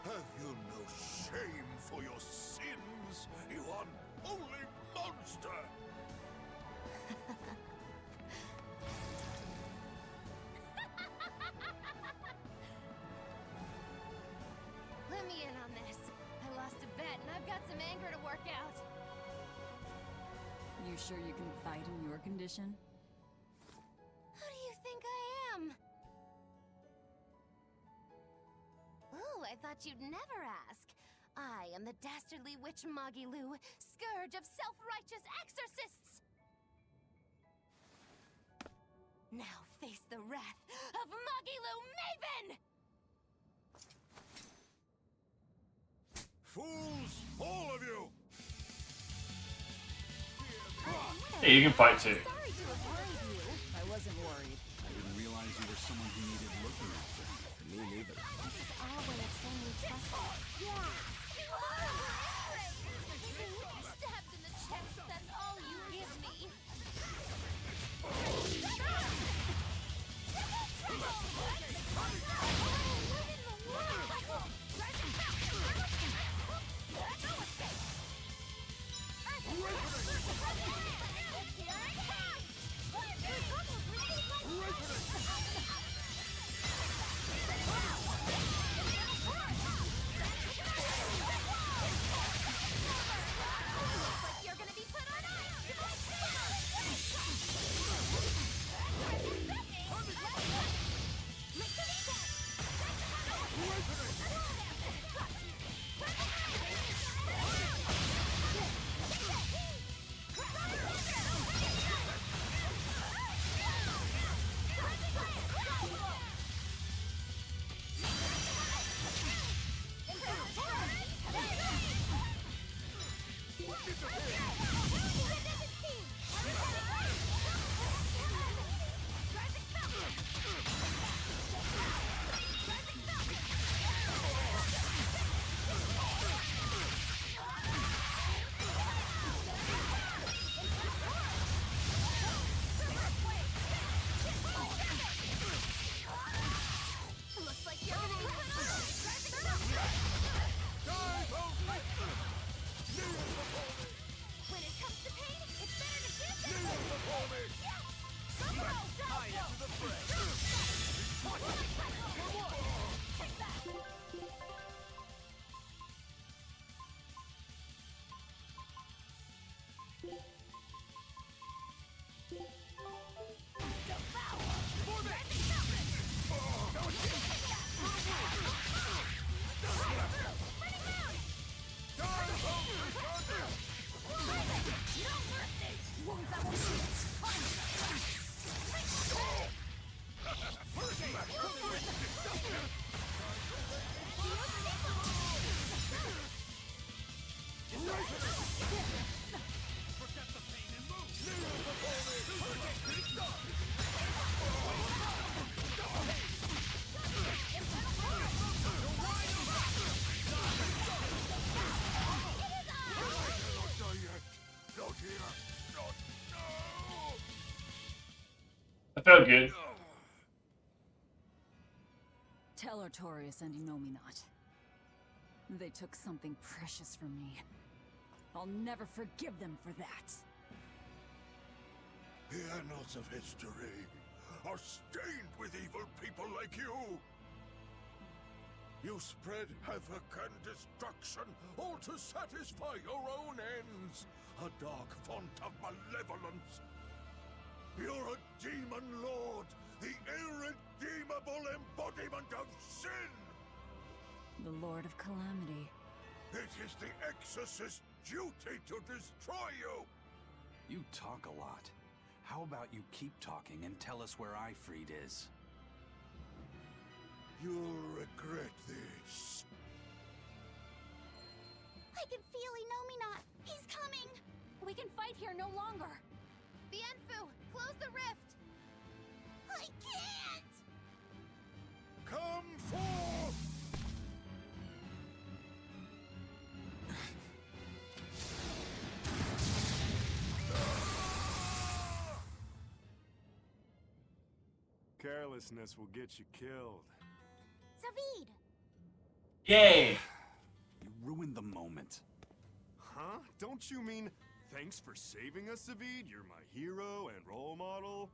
Have you no shame for your sins, you unholy monster? You sure you can fight in your condition? Who do you think I am? Ooh, I thought you'd never ask. I am the dastardly witch Magilu, scourge of self-righteous exorcists! Now face the wrath of Magilu Maven! Fools, all of you! Hey, you can fight too. Sorry to have worried you. I wasn't worried. I didn't realize you were someone who needed looking after. Me neither. This is our way of saying we trust you. Yeah. See? Stabbed in the chest, that's all you give me. You're gonna be put on That felt good. Tell Artorias and Inominet. They took something precious from me. I'll never forgive them for that. The annals of history are stained with evil people like you. You spread havoc and destruction, all to satisfy your own ends. A dark font of malevolence. You're a demon lord, the irredeemable embodiment of sin! The Lord of Calamity. It is the Exorcist's duty to destroy you! You talk a lot. How about you keep talking and tell us where Ifrid is? You'll regret this. I can feel Inominet. He's coming. We can fight here no longer. Bienfu, close the rift. I can't. Come forth! Carelessness will get you killed. Zavid. Yay! You ruined the moment. Huh? Don't you mean thanks for saving us, Zavid? You're my hero and role model.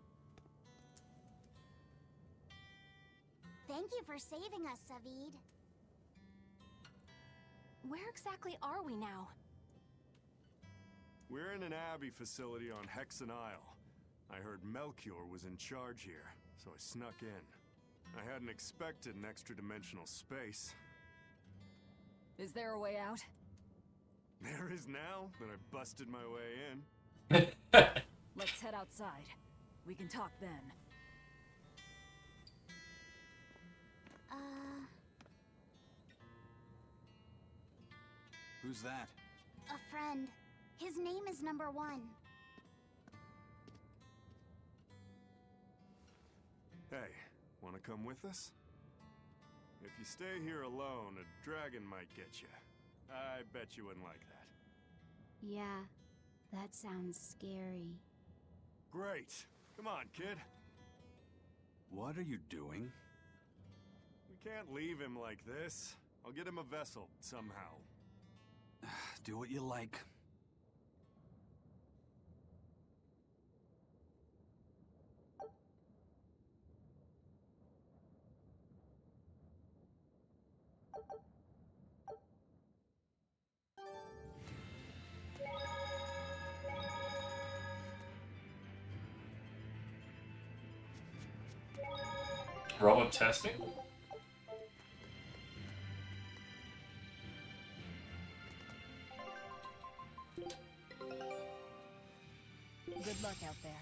Thank you for saving us, Zavid. Where exactly are we now? We're in an Abbey facility on Hexen Isle. I heard Melchior was in charge here, so I snuck in. I hadn't expected an extra-dimensional space. Is there a way out? There is now that I busted my way in. Let's head outside. We can talk then. Who's that? A friend. His name is Number 1. Hey, wanna come with us? If you stay here alone, a dragon might get you. I bet you wouldn't like that. Yeah, that sounds scary. Great. Come on, kid. What are you doing? We can't leave him like this. I'll get him a vessel, somehow. Do what you like. Robot testing? Good luck out there.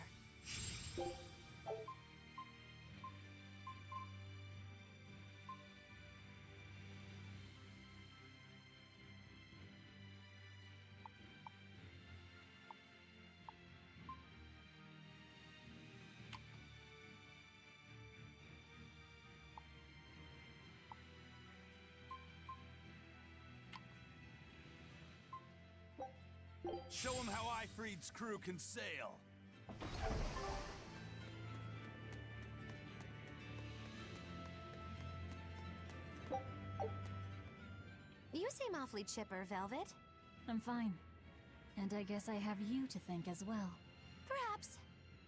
Show him how Ifreed's crew can sail. You seem awfully chipper, Velvet. I'm fine. And I guess I have you to thank as well. Perhaps.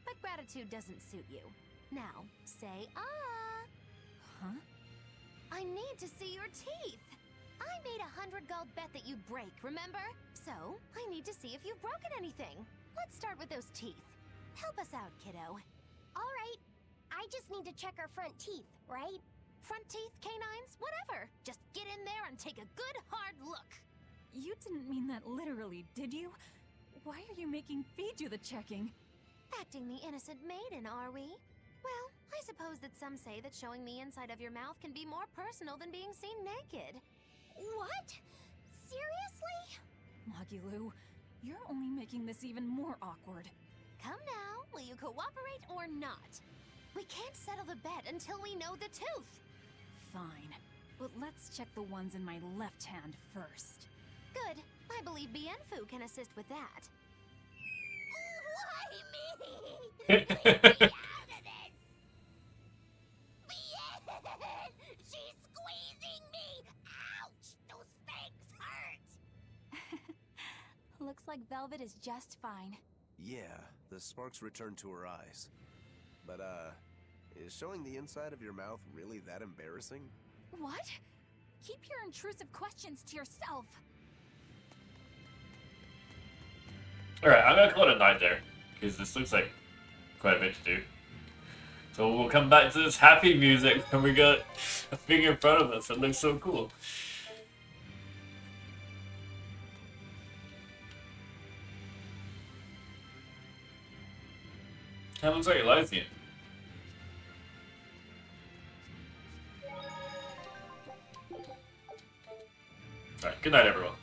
But gratitude doesn't suit you. Now, say ah. Huh? I need to see your teeth. I made 100 gold bet that you'd break, remember? So, I need to see if you've broken anything. Let's start with those teeth. Help us out, kiddo. Alright, I just need to check our front teeth, right? Front teeth, canines, whatever. Just get in there and take a good hard look. You didn't mean that literally, did you? Why are you making Fee do the checking? Acting the innocent maiden, are we? Well, I suppose that some say that showing the inside of your mouth can be more personal than being seen naked. What? Seriously? Magilu, you're only making this even more awkward. Come now, will you cooperate or not? We can't settle the bet until we know the tooth. Fine, but let's check the ones in my left hand first. Good. I believe Bienfu can assist with that. Why me? Leave me out of this! Bien! She's squeezing me! Ouch! Those fangs hurt! Looks like Velvet is just fine. Yeah, the sparks returned to her eyes. But, is showing the inside of your mouth really that embarrassing? What? Keep your intrusive questions to yourself. Alright, I'm gonna call it a night there, because this looks like quite a bit to do. So we'll come back to this happy music when we got a thing in front of us that looks so cool. That looks like Elysian. Alright, good night everyone.